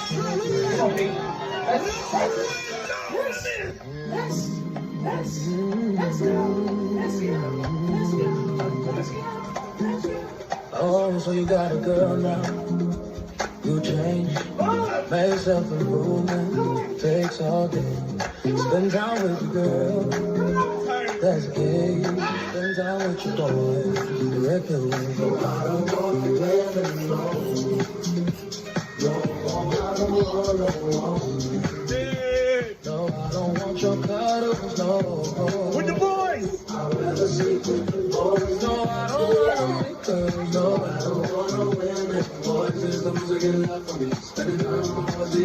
Come on, baby. Oh, so you got a girl now. You change, make self-improvement. Takes all day. Spend time with your girl. That's gay. Spend time with your boy. Direct your way. No, I don't want to live alone. No, I don't want your cuddles, no. With the boys! I'd rather sleep with the boys. No, I don't want to make curves. No, I don't want no women. Boys is the music and love for me. Spending time on my Z.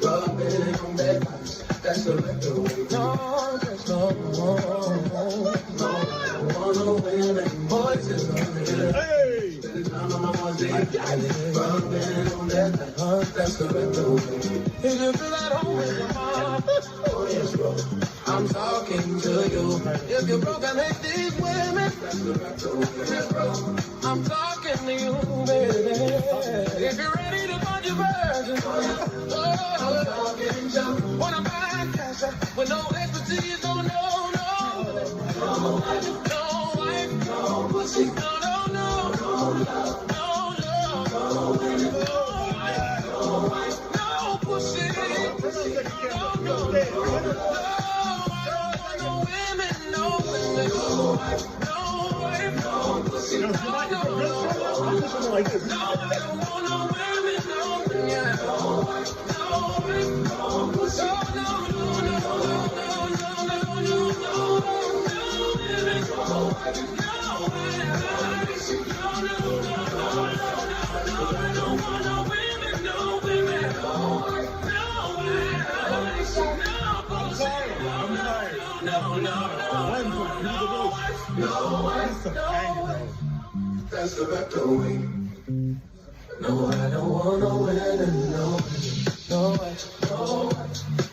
Rubbing on bed nights. That's the better way. No, there's no. No, I don't want no women. Boys is the music and love. Hey! Spending time on my Z. Rubbing on bed nights. That's the better way. If you feel at home with your mom, oh yes, bro. I'm talking to you. If you're broke, I make these women. Yes, bro. I'm talking to you, baby. If you're ready to find your virgin, I'm talking to you. Wanna buy cash with no expertise, no, no, no. No wife, no wife, no pussy, no, no, no, no love, no love, no women, no wife, no wife, no pussy, no, no, no. Like this. No, I don't want no women, no, yeah. No, no, pussy. No, no, no, no, no, no, no, no, no, women. No, I don't want no women, no women. That's the better way. No, I don't want no women, no. No,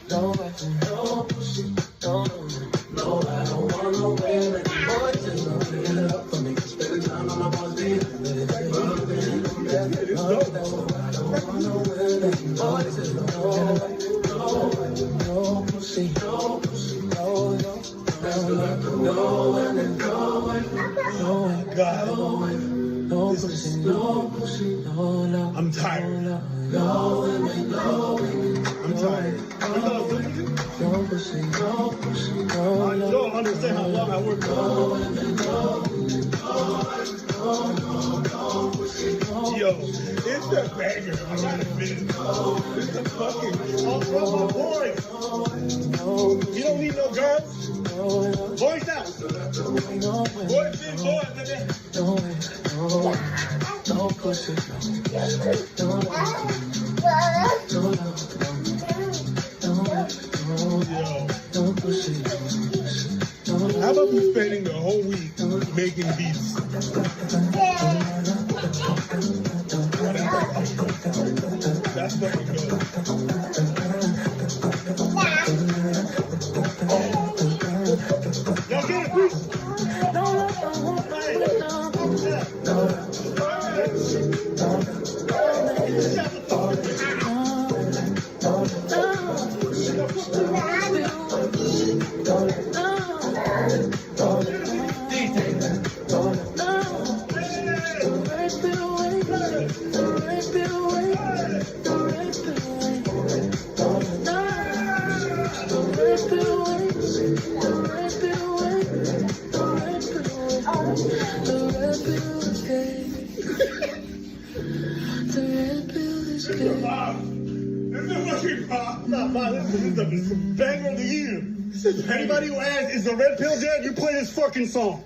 no, no pussy, no. No, I don't want no women. Boys is not picking it up for me. Spending time on my boss, baby. No, I don't want no women. Boys is not no pussy, no pussy, no, no. No women, no women, no God. no pussy, no pussy, no love. I'm tired. No women, no women. I'm tired. No pussy, no pussy, no I love. don't understand how long I worked. No women, no women, no pussy, no. Yo, it's a banger. I'm trying to finish. It's a fucking. I'll throw my boys. You don't need no girls. Boys out. Boys in, boys in. No pussy, no pussy. How about we spending the whole week making beats? That's fucking good. Y'all get it, please? This is the banger of the year. Anybody who asks, is the red pill dead? You play this fucking song.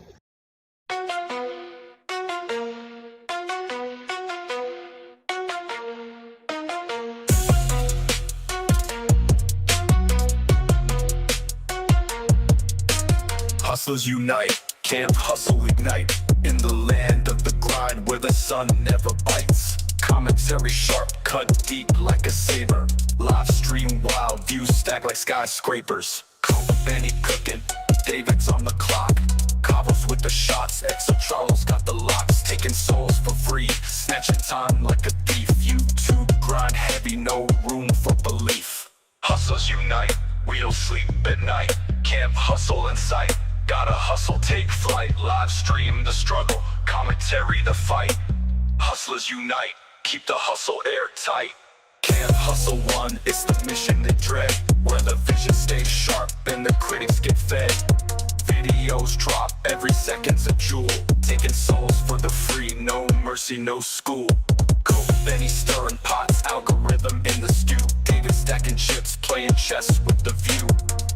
Hustlers unite, camp hustle ignite. In the land of the grind where the sun never bites. Commentary sharp, cut deep like a saber. Live stream wild, views stack like skyscrapers. Benny cooking, David's on the clock. Cobbles with the shots, Exo Charles got the locks. Taking souls for free, snatching time like a thief. YouTube grind heavy, no unite. Camp hustle in sight. Gotta hustle, take flight. Live stream the struggle, commentary the fight. Hustlers unite, keep the hustle airtight. Camp Hustle 1, it's the mission they dread, where the vision stays sharp and the critics get fed. Videos drop, every second's a jewel, taking souls for the free, no mercy, no school. Coke, Benny stirring pots, algorithm in the stew. David stacking chips, playing chess with the view.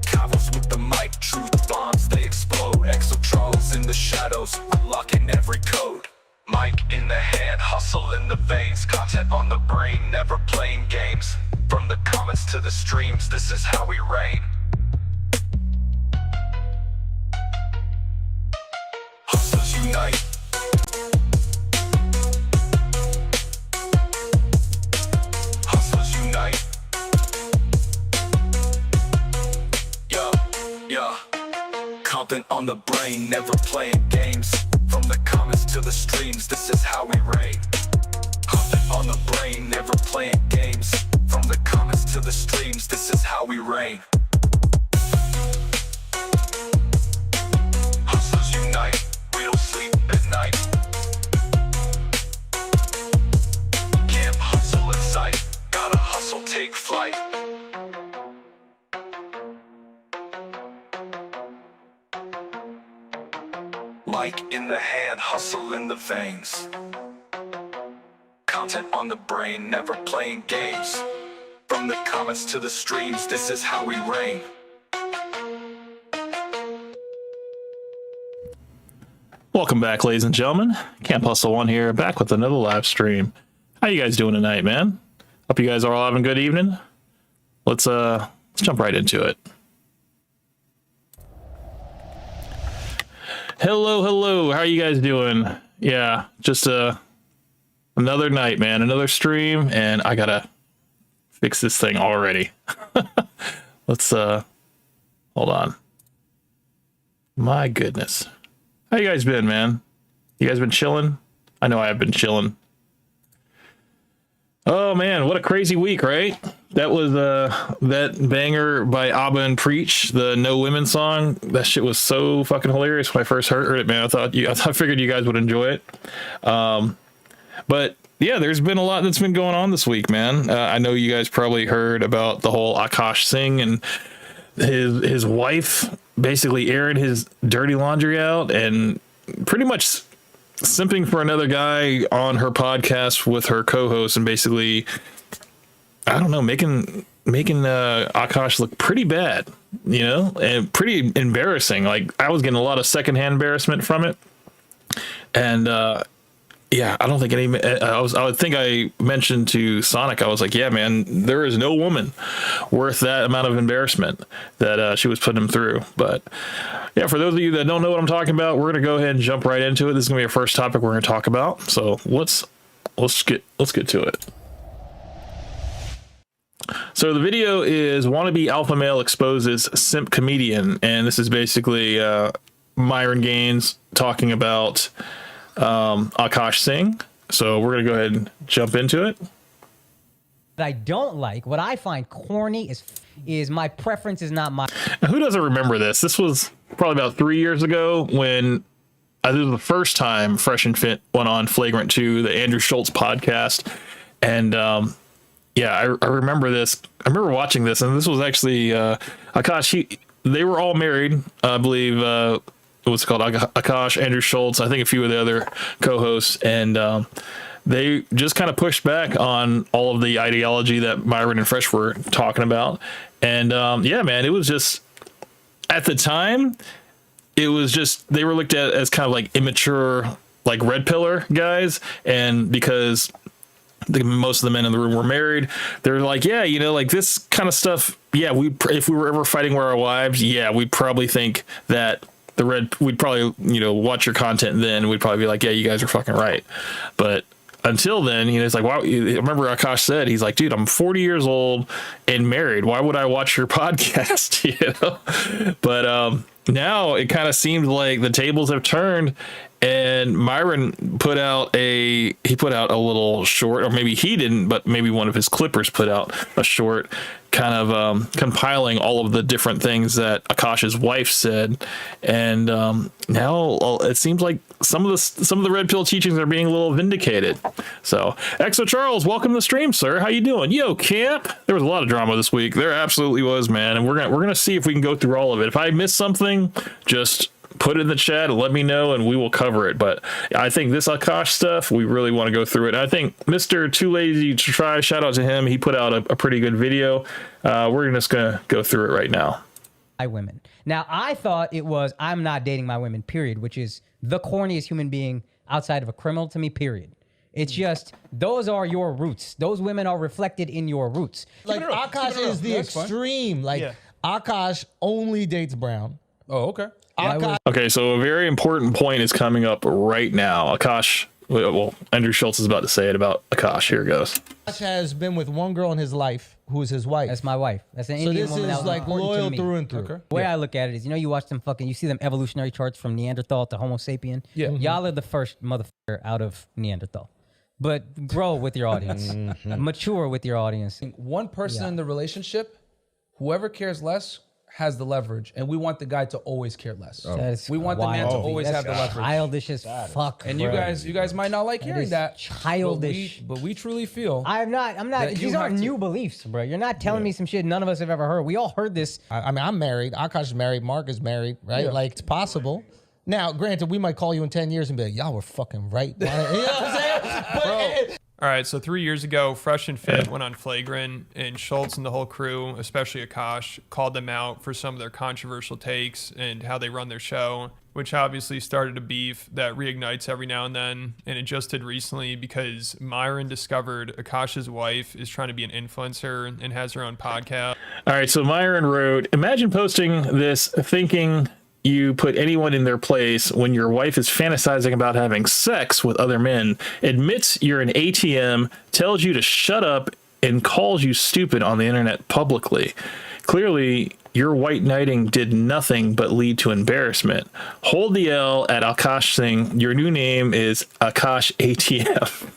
Cavils with the mic, truth bombs, they explode. Exotrolls in the shadows, unlocking every code. Mic in the hand, hustle in the veins. Content on the brain, never playing games. From the comments to the streams, this is how we reign. Hustlers unite. Hustlers unite. Yeah. Content on the brain, never playing games. From the comments to the streams, this is how we reign. Content on the brain, never playing games. From the comments to the streams, this is how we reign. Hustlers unite, we don't sleep at night. Camp hustle in sight, gotta hustle, take flight. Mic in the hand, hustle in the veins. Content on the brain, never playing games. From the comments to the streams, this is how we reign. Welcome back, ladies and gentlemen. Camp Hustle 1 here, back with another live stream. How you guys doing tonight, man? Hope you guys are all having a good evening. Let's jump right into it. Hello. How are you guys doing? Yeah, just another night, man. Another stream, and I gotta fix this thing already. Let's hold on. My goodness. How you guys been, man? You guys been chilling? I know I have been chilling. Oh man, what a crazy week, right? That was that banger by Abba and Preach, the No Women song. That shit was so fucking hilarious when I first heard it, man. I figured you guys would enjoy it. But yeah, there's been a lot that's been going on this week, man. I know you guys probably heard about the whole Akaash Singh and his wife basically airing his dirty laundry out and pretty much simping for another guy on her podcast with her co-host, and basically, I don't know, making Akaash look pretty bad, you know, and pretty embarrassing. Like, I was getting a lot of secondhand embarrassment from it, and yeah, I don't think I would think I mentioned to Sonic, I was like, yeah, man, there is no woman worth that amount of embarrassment that she was putting him through. But yeah, for those of you that don't know what I'm talking about, we're going to go ahead and jump right into it. This is going to be our first topic we're going to talk about. So let's get to it. So the video is wannabe alpha male exposes simp comedian. And this is basically Myron Gaines talking about Akaash Singh. So we're going to go ahead and jump into it. That I don't like, what I find corny is my preference is not my. Now, who doesn't remember this? This was probably about 3 years ago when this was the first time Fresh and Fit went on Flagrant 2, the Andrew Schultz podcast. And yeah, I remember this. I remember watching this, and this was actually Akaash. They were all married, I believe. What's it called? Akaash, Andrew Schultz, I think a few of the other co-hosts, and they just kind of pushed back on all of the ideology that Myron and Fresh were talking about. And yeah, man, it was just, at the time, it was just, they were looked at as kind of like immature, like red pillar guys. And because most of the men in the room were married, they're like, yeah, you know, like this kind of stuff. Yeah, if we were ever fighting with our wives, yeah, we'd probably think that we'd probably, you know, watch your content then. We'd probably be like, yeah, you guys are fucking right. But until then, you know, it's like, wow. I remember Akaash said, he's like, dude, I'm 40 years old and married. Why would I watch your podcast? You know? But now it kind of seems like the tables have turned, and Myron put out a little short, or maybe he didn't, but maybe one of his clippers put out a short kind of compiling all of the different things that Akaash's wife said, and now it seems like some of the red pill teachings are being a little vindicated. So, Exo Charles, welcome to the stream, sir. How you doing? Yo, Camp. There was a lot of drama this week. There absolutely was, man, and we're gonna see if we can go through all of it. If I missed something, just put it in the chat and let me know, and we will cover it. But I think this Akaash stuff, we really want to go through it. And I think Mr. Too Lazy to Try, shout out to him. He put out a pretty good video. We're just gonna go through it right now. Women. Now, I thought it was I'm not dating my women, period, which is the corniest human being outside of a criminal to me, period. It's just, those are your roots. Those women are reflected in your roots. Like, Akaash is the extreme. Like, Akaash only dates brown. Oh, okay. Okay, so a very important point is coming up right now. Akaash, well, Andrew Schultz is about to say it about Akaash. Here it goes. Akaash has been with one girl in his life who is his wife. That's my wife. That's an So Indian this woman. is that was like important loyal to me. through and through. Okay. The way I look at it is, you watch them you see them evolutionary charts from Neanderthal to Homo sapien. Yeah. Y'all are the first motherfucker out of Neanderthal. But grow with your audience. Mature with your audience. One person in the relationship, whoever cares less has the leverage, and we want the guy to always care less. That is We want the man to wild. always That's have the leverage. childish as fuck. And bro. you guys might not like hearing is that. childish. But we truly feel. I'm not. that These you aren't have to- new beliefs, bro. You're not telling me some shit none of us have ever heard. We all heard this. I mean, I'm married. Akaash is married. Mark is married, right? Yeah. Like, it's possible. Now, granted, we might call you in 10 years and be like, y'all were fucking right. You know what I'm saying? But, All right, so 3 years ago, Fresh and Fit went on Flagrant, and Schultz and the whole crew, especially Akaash, called them out for some of their controversial takes and how they run their show, which obviously started a beef that reignites every now and then. And it just did recently because Myron discovered Akaash's wife is trying to be an influencer and has her own podcast. All right, so Myron wrote, imagine posting this thinking you put anyone in their place when your wife is fantasizing about having sex with other men, admits you're an ATM, tells you to shut up, and calls you stupid on the internet publicly. Clearly, your white knighting did nothing but lead to embarrassment. Hold the L at Akaash Singh. Your new name is Akaash ATM.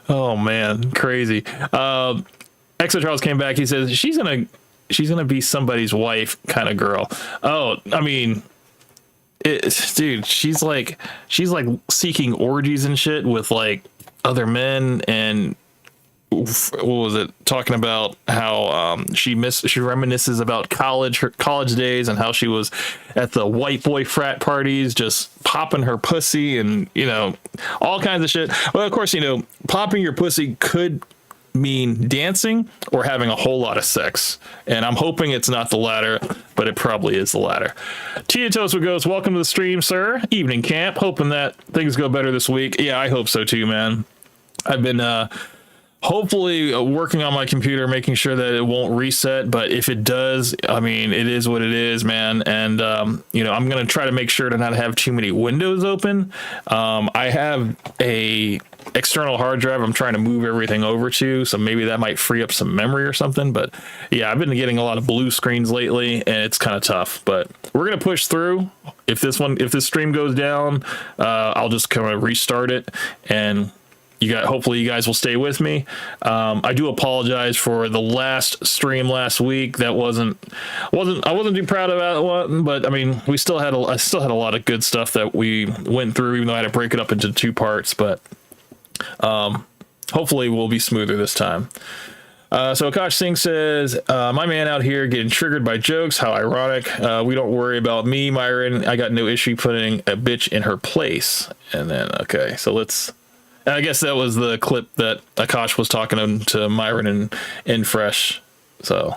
Oh, man. Crazy. Exo Charles came back. He says, she's gonna be somebody's wife kind of girl. Oh, I mean, dude, she's like seeking orgies and shit with like other men, and what was it? Talking about how she reminisces about her college days and how she was at the white boy frat parties just popping her pussy and all kinds of shit. Well, of course, popping your pussy could mean dancing or having a whole lot of sex, and I'm hoping it's not the latter, but it probably is the latter. Tia Tosa goes, welcome to the stream, sir. Evening camp, hoping that things go better this week. Yeah, I hope so too, man. I've been hopefully working on my computer, making sure that it won't reset, but if it does, I mean, it is what it is, man. And I'm gonna try to make sure to not have too many windows open. I have a external hard drive I'm trying to move everything over to, so maybe that might free up some memory or something. But yeah, I've been getting a lot of blue screens lately, and it's kind of tough, but we're gonna push through. If this stream goes down, I'll just kind of restart it, and hopefully you guys will stay with me. I do apologize for the last stream last week. That I wasn't too proud of that one, but I mean, I still had a lot of good stuff that we went through, even though I had to break it up into 2 parts, but hopefully we'll be smoother this time. So Akaash Singh says, my man out here getting triggered by jokes. How ironic. We don't worry about me, Myron. I got no issue putting a bitch in her place. And then, okay, so I guess that was the clip that Akaash was talking to Myron and Fresh. So,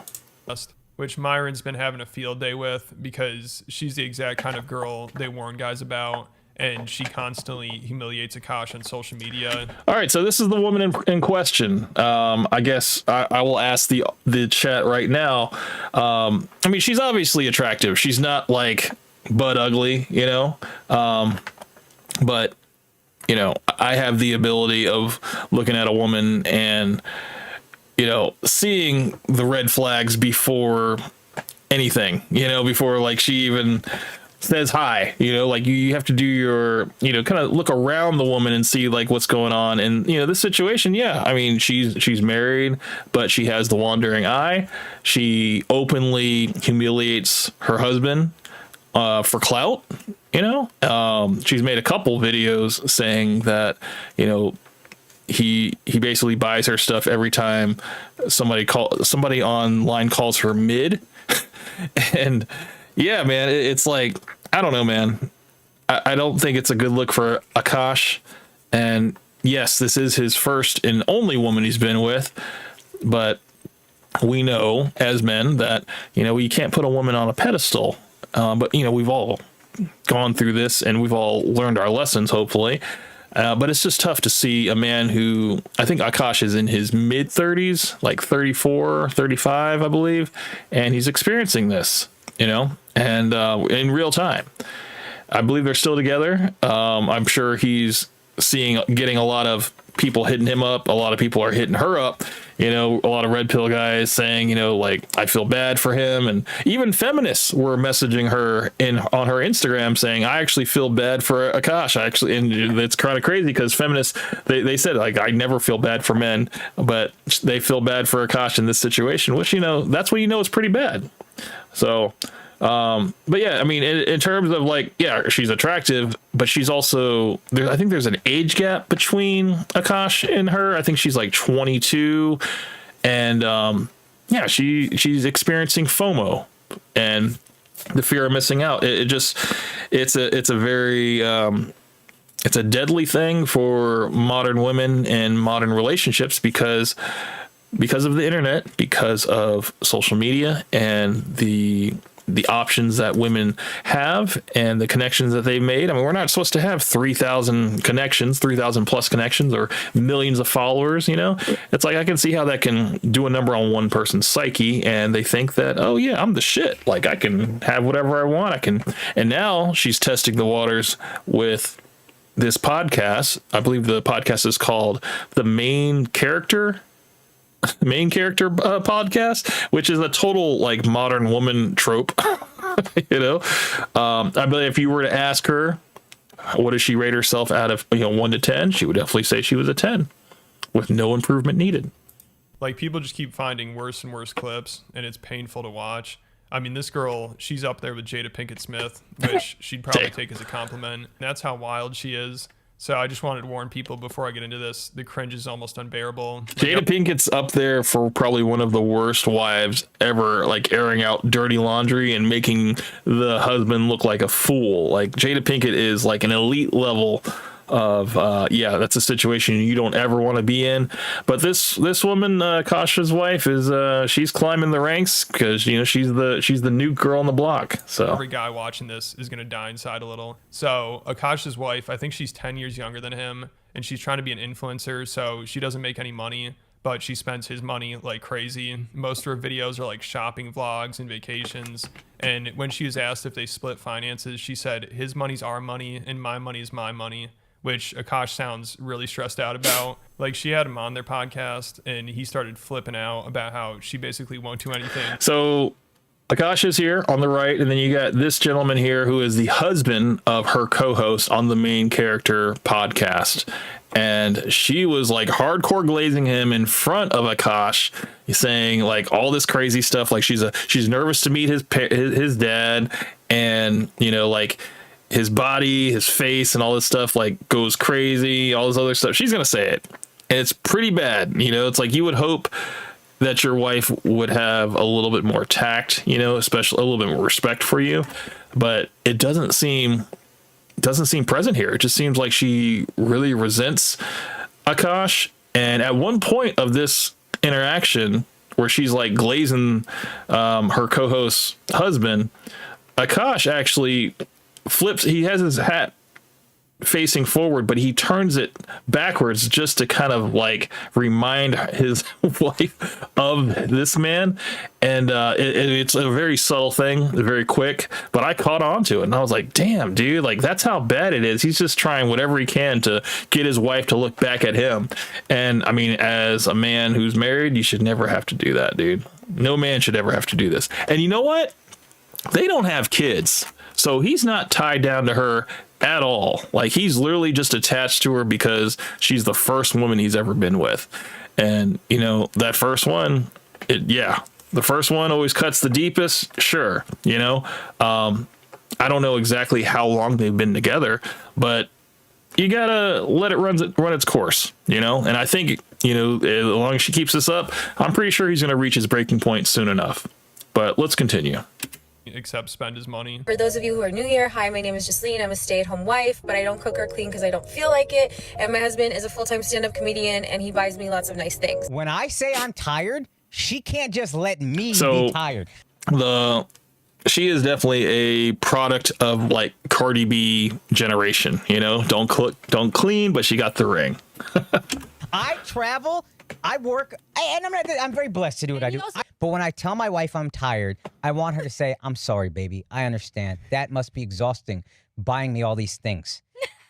which Myron's been having a field day with because she's the exact kind of girl they warn guys about. And she constantly humiliates Akaash on social media. All right, so this is the woman in question. I guess I will ask the chat right now. I mean, she's obviously attractive. She's not like butt ugly, but I have the ability of looking at a woman and seeing the red flags before anything, before like she even says hi, like you have to do your, kind of look around the woman and see like what's going on. And, this situation, yeah, I mean, she's married, but she has the wandering eye. She openly humiliates her husband for clout, she's made a couple videos saying that, he basically buys her stuff every time somebody online calls her mid. And yeah, man, it's like, I don't know, man. I don't think it's a good look for Akaash. And yes, this is his first and only woman he's been with, but we know as men that, you can't put a woman on a pedestal. But we've all gone through this and we've all learned our lessons, hopefully. But it's just tough to see a man who, I think Akaash is in his mid 30s, like 34, 35, I believe. And he's experiencing this, and in real time. I believe they're still together. I'm sure he's getting a lot of people hitting him up. A lot of people are hitting her up. A lot of red pill guys saying, like, I feel bad for him. And even feminists were messaging her on her Instagram saying, I actually feel bad for Akaash. And it's kind of crazy because feminists, they said, like, I never feel bad for men, but they feel bad for Akaash in this situation, which, that's what is pretty bad. So, but yeah, I mean, in terms of like, yeah, she's attractive, but she's also I think there's an age gap between Akaash and her. I think she's like 22, and yeah, she's experiencing FOMO and the fear of missing out. It's a very it's a deadly thing for modern women and modern relationships because of the internet, because of social media, and the options that women have and the connections that they've made. I mean, we're not supposed to have 3,000 connections, 3,000 plus connections, or millions of followers, It's like, I can see how that can do a number on one person's psyche, and they think that, oh yeah, I'm the shit. Like, I can have whatever I want. And now she's testing the waters with this podcast. I believe the podcast is called The Main Character podcast, which is a total like modern woman trope. I believe if you were to ask her what does she rate herself out of 1 to 10, she would definitely say she was a 10 with no improvement needed. Like, people just keep finding worse and worse clips, and it's painful to watch. I mean, this girl, she's up there with Jada Pinkett Smith, which she'd probably take as a compliment. That's how wild she is. So I just wanted to warn people before I get into this. The cringe is almost unbearable. Jada Pinkett's up there for probably one of the worst wives ever, like airing out dirty laundry and making the husband look like a fool. Like, Jada Pinkett is like an elite level of that's a situation you don't ever want to be in. But this woman, Akash's wife, is she's climbing the ranks because she's the new girl on the block. So every guy watching this is gonna die inside a little. So Akash's wife, I think she's 10 years younger than him, and she's trying to be an influencer, so she doesn't make any money, but she spends his money like crazy. Most of her videos are like shopping vlogs and vacations. And when she was asked if they split finances, she said, his money's our money and my money is my money, which Akaash sounds really stressed out about. Like, she had him on their podcast and he started flipping out about how she basically won't do anything. So Akaash is here on the right, and then you got this gentleman here who is the husband of her co-host on the Main Character podcast. And she was like hardcore glazing him in front of Akaash, saying like all this crazy stuff. Like, she's nervous to meet his dad, and like his body, his face, and all this stuff like goes crazy, all this other stuff. She's gonna say it, and it's pretty bad. It's like you would hope that your wife would have a little bit more tact, especially a little bit more respect for you, but it doesn't seem present here. It just seems like she really resents Akaash. And at one point of this interaction where she's like glazing her co-host's husband, Akaash actually flips. He has his hat facing forward, but he turns it backwards just to kind of like remind his wife of this man. And it's a very subtle thing, very quick, but I caught on to it and I was like, damn, dude, like that's how bad it is. He's just trying whatever he can to get his wife to look back at him. And I mean, as a man who's married, you should never have to do that, dude. No man should ever have to do this. And you know what? They don't have kids. So he's not tied down to her at all. Like, he's literally just attached to her because she's the first woman he's ever been with. And, you know, that first one, the first one always cuts the deepest. Sure. You know, I don't know exactly how long they've been together, but you gotta let it run its course, you know? And I think, you know, as long as she keeps this up, I'm pretty sure he's going to reach his breaking point soon enough. But let's continue. Except spend his money. For those of you who are new here, hi, my name is Jasleen. I'm a stay-at-home wife, but I don't cook or clean because I don't feel like it. And my husband is a full-time stand-up comedian, and he buys me lots of nice things. When I say I'm tired, she can't just let me So, be tired. She is definitely a product of like Cardi B generation, you know, don't cook, don't clean, but she got the ring. I travel, I work, and I'm very blessed to do what I do. But when I tell my wife I'm tired, I want her to say, I'm sorry, baby. I understand. That must be exhausting, buying me all these things.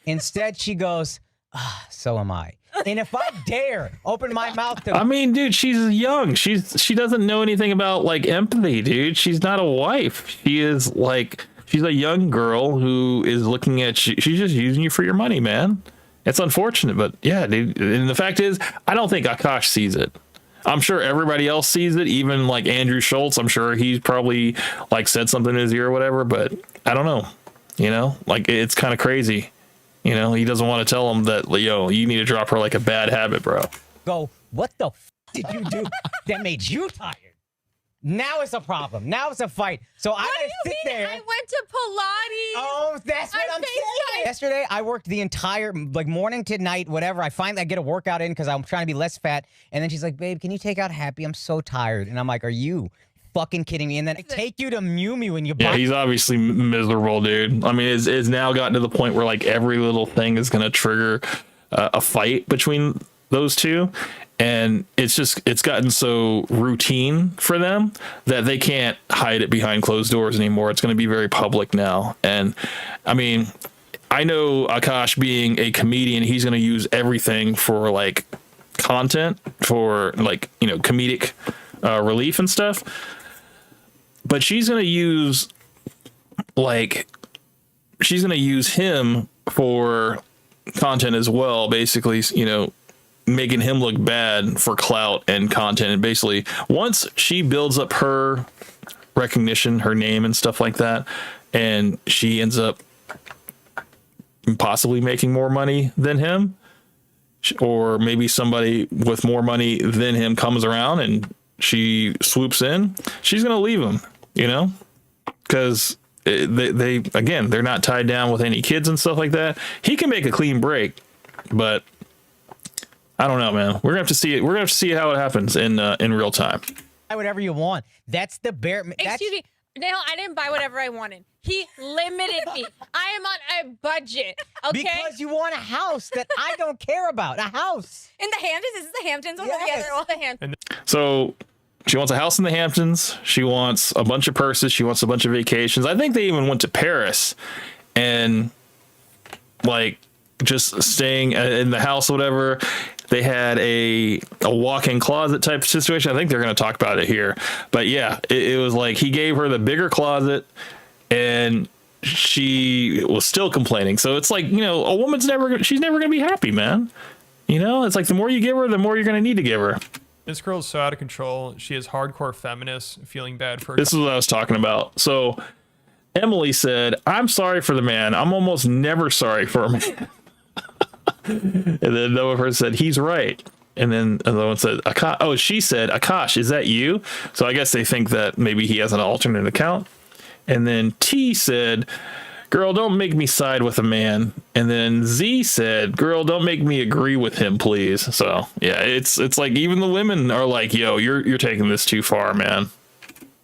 Instead, she goes, so am I. And if I dare open my mouth to... I mean, dude, she's young. She doesn't know anything about like empathy, dude. She's not a wife. She is like, she's a young girl who is looking at you. She's just using you for your money, man. It's unfortunate, but yeah, dude. And the fact is, I don't think Akaash sees it. I'm sure everybody else sees it, even like Andrew Schultz. I'm sure he's probably like said something in his ear or whatever, but I don't know. You know, like it's kind of crazy. You know, he doesn't want to tell him that, yo, you need to drop her like a bad habit, bro. Go, what the did you do that made you tired? Now it's a problem. Now it's a fight. So I gotta sit there. I went to Pilates. Oh, that's what I'm saying. Yesterday, I worked the entire, like, morning to night, whatever. I get a workout in because I'm trying to be less fat. And then she's like, babe, can you take out Happy? I'm so tired. And I'm like, are you fucking kidding me? And then I take you to Mew Mew and you Yeah, he's obviously miserable, dude. I mean, it's now gotten to the point where like every little thing is gonna trigger a fight between those two, and it's gotten so routine for them that they can't hide it behind closed doors anymore. It's gonna be very public now. And I mean, I know Akaash being a comedian, he's gonna use everything for like content, for like, you know, comedic relief and stuff. But she's going to use him for content as well, basically, you know, making him look bad for clout and content. And basically, once she builds up her recognition, her name and stuff like that, and she ends up possibly making more money than him, or maybe somebody with more money than him comes around and she swoops in, she's going to leave him. You know, because they're not tied down with any kids and stuff like that. He can make a clean break, but I don't know, man. We're gonna have to see it. We're gonna have to see how it happens in real time. Buy whatever you want. That's the bare. Excuse me, Dale. I didn't buy whatever I wanted. He limited me. I am on a budget. Okay. Because you want a house that I don't care about. A house in the Hamptons. Is this the Hamptons? Yes. Yeah, they're all the Hamptons. So she wants a house in the Hamptons. She wants a bunch of purses. She wants a bunch of vacations. I think they even went to Paris and like just staying in the house or whatever. They had a walk-in closet type of situation. I think they're going to talk about it here. But yeah, it was like he gave her the bigger closet and she was still complaining. So it's like, you know, a woman's she's never going to be happy, man. You know, it's like the more you give her, the more you're going to need to give her. This girl's so out of control. She is hardcore feminist, feeling bad for her. This is what I was talking about. So Emily said, I'm sorry for the man. I'm almost never sorry for a man. And then Noah first said, he's right. And then another one said, she said, Akaash, is that you? So I guess they think that maybe he has an alternate account. And then T said, girl, don't make me side with a man. And then Z said, girl, don't make me agree with him, please. So yeah, it's like even the women are like, yo, you're taking this too far, man.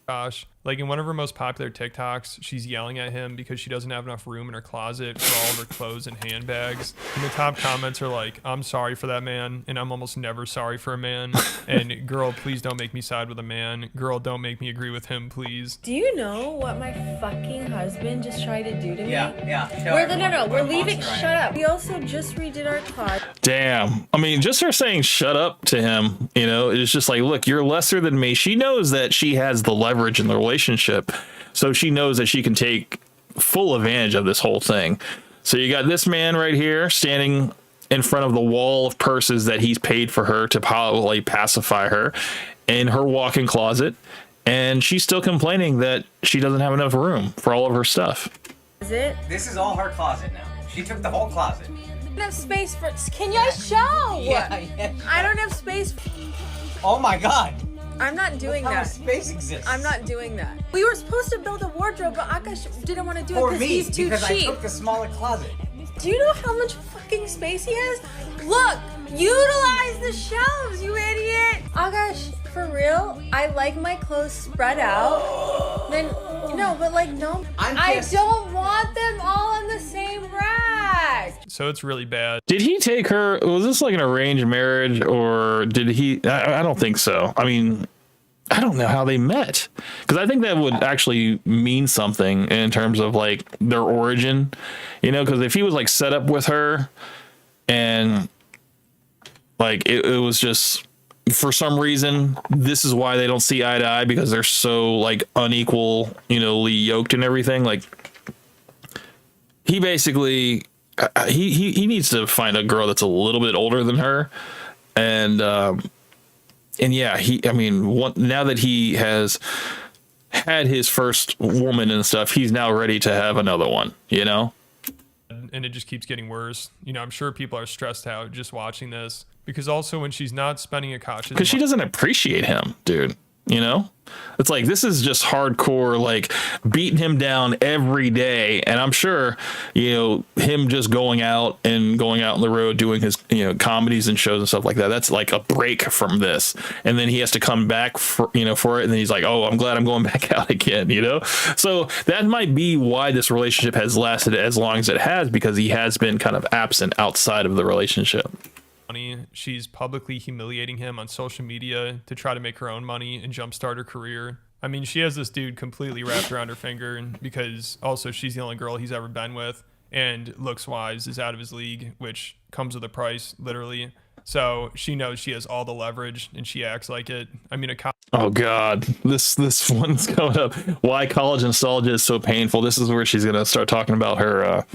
Gosh, like in one of her most popular TikToks, she's yelling at him because she doesn't have enough room in her closet for all of her clothes and handbags. And the top comments are like, I'm sorry for that man, and I'm almost never sorry for a man. And girl, please don't make me side with a man. Girl, don't make me agree with him, please. Do you know what my fucking husband just tried to do to me? Yeah. We're leaving. Shut up. We also just redid our closet. Damn. I mean, just her saying shut up to him, you know, it's just like, look, you're lesser than me. She knows that she has the leverage in the relationship. So she knows that she can take full advantage of this whole thing. So you got this man right here standing in front of the wall of purses that he's paid for her to probably pacify her in her walk-in closet. And she's still complaining that she doesn't have enough room for all of her stuff. Is it? This is all her closet now. She took the whole closet. I don't have space for. Can you show? Yeah. I don't have space. Oh my God. I'm not doing Look how that. space exists. I'm not doing that. We were supposed to build a wardrobe, but Akash didn't want to do it For because me, he's too because cheap. I took the smaller closet. Do you know how much fucking space he has? Look, utilize the shelves, you idiot. Akash, for real, I like my clothes spread out. Then, no, but like, no. I pissed. don't want them all in the same rack. So it's really bad. Did he take her? Was this like an arranged marriage, or did he? I don't think so. I mean, I don't know how they met, because I think that would actually mean something in terms of like their origin, you know, because if he was like set up with her and like it was just for some reason, this is why they don't see eye to eye, because they're so like unequal, you know, yoked and everything. Like he basically, he needs to find a girl that's a little bit older than her. And yeah, now that he has had his first woman and stuff, he's now ready to have another one, you know? And it just keeps getting worse. You know, I'm sure people are stressed out just watching this, because also when she's not spending Akaash's Because she doesn't appreciate him, dude. You know, it's like, this is just hardcore, like beating him down every day. And I'm sure, you know, him just going out on the road, doing his, you know, comedies and shows and stuff like that. That's like a break from this. And then he has to come back for it. And then he's like, oh, I'm glad I'm going back out again, you know? So that might be why this relationship has lasted as long as it has, because he has been kind of absent outside of the relationship. She's publicly humiliating him on social media to try to make her own money and jumpstart her career. I mean, she has this dude completely wrapped around her finger, because also she's the only girl he's ever been with, and looks wise is out of his league, which comes with a price, literally. So she knows she has all the leverage, and she acts like it. I mean, oh God, this one's coming up. Why college nostalgia is so painful. This is where she's gonna start talking about her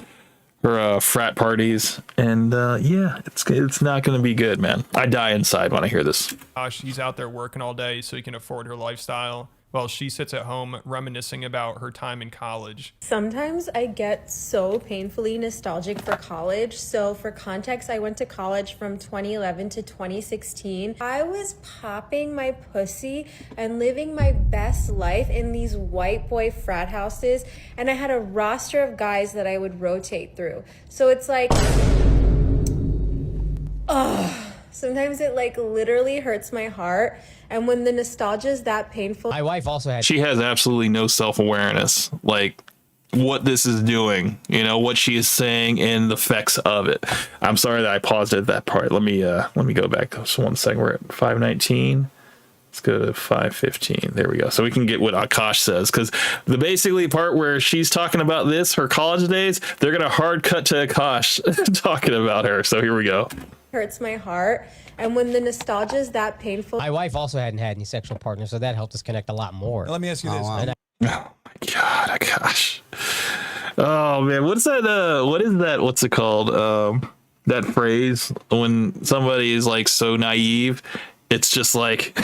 frat parties, and yeah, it's not going to be good, man. I die inside when I hear this. He's out there working all day so he can afford her lifestyle, while she sits at home reminiscing about her time in college. Sometimes I get so painfully nostalgic for college. So for context, I went to college from 2011 to 2016. I was popping my pussy and living my best life in these white boy frat houses. And I had a roster of guys that I would rotate through. So it's like, sometimes it like literally hurts my heart. And when the nostalgia is that painful. My wife also had. She has absolutely no self-awareness, like what this is doing, you know, what she is saying and the effects of it. I'm sorry that I paused at that part. Let me go back to just 1 second. We're at 519. Let's go to 515. There we go. So we can get what Akaash says, because the basically part where she's talking about this, her college days, they're gonna hard cut to Akaash talking about her. So here we go. Hurts my heart. And when the nostalgia is that painful. My wife also hadn't had any sexual partners, so that helped us connect a lot more. Let me ask you this. Oh my God, Akaash. Oh man, what is that? What's it called? That phrase when somebody is like so naive, it's just like,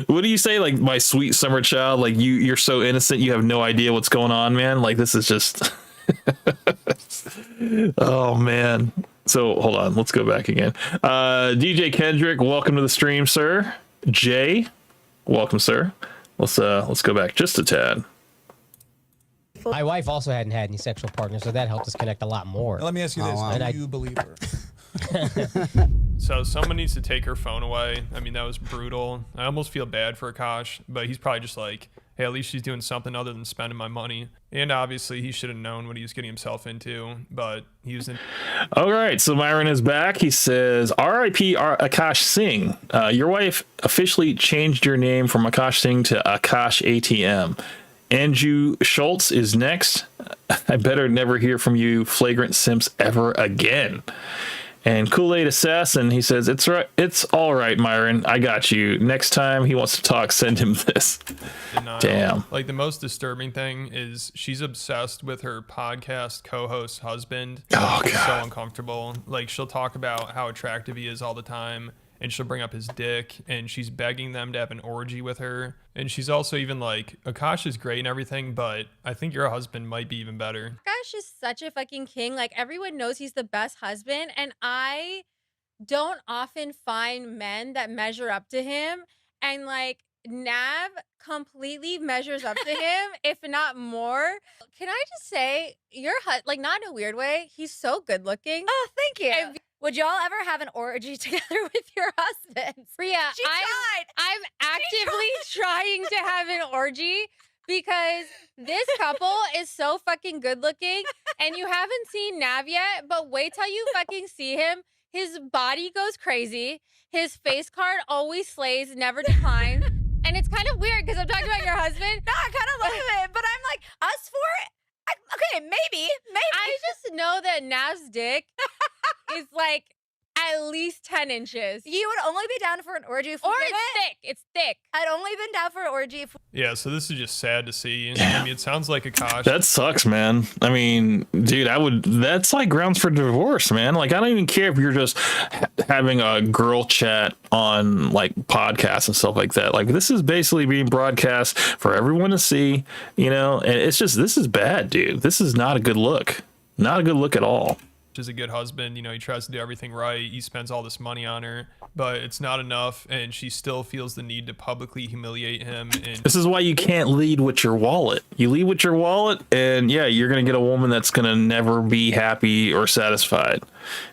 what do you say? Like, my sweet summer child, like you're so innocent, you have no idea what's going on, man. Like, this is just, oh man. So hold on, let's go back again. DJ Kendrick, welcome to the stream, sir. Jay, welcome, sir. Let's go back just a tad. My wife also hadn't had any sexual partners, so that helped us connect a lot more. Let me ask you this: do you believe her? So someone needs to take her phone away. I mean, that was brutal. I almost feel bad for Akaash, but he's probably just like, hey, at least she's doing something other than spending my money. And obviously he should have known what he was getting himself into, but he was in. All right, so Myron is back. He says, R.I.P. Akaash Singh. Your wife officially changed your name from Akaash Singh to Akaash ATM. Andrew Schultz is next. I better never hear from you flagrant simps ever again. And Kool-Aid Assassin, he says, it's right. It's all right, Myron. I got you. Next time he wants to talk, send him this. Denial. Damn. Like the most disturbing thing is she's obsessed with her podcast co-host husband. Oh, It's so God. uncomfortable. Like she'll talk about how attractive he is all the time, and she'll bring up his dick, and she's begging them to have an orgy with her. And she's also even like, Akaash is great and everything, but I think your husband might be even better. Akaash is such a fucking king. Like everyone knows he's the best husband, and I don't often find men that measure up to him. And like Nav completely measures up to him, if not more. Can I just say, like not in a weird way, he's so good looking. Oh, thank you. And Would y'all ever have an orgy together with your husbands? Rhea, She tried. I'm actively trying to have an orgy because this couple is so fucking good looking, and you haven't seen Nav yet, but wait till you fucking see him. His body goes crazy. His face card always slays, never declines. And it's kind of weird because I'm talking about your husband. No, I kind of love it, but I'm like, us four? Okay, maybe. I just know that Nav's dick is like at least 10 inches. You would only be down for an orgy if we Or did it's it. thick. It's thick. I'd only been down for an orgy if Yeah, so this is just sad to see. I mean, it sounds like Akaash. That sucks, man. I mean, dude, that's like grounds for divorce, man. Like, I don't even care if you're just having a girl chat on like podcasts and stuff like that. Like, this is basically being broadcast for everyone to see, you know, and it's just, this is bad, dude. This is not a good look. Not a good look at all. Is a good husband, you know, he tries to do everything right, he spends all this money on her, but it's not enough, and she still feels the need to publicly humiliate him. And This is why you can't lead with your wallet. You lead with your wallet, and yeah, you're gonna get a woman that's gonna never be happy or satisfied.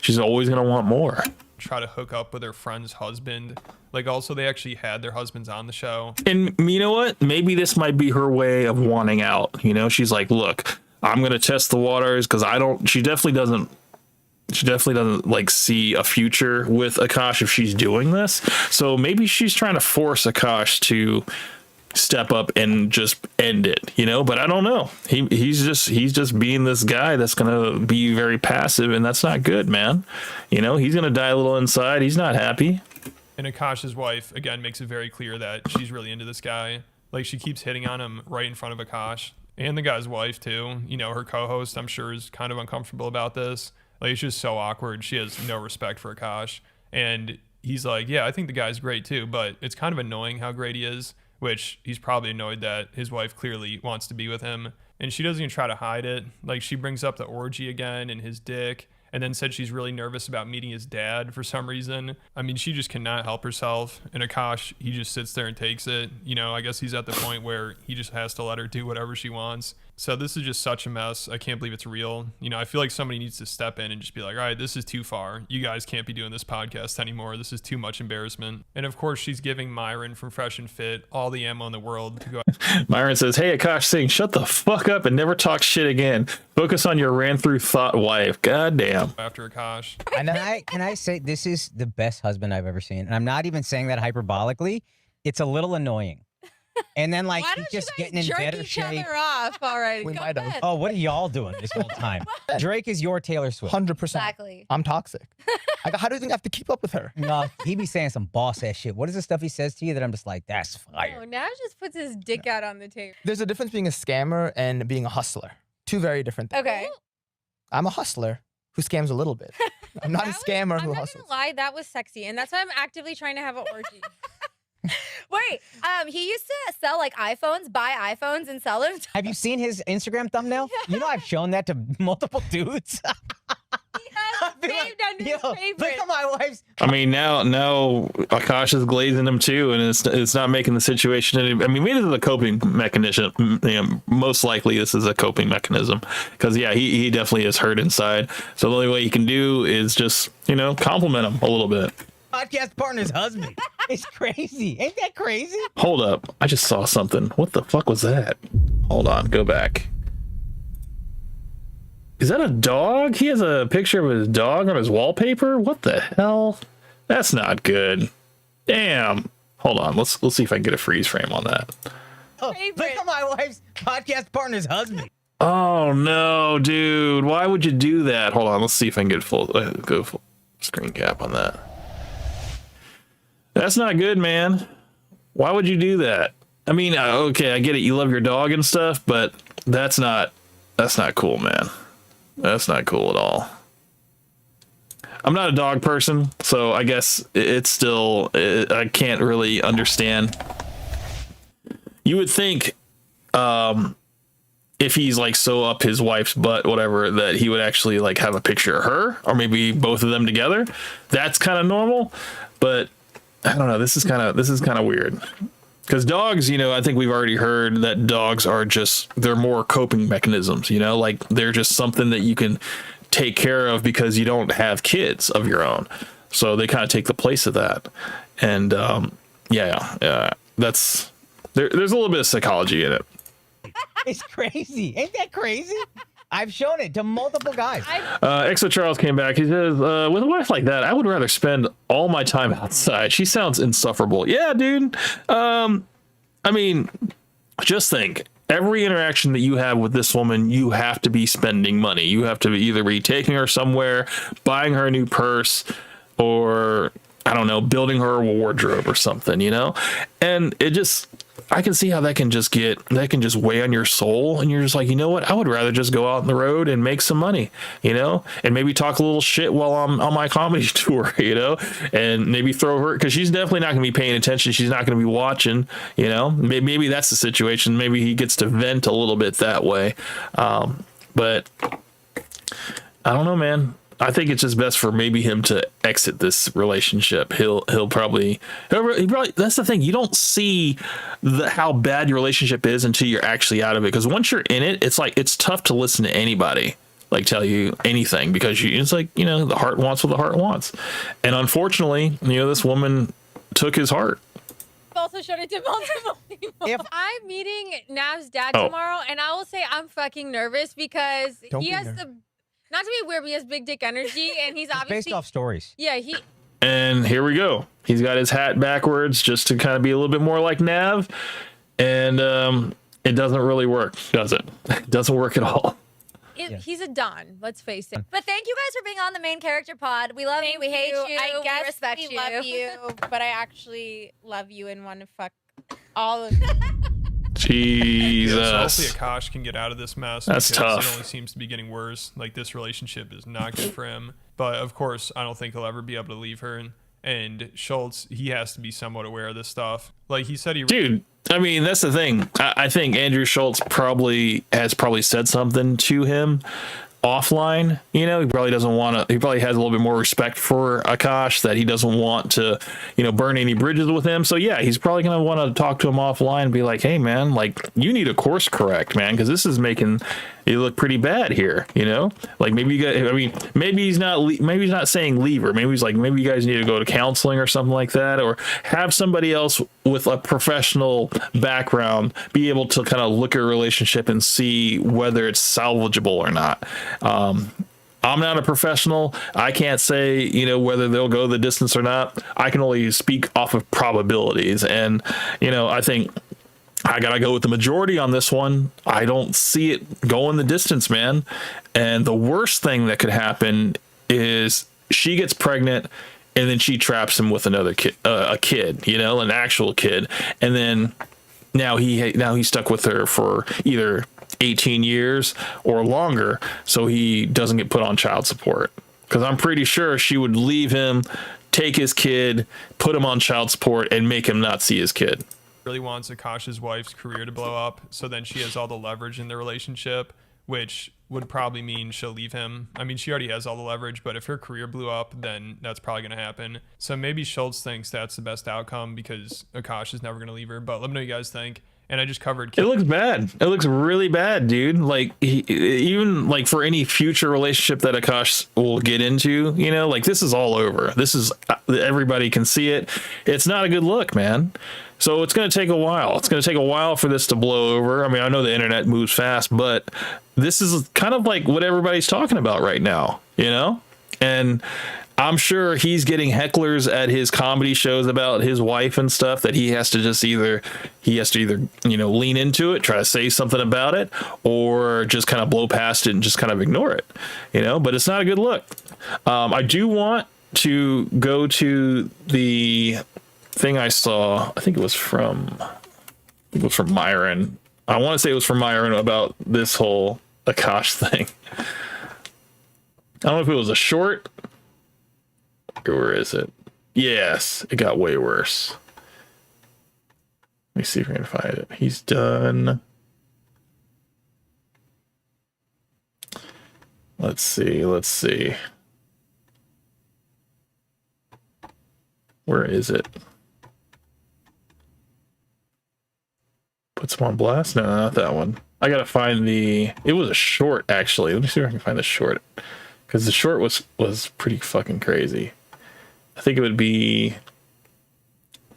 She's always gonna want more. try to hook up with her friend's husband. Like, also, they actually had their husbands on the show. And you know what? Maybe this might be her way of wanting out. You know, she's like, look, I'm gonna test the waters because she definitely doesn't like see a future with Akaash if she's doing this. So maybe she's trying to force Akaash to step up and just end it, you know, but I don't know. He's just being this guy that's going to be very passive, and that's not good, man. You know, he's going to die a little inside. He's not happy. And Akaash's wife, again, makes it very clear that she's really into this guy. Like, she keeps hitting on him right in front of Akaash. And the guy's wife, too. You know, her co-host, I'm sure, is kind of uncomfortable about this. Like, it's just so awkward. She has no respect for Akaash. And he's like, yeah, I think the guy's great, too. But it's kind of annoying how great he is, which he's probably annoyed that his wife clearly wants to be with him. And she doesn't even try to hide it. Like, she brings up the orgy again and his dick, and then said she's really nervous about meeting his dad for some reason. I mean, she just cannot help herself. And Akaash, he just sits there and takes it. You know, I guess he's at the point where he just has to let her do whatever she wants. So this is just such a mess. I can't believe it's real. You know, I feel like somebody needs to step in and just be like, all right, this is too far. You guys can't be doing this podcast anymore. This is too much embarrassment. And of course, she's giving Myron from Fresh and Fit all the ammo in the world to go. Myron says, hey, Akaash Singh, shut the fuck up and never talk shit again. Focus on your ran through thought wife. God damn. After Akaash. Can I say this is the best husband I've ever seen? And I'm not even saying that hyperbolically. It's a little annoying. And then like he's just getting in better shape. Off already. We might have. Oh, what are y'all doing this whole time? Drake is your Taylor Swift. 100%. Exactly. I'm toxic. How do you think I have to keep up with her? No, he be saying some boss ass shit. What is the stuff he says to you that I'm just like, that's fire? Oh, Nav just puts his dick out on the table. There's a difference being a scammer and being a hustler. Two very different things. Okay. I'm a hustler who scams a little bit. I'm not a scammer I'm who not hustles. gonna lie, that was sexy, and that's why I'm actively trying to have an orgy. Wait, he used to sell like iPhones, buy iPhones and sell them. Have you seen his Instagram thumbnail? You know I've shown that to multiple dudes. Saved under his Look favorite. at my wife's. I mean, now Akaash is glazing him too, and it's not making the situation any. I mean, maybe this is a coping mechanism. You know, most likely this is a coping mechanism because yeah, he definitely is hurt inside. So the only way he can do is just compliment him a little bit. Podcast partner's husband. It's crazy. Ain't that crazy? Hold up, I just saw something. What the fuck was that? Hold on, go back. Is that a dog? He has a picture of his dog on his wallpaper? What the hell? That's not good. Damn. Hold on. Let's see if I can get a freeze frame on that. Oh, look at my wife's podcast partner's husband. Oh no, dude. Why would you do that? Hold on. Let's see if I can get full. Go full. Screen cap on that. That's not good, man. Why would you do that? I mean, okay, I get it. You love your dog and stuff, but that's not cool, man. That's not cool at all. I'm not a dog person, so I guess it's still, I can't really understand. You would think, if he's like so up his wife's butt, whatever, that he would actually like have a picture of her or maybe both of them together. That's kind of normal, but I don't know. This is kind of weird. Because dogs, you know, I think we've already heard that dogs are they're more coping mechanisms, you know, like they're just something that you can take care of because you don't have kids of your own. So they kind of take the place of that. And there's a little bit of psychology in it. It's crazy. Ain't that crazy? I've shown it to multiple guys. Exo Charles came back. He says, with a wife like that, I would rather spend all my time outside. She sounds insufferable. Yeah, dude. I mean, just think. Every interaction that you have with this woman, you have to be spending money. You have to either be taking her somewhere, buying her a new purse, or, I don't know, building her a wardrobe or something, you know? And I can see how that can just weigh on your soul, and you're just like, you know what? I would rather just go out on the road and make some money, you know, and maybe talk a little shit while I'm on my comedy tour, you know, and maybe throw her, because she's definitely not going to be paying attention. She's not going to be watching, you know. Maybe that's the situation. Maybe he gets to vent a little bit that way, but I don't know, man. I think it's just best for maybe him to exit this relationship. He'll probably that's the thing. You don't see how bad your relationship is until you're actually out of it. Because once you're in it, it's like, it's tough to listen to anybody like tell you anything, because it's like, you know, the heart wants what the heart wants. And unfortunately, you know, this woman took his heart. Also showed it to multiple people. I'm meeting Nav's dad tomorrow, and I will say I'm fucking nervous because he has the, not to be weird, but he has big dick energy, and he's obviously based off stories. Yeah, and here we go. He's got his hat backwards just to kind of be a little bit more like Nav, and it doesn't really work, does it? It doesn't work at all. He's a Don, let's face it. But thank you guys for being on the main character pod. We love you. We hate you. I guess we respect we you. love you, but I actually love you and want to fuck all of you. Jesus. Yeah, so hopefully Akaash can get out of this mess. That's because tough. It only seems to be getting worse. Like, this relationship is not good for him. But of course, I don't think he'll ever be able to leave her. And Schultz, he has to be somewhat aware of this stuff. Like he said, dude. I mean, that's the thing. I think Andrew Schultz probably said something to him offline. You know, he probably doesn't want to. He probably has a little bit more respect for Akaash, that he doesn't want to, you know, burn any bridges with him. So yeah, he's probably gonna want to talk to him offline and be like, "Hey, man, like, you need a course correct, man, because this is making you look pretty bad here." You know, like, maybe you guys. I mean, maybe he's not saying leave her. Maybe he's like, maybe you guys need to go to counseling or something like that, or have somebody else with a professional background be able to kind of look at a relationship and see whether it's salvageable or not. I'm not a professional. I can't say, you know, whether they'll go the distance or not. I can only speak off of probabilities. And, you know, I think I got to go with the majority on this one. I don't see it going the distance, man. And the worst thing that could happen is she gets pregnant and then she traps him with another kid, a kid, you know, an actual kid. And then now he's stuck with her for either 18 years or longer, so he doesn't get put on child support. Because I'm pretty sure she would leave him, take his kid, put him on child support, and make him not see his kid. Really wants Akash's wife's career to blow up, so then she has all the leverage in their relationship, which would probably mean she'll leave him. I mean, she already has all the leverage, but if her career blew up, then that's probably going to happen. So maybe Schultz thinks that's the best outcome because Akaash is never going to leave her. But let me know what you guys think. And I just covered. It looks bad. It looks really bad, dude. Like, even like for any future relationship that Akaash will get into, you know, like, this is all over. This is, everybody can see it. It's not a good look, man. So it's going to take a while. It's going to take a while for this to blow over. I mean, I know the internet moves fast, but this is kind of like what everybody's talking about right now, you know? And I'm sure he's getting hecklers at his comedy shows about his wife and stuff, that he has to either, you know, lean into it, try to say something about it, or just kind of blow past it and just kind of ignore it, you know. But it's not a good look. I do want to go to the thing I saw. I think it was from Myron. I want to say it was from Myron about this whole Akaash thing. I don't know if it was a short. Where is it? Yes, it got way worse. Let me see if I can find it. He's done. Let's see. Where is it? Puts him on blast? No, not that one. I gotta find the. It was a short, actually. Let me see if I can find the short, because the short was pretty fucking crazy. I think it would be.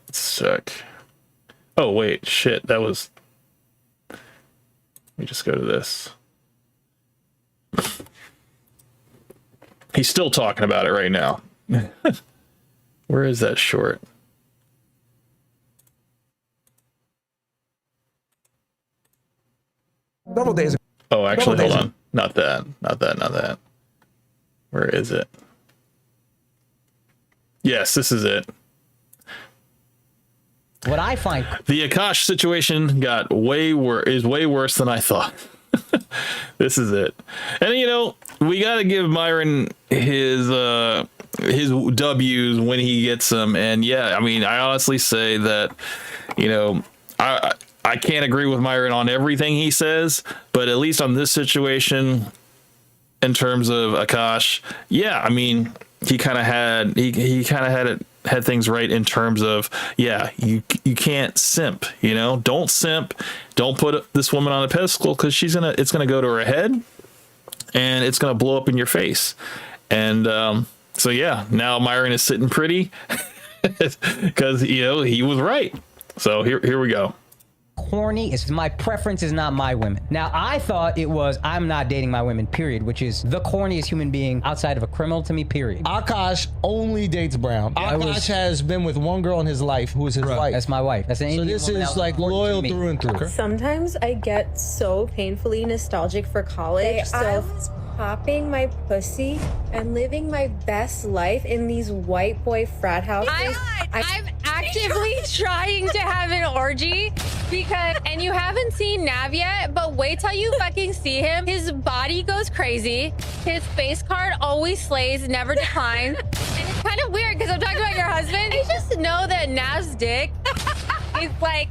Let's check. Oh wait, shit. That was. Let me just go to this. He's still talking about it right now. Where is that short? Several days ago. Oh, actually, hold on. Not that. Where is it? Yes, this is it. What I find the Akaash situation got way worse than I thought. This is it. And you know, we got to give Myron his W's when he gets them. And yeah, I mean, I honestly say that, you know, I can't agree with Myron on everything he says, but at least on this situation, in terms of Akaash, yeah, I mean, he kind of had things right in terms of, yeah, you can't simp, you know, don't simp, don't put this woman on a pedestal, because it's gonna go to her head and it's gonna blow up in your face. And so yeah, now Myron is sitting pretty because, you know, he was right. So here we go. Horny is my preference, is not my women. Now, I thought it was I'm not dating my women, period, which is the corniest human being outside of a criminal to me, period. Akaash only dates brown. Akaash has been with one girl in his life who is his wife. That's my wife. That's an So Indian this woman is that like was loyal important to me. through and through. Sometimes I get so painfully nostalgic for college. I was popping my pussy and living my best life in these white boy frat houses. I'm actively trying to have an orgy because, and you haven't seen Nav yet, but wait till you fucking see him. His body goes crazy. His face card always slays, never declines. And it's kind of weird because I'm talking about your husband. I just know that Nav's dick is like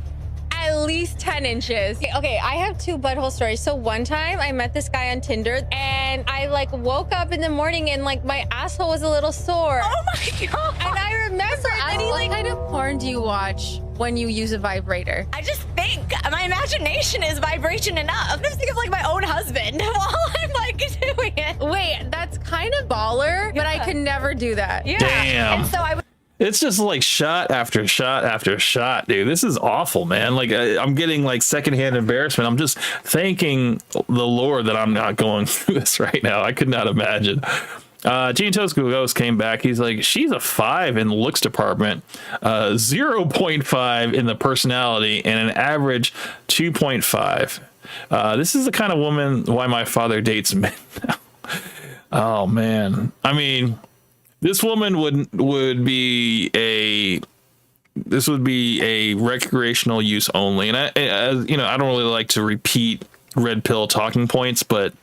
at least 10 inches. Okay, I have two butthole stories. So one time I met this guy on Tinder and I like woke up in the morning and like my asshole was a little sore. Oh my God. And I remember, what kind of porn do you watch when you use a vibrator? I just think my imagination is vibration enough. I just think of like my own husband while I'm like doing it. Wait, that's kind of baller, but I could never do that. Yeah. Damn. And so I would. It's just like shot after shot after shot, dude. This is awful, man. Like I'm getting like secondhand embarrassment. I'm just thanking the Lord that I'm not going through this right now. I could not imagine. Gene Tosco Ghost came back. He's like, she's a 5 in the looks department, 0.5 in the personality, and an average 2.5. This is the kind of woman why my father dates men now. Oh man. I mean, this woman would be a recreational use only. And I you know, I don't really like to repeat red pill talking points, but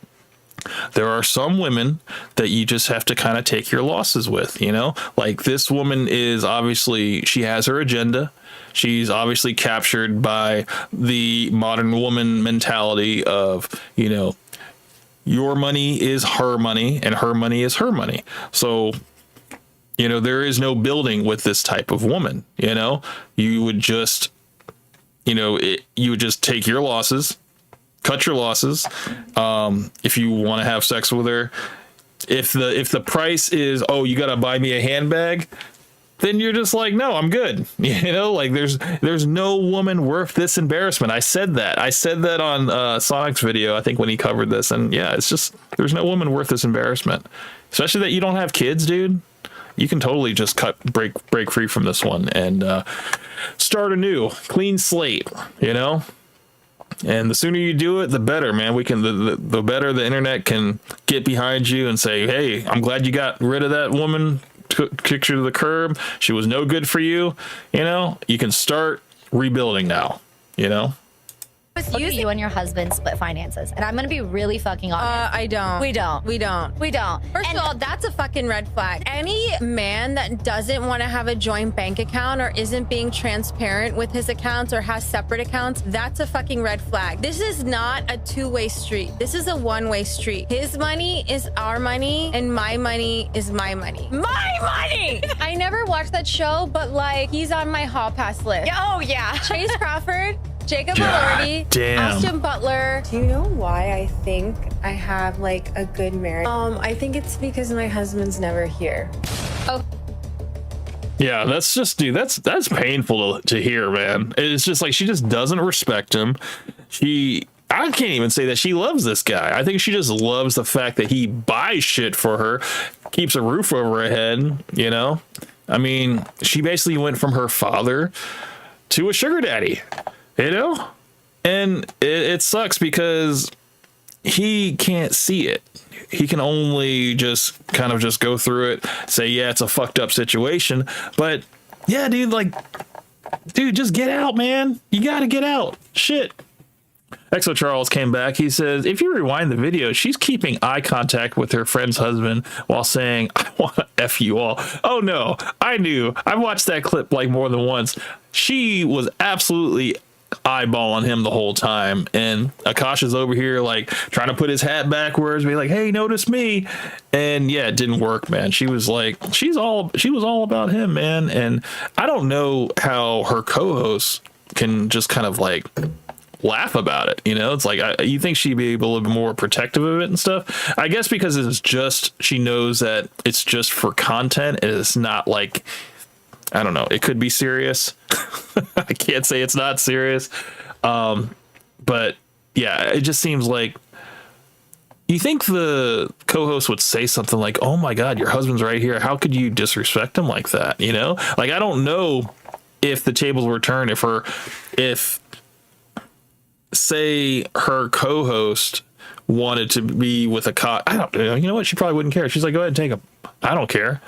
there are some women that you just have to kind of take your losses with, you know? Like this woman is obviously, she has her agenda. She's obviously captured by the modern woman mentality of, you know, your money is her money and her money is her money. So, you know, there is no building with this type of woman. You know, you would just, you know, you would just take your losses, cut your losses. If you want to have sex with her, if the price is, oh, you got to buy me a handbag, then you're just like, no, I'm good. You know, like there's no woman worth this embarrassment. I said that on Sonic's video, I think, when he covered this. And yeah, it's just, there's no woman worth this embarrassment, especially that you don't have kids, dude. You can totally just break free from this one and start anew, clean slate, you know? And the sooner you do it, the better, man. We can, the better the internet can get behind you and say, hey, I'm glad you got rid of that woman kicked you to the curb. She was no good for you. You know, you can start rebuilding now, you know? Look at you and your husband split finances, and I'm gonna be really fucking honest. I don't. We don't. We don't. We don't. First of all, that's a fucking red flag. Any man that doesn't want to have a joint bank account or isn't being transparent with his accounts or has separate accounts, that's a fucking red flag. This is not a two-way street. This is a one-way street. His money is our money, and my money is my money. My money. I never watched that show, but like he's on my hall pass list. Oh yeah. Chase Crawford, Jacob God Elordi, damn. Austin Butler. Do you know why I think I have like a good marriage? I think it's because my husband's never here. Oh, Yeah, that's just, dude, that's painful to hear, man. It's just like she just doesn't respect him. I can't even say that she loves this guy. I think she just loves the fact that he buys shit for her, keeps a roof over her head, you know? I mean, she basically went from her father to a sugar daddy, you know? And it sucks because he can't see it. He can only just kind of just go through it, say, yeah, it's a fucked up situation. But yeah, dude, just get out, man. You got to get out. Shit. Exo Charles came back. He says, if you rewind the video, she's keeping eye contact with her friend's husband while saying, I want to F you all. Oh, no, I knew. I've watched that clip like more than once. She was absolutely eyeballing him the whole time. And Akaash is over here like trying to put his hat backwards, be like, hey, notice me. And yeah, it didn't work, man. She was like, she was all about him, man. And I don't know how her co-host can just kind of like laugh about it, you know? It's like you think she'd be able to be more protective of it and stuff. I guess because it's just, she knows that it's just for content and it's not like, I don't know, it could be serious. I can't say it's not serious. But yeah, it just seems like you think the co-host would say something like, oh my God, your husband's right here. How could you disrespect him like that? You know, like, I don't know if the tables were turned, if say her co-host wanted to be with I don't know, you know what? She probably wouldn't care. She's like, go ahead and take him. I don't care.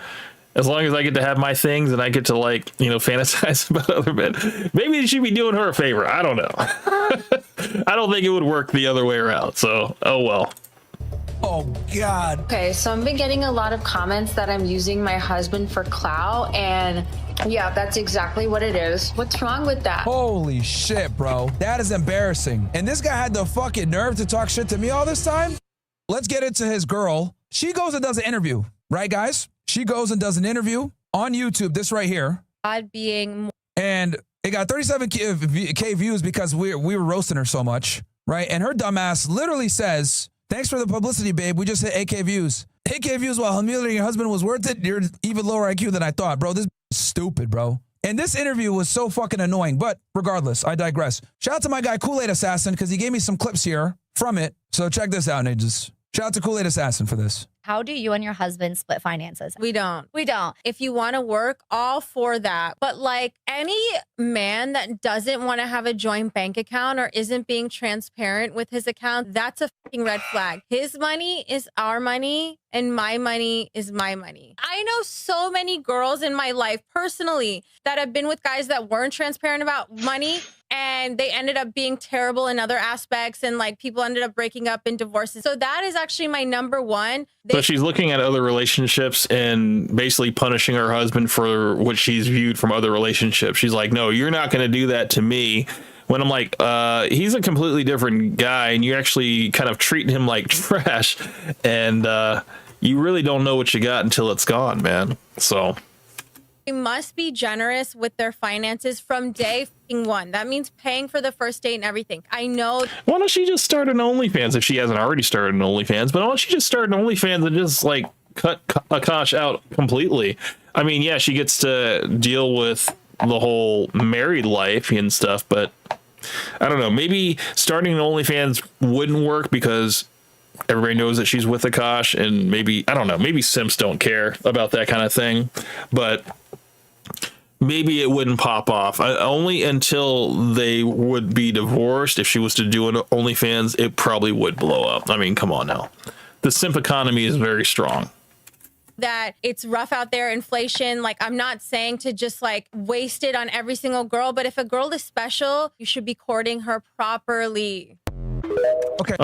As long as I get to have my things and I get to, like, you know, fantasize about other men. Maybe she'd be doing her a favor. I don't know. I don't think it would work the other way around. So, oh well. Oh, God. Okay, so I've been getting a lot of comments that I'm using my husband for clout, and yeah, that's exactly what it is. What's wrong with that? Holy shit, bro. That is embarrassing. And this guy had the fucking nerve to talk shit to me all this time? Let's get into his girl. She goes and does an interview, right, guys? She goes and does an interview on YouTube, this right here. God being more. And it got 37K views because we were roasting her so much, right? And her dumbass literally says, thanks for the publicity, babe. We just hit 8K views. 8K views while humiliating your husband was worth it. You're even lower IQ than I thought, bro. This is stupid, bro. And this interview was so fucking annoying. But regardless, I digress. Shout out to my guy, Kool-Aid Assassin, because he gave me some clips here from it. So check this out, ninjas. Shout out to Kool-Aid Assassin for this. How do you and your husband split finances? We don't. We don't. If you want to work, all for that. But like any man that doesn't want to have a joint bank account or isn't being transparent with his account, that's a fucking red flag. His money is our money and my money is my money. I know so many girls in my life personally that have been with guys that weren't transparent about money, and they ended up being terrible in other aspects, and like people ended up breaking up in divorces. So that is actually my number one. So she's looking at other relationships and basically punishing her husband for what she's viewed from other relationships. She's like, no, you're not going to do that to me. When I'm like, he's a completely different guy and you actually kind of treat him like trash, and you really don't know what you got until it's gone, man. So they must be generous with their finances from day one. That means paying for the first date and everything. I know. Why don't she just start an OnlyFans if she hasn't already started an OnlyFans? But why don't she just start an OnlyFans and just like cut Akaash out completely? I mean, yeah, she gets to deal with the whole married life and stuff, but I don't know. Maybe starting an OnlyFans wouldn't work because everybody knows that she's with Akaash, and maybe, I don't know, maybe simps don't care about that kind of thing, but maybe it wouldn't pop off. Only until they would be divorced. If she was to do an OnlyFans, it probably would blow up. I mean, come on now. The simp economy is very strong. that it's rough out there, inflation. Like, I'm not saying to just like waste it on every single girl, but if a girl is special, you should be courting her properly. Okay.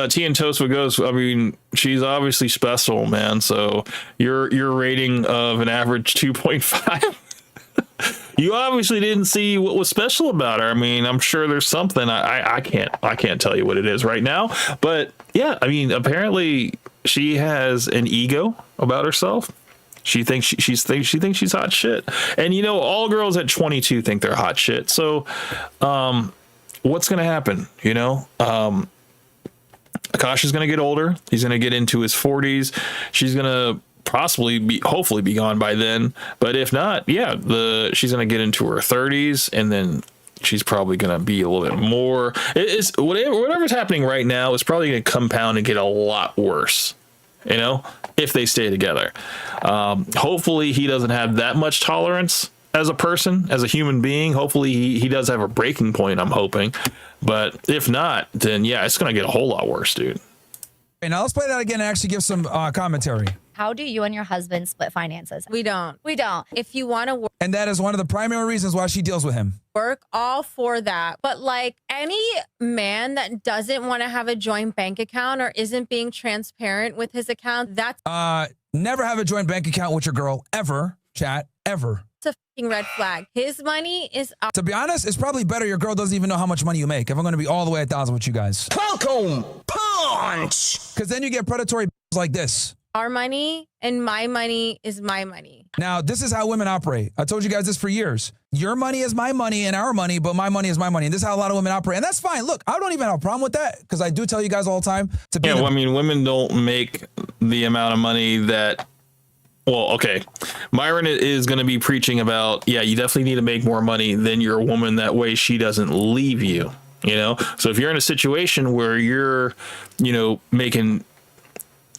Tea and Toast, what goes? I mean, she's obviously special, man. So your rating of an average 2.5. You obviously didn't see what was special about her. I mean, I'm sure there's something. I can't tell you what it is right now. But yeah, I mean, apparently she has an ego about herself. She thinks she thinks she's hot shit. And you know, all girls at 22 think they're hot shit. So, what's gonna happen? You know, Akaash is gonna get older. He's gonna get into his 40s. She's gonna hopefully be gone by then. But if not, yeah, she's gonna get into her 30s, and then she's probably gonna be a little bit more. It's whatever's happening right now is probably gonna compound and get a lot worse. You know, if they stay together. Hopefully he doesn't have that much tolerance as a person, as a human being. Hopefully he does have a breaking point, I'm hoping. But if not, then yeah, it's gonna get a whole lot worse, dude. Okay, now let's play that again and actually give some commentary. How do you and your husband split finances? We don't. If you want to work. And that is one of the primary reasons why she deals with him. Work all for that. But like any man that doesn't want to have a joint bank account or isn't being transparent with his account, that's never have a joint bank account with your girl ever, chat, ever. a fucking red flag. His money is out. To be honest, it's probably better your girl doesn't even know how much money you make. If I'm going to be all the way 1,000 with you guys. Welcome, punch. Because then you get predatory like this. Our money and my money is my money. Now, this is how women operate. I told you guys this for years. Your money is my money and our money, but my money is my money. And this is how a lot of women operate. And that's fine. Look, I don't even have a problem with that because I do tell you guys all the time to be. Yeah, well, I mean, women don't make the amount of money that. Well, okay. Myron is going to be preaching about, yeah, you definitely need to make more money than your woman. That way she doesn't leave you, you know? So if you're in a situation where you're, you know, making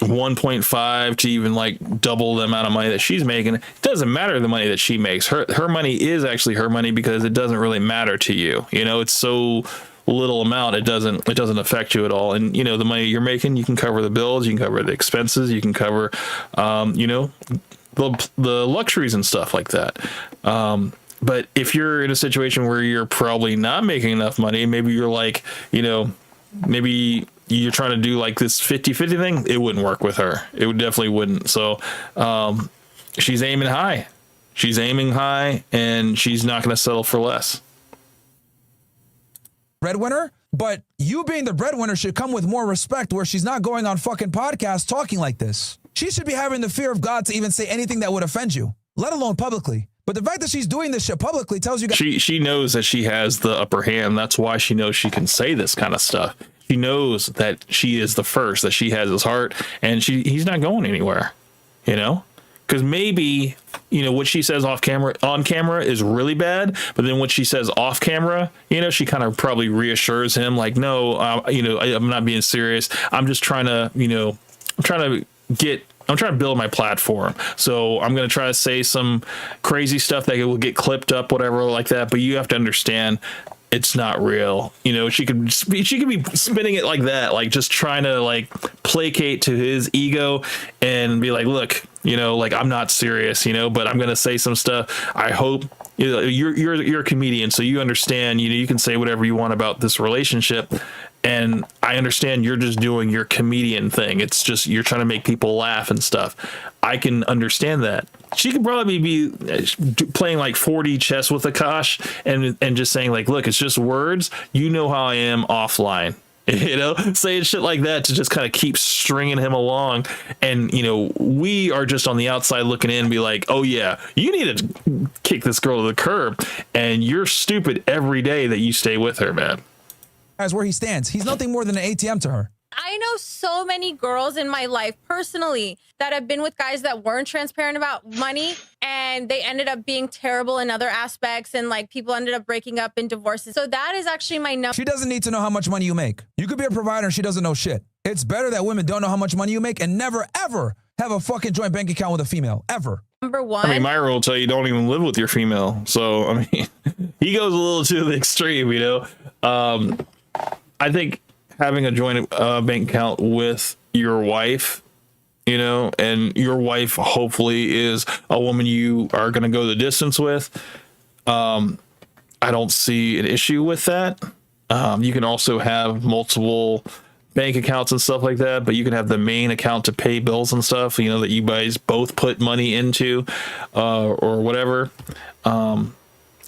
1.5 to even like double the amount of money that she's making, it doesn't matter the money that she makes. Her money is actually her money because it doesn't really matter to you. You know, it's so little amount, it doesn't affect you at all. And you know, the money you're making, you can cover the bills, you can cover the expenses, you can cover you know, the luxuries and stuff like that. But if you're in a situation where you're probably not making enough money, maybe you're like, you know, maybe you're trying to do like this 50-50 thing, it wouldn't work with her. It definitely wouldn't. So she's aiming high. She's aiming high and she's not going to settle for less. Breadwinner, but you being the breadwinner should come with more respect where she's not going on fucking podcasts talking like this. She should be having the fear of God to even say anything that would offend you, let alone publicly. But the fact that she's doing this shit publicly tells you guys she knows that she has the upper hand. That's why she knows she can say this kind of stuff. She knows that she is the first, that she has his heart, and he's not going anywhere, you know? Because maybe, you know, what she says on camera is really bad, but then what she says off camera, you know, she kind of probably reassures him like, no, you know, I'm not being serious. I'm just trying to, you know, I'm trying to build my platform. So I'm going to try to say some crazy stuff that will get clipped up, whatever like that. But you have to understand it's not real. You know, she could be spinning it like that, like just trying to like placate to his ego and be like, look, you know, like I'm not serious, you know, but I'm going to say some stuff. I hope, you know, you're a comedian, so you understand, you know, you can say whatever you want about this relationship. And I understand you're just doing your comedian thing. It's just you're trying to make people laugh and stuff. I can understand that. She could probably be playing like 4D chess with Akaash and just saying like, look, it's just words. You know how I am offline. You know, saying shit like that to just kind of keep stringing him along. And, you know, we are just on the outside looking in and be like, oh, yeah, you need to kick this girl to the curb. And you're stupid every day that you stay with her, man. As where he stands, he's nothing more than an ATM to her. I know so many girls in my life personally that have been with guys that weren't transparent about money and they ended up being terrible in other aspects and like people ended up breaking up in divorces. So that is actually my number. She doesn't need to know how much money you make. You could be a provider and she doesn't know shit. It's better that women don't know how much money you make and never, ever have a fucking joint bank account with a female. Ever. Number one. I mean, Myron will tell you don't even live with your female. So, I mean, he goes a little to the extreme, you know. I think having a joint bank account with your wife you know, and your wife hopefully is a woman you are going to go the distance with, I don't see an issue with that. You can also have multiple bank accounts and stuff like that, but you can have the main account to pay bills and stuff, you know, that you guys both put money into, or whatever.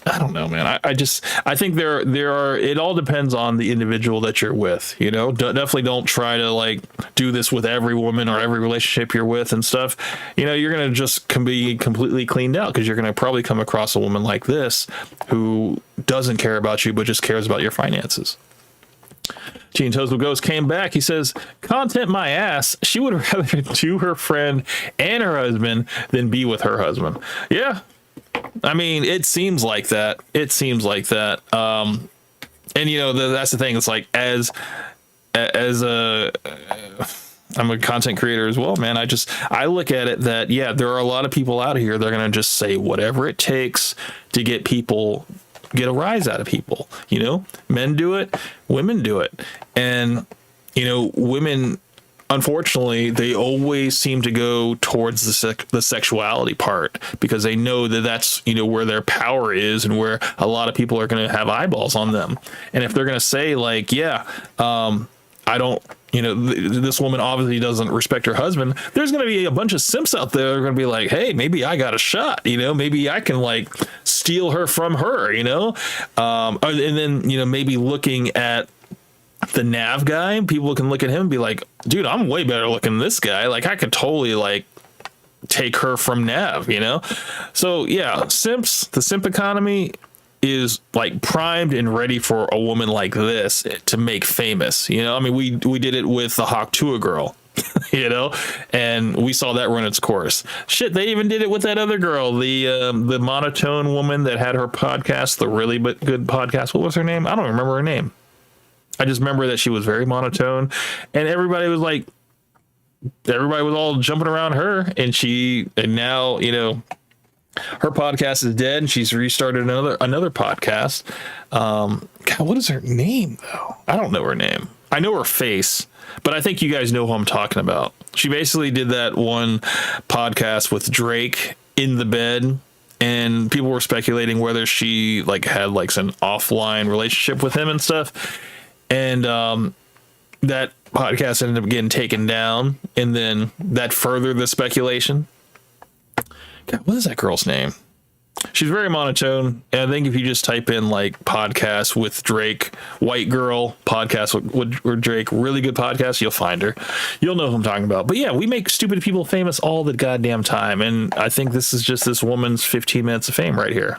I don't know, man. I think there are, it all depends on the individual that you're with, you know. Definitely don't try to like do this with every woman or every relationship you're with and stuff. You know, you're going to just be completely cleaned out because you're going to probably come across a woman like this who doesn't care about you, but just cares about your finances. Gene Tozo Ghost came back. He says, content my ass. She would rather do her friend and her husband than be with her husband. Yeah. I mean, it seems like that. And you know, that's the thing. It's like, as a, I'm a content creator as well, man. I look at it that, yeah, there are a lot of people out here that are going to just say whatever it takes to get a rise out of people. You know, men do it, women do it. And, you know, women, unfortunately, they always seem to go towards the sexuality part because they know that that's, you know, where their power is and where a lot of people are going to have eyeballs on them. And if they're going to say like, yeah, I don't, you know, this woman obviously doesn't respect her husband, there's going to be a bunch of simps out there that are going to be like, hey, maybe I got a shot, you know, maybe I can like steal her from her, you know, and then, you know, maybe looking at the Nav guy, people can look at him and be like, dude, I'm way better looking than this guy. Like, I could totally like take her from Nav, you know? So yeah, the simp economy is like primed and ready for a woman like this to make famous. You know, I mean, we did it with the Hawk Tua girl, you know, and we saw that run its course. Shit, they even did it with that other girl, the monotone woman that had her podcast, the really good podcast. What was her name? I don't remember her name. I just remember that she was very monotone, and everybody was all jumping around her, and now, you know, her podcast is dead and she's restarted another podcast. God, what is her name though? I don't know her name. I know her face, but I think you guys know who I'm talking about. She basically did that one podcast with Drake in the bed, and people were speculating whether she like had like an offline relationship with him and stuff. And that podcast ended up getting taken down, and then that furthered the speculation. God, what is that girl's name? She's very monotone, and I think if you just type in like podcast with Drake, white girl podcast with Drake, really good podcast, you'll find her. You'll know who I'm talking about. But yeah, we make stupid people famous all the goddamn time, and I think this is just this woman's 15 minutes of fame right here.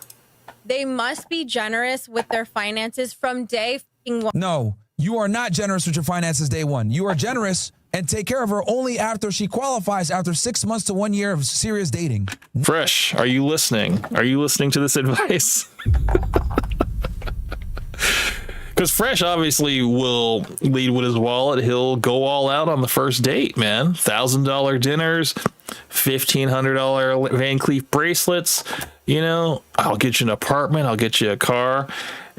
They must be generous with their finances from day one. No, you are not generous with your finances day one. You are generous and take care of her only after she qualifies after 6 months to 1 year of serious dating. Fresh, are you listening? Are you listening to this advice? Because Fresh obviously will lead with his wallet. He'll go all out on the first date, man. $1,000 dinners, $1,500 Van Cleef bracelets. You know, I'll get you an apartment. I'll get you a car.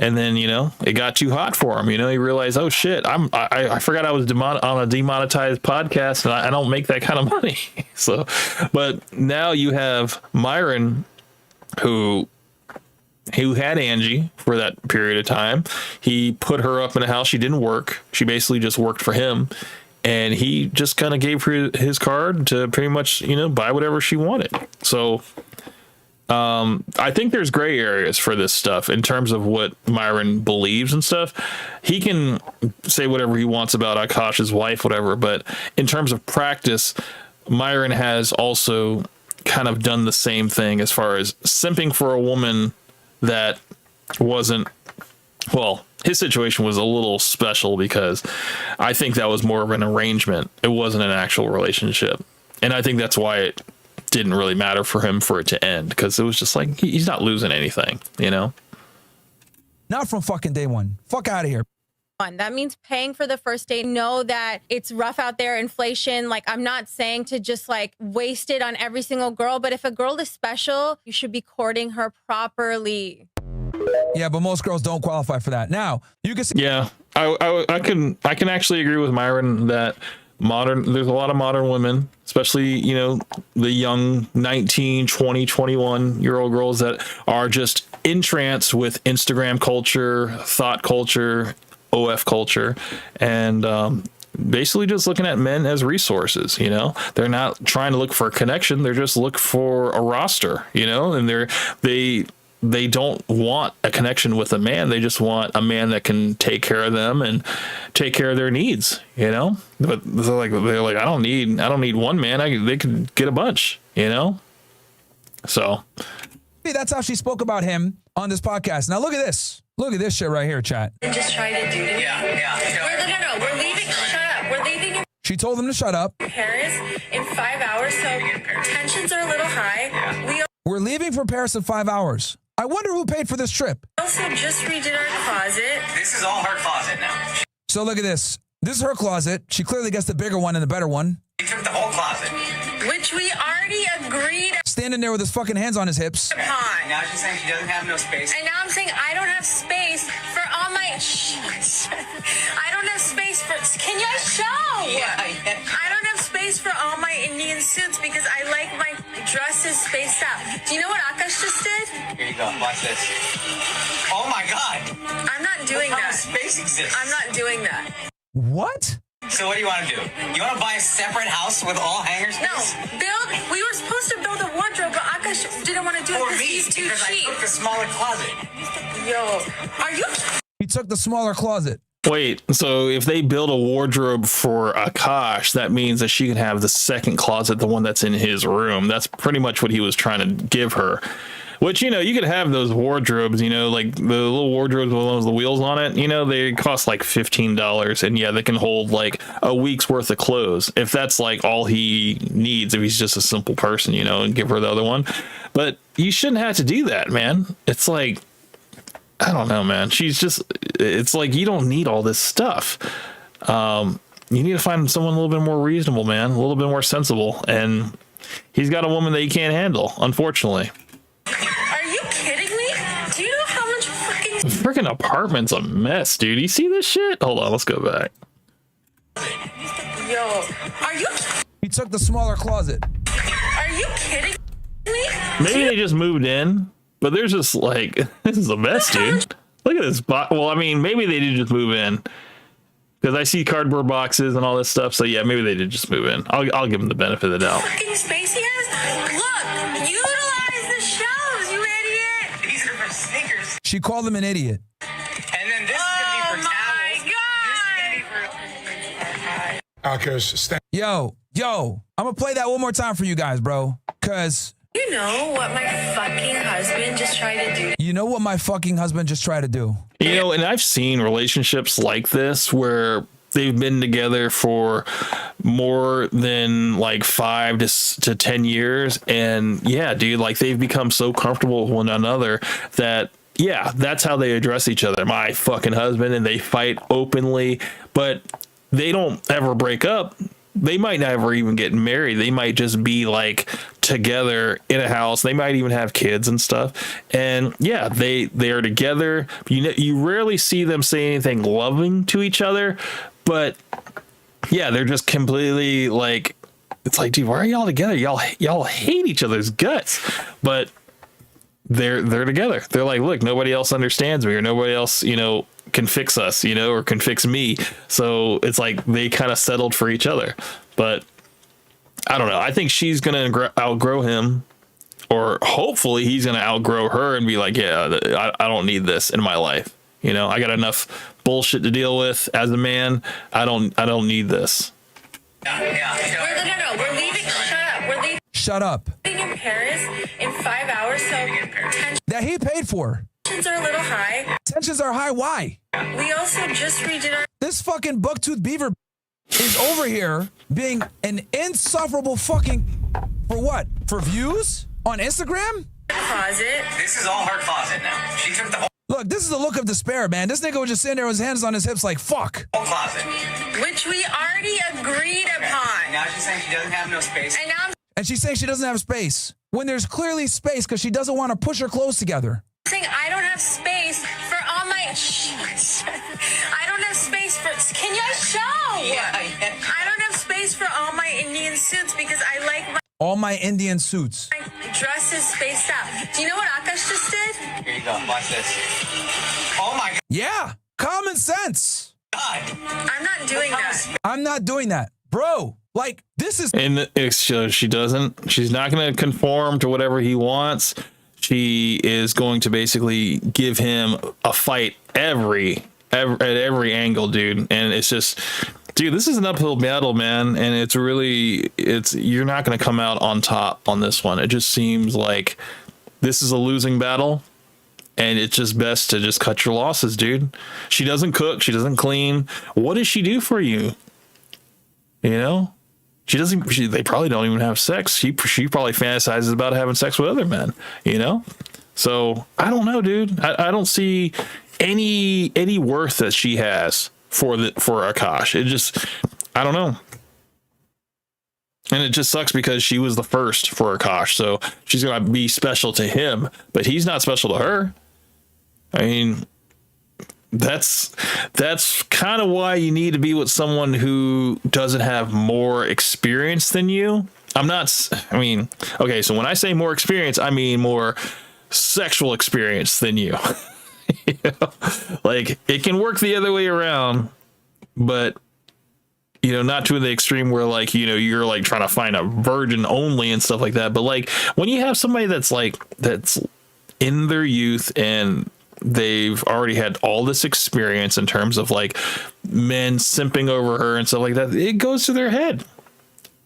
And then, you know, it got too hot for him. You know, he realized, oh shit, I forgot I was on a demonetized podcast, and I don't make that kind of money. So, but now you have Myron, who had Angie for that period of time. He put her up in a house. She didn't work. She basically just worked for him. And he just kind of gave her his card to pretty much, you know, buy whatever she wanted. So I think there's gray areas for this stuff in terms of what Myron believes and stuff. He can say whatever he wants about Akaash's wife, whatever. But in terms of practice, Myron has also kind of done the same thing as far as simping for a woman that wasn't, well, his situation was a little special because I think that was more of an arrangement. It wasn't an actual relationship. And I think that's why it didn't really matter for him for it to end, because it was just like, he's not losing anything, you know? Not from fucking day one. Fuck out of here. That means paying for the first date. Know that it's rough out there, inflation. Like, I'm not saying to just like waste it on every single girl, but if a girl is special, you should be courting her properly. Yeah, but most girls don't qualify for that. Now, you can see. Yeah, I can actually agree with Myron that there's a lot of modern women, especially, the young 19, 20, 21-year-old girls that are just entranced with Instagram culture, thought culture, OF culture, and basically just looking at men as resources. They're not trying to look for a connection, they're just looking for a roster, and they don't want a connection with a man. They just want a man that can take care of them and take care of their needs, but they're like, I don't need one man. They could get a bunch, so that's how she spoke about him on this podcast. Now look at this shit right here, chat. Just try to do it. Yeah. No, we're leaving. Shut up. We're leaving She told him to shut up. Paris in 5 hours, so tensions are a little high. We're leaving for Paris in 5 hours. I wonder who paid for this trip. We also just redid our closet. This is all her closet now. So look at this. This is her closet. She clearly gets the bigger one and the better one. She took the whole closet. Which we already agreed. Standing there with his fucking hands on his hips. Now she's saying she doesn't have no space. And now I'm saying I don't have space for all my... I don't have space for... Can you show? Yeah. I don't have space for all my Indian suits because I like my dresses spaced out. Do you know what Akaash just did? Here you go. Watch this. Oh my God. I'm not doing that. Space exists. I'm not doing that. What? So what do you want to do? You want to buy a separate house with all hangers? No. We were supposed to build a wardrobe, but Akaash didn't want to do it because he's too cheap. I took the smaller closet. Yo, are you... He took the smaller closet. Wait, so if they build a wardrobe for Akaash, that means that she can have the second closet, the one that's in his room. That's pretty much what he was trying to give her. Which, you could have those wardrobes, like the little wardrobes with those the wheels on it, they cost like $15. And yeah, they can hold like a week's worth of clothes. If that's like all he needs, if he's just a simple person, and give her the other one. But you shouldn't have to do that, man. It's like, I don't know, man. It's like, you don't need all this stuff. You need to find someone a little bit more reasonable, man, a little bit more sensible. And he's got a woman that he can't handle, unfortunately. Are you kidding me? Do you know how much fucking... The freaking apartment's a mess, dude. You see this shit? Hold on, let's go back. Yo, are you... He took the smaller closet. Are you kidding me? Maybe they just moved in, but there's just like, this is a mess, dude. Look at this box. Well, I mean, maybe they did just move in because I see cardboard boxes and all this stuff. So yeah, maybe they did just move in. I'll give them the benefit of the doubt. Fucking space he has? Look, utilize the shelves, you idiot. These are for sneakers. She called him an idiot. And then this is going to be for towels. Akaash, yo, I'm gonna play that one more time for you guys, bro. Cause you know what my fucking husband just tried to do? You know what my fucking husband just tried to do? And I've seen relationships like this where they've been together for more than like 5 to 10 years. And yeah, dude, like they've become so comfortable with one another that yeah, that's how they address each other. My fucking husband, and they fight openly, but they don't ever break up. They might never even get married. They might just be like together in a house. They might even have kids and stuff. And yeah, they are together. You rarely see them say anything loving to each other, but yeah, they're just completely like, it's like, dude, why are y'all together? Y'all hate each other's guts, but they're together. They're like, look, nobody else understands me, or nobody else, can fix us, or can fix me. So it's like they kind of settled for each other. But I don't know. I think she's going to outgrow him, or hopefully he's going to outgrow her and be like, yeah, I don't need this in my life. I got enough bullshit to deal with as a man. I don't need this. No, we're leaving. Shut up. We're leaving. Shut up. In Paris in 5 hours, so that he paid for. Tensions are a little high. Tensions are high. Why? We also just redid our... This fucking bucktooth beaver is over here being an insufferable fucking... For what? For views? On Instagram? Closet. This is all her closet now. She took the whole... Look, this is the look of despair, man. This nigga was just sitting there with his hands on his hips like, fuck. Whole closet. Which we already agreed upon. Now she's saying she doesn't have no space. And she's saying she doesn't have space. When there's clearly space because she doesn't want to push her clothes together. Saying I don't have space for all my... I don't have space for... Can you show? Yeah. I don't have space my Indian suits. My dress is spaced out. Do you know what Akaash just did? Here you go. Watch this. Oh my God. Yeah, common sense. I'm not doing that. I'm not doing that, bro. Like, this is. And she doesn't. She's not going to conform to whatever he wants. She is going to basically give him a fight at every angle, dude. And it's just, dude, this is an uphill battle, man. And you're not going to come out on top on this one. It just seems like this is a losing battle. And it's just best to just cut your losses, dude. She doesn't cook. She doesn't clean. What does she do for you? You know? They probably don't even have sex. She probably fantasizes about having sex with other men, you know? So I don't know, dude. I don't see any worth that she has for Akaash. It just, I don't know. And it just sucks because she was the first for Akaash. So she's going to be special to him, but he's not special to her. I mean, that's kind of why you need to be with someone who doesn't have more experience than you. Okay, so when I say more experience, I mean more sexual experience than you. You know? Like, it can work the other way around, but you know, not to the extreme where, like, you know, you're like trying to find a virgin only and stuff like that. But like, when you have somebody that's in their youth and they've already had all this experience in terms of like men simping over her and stuff like that, it goes to their head.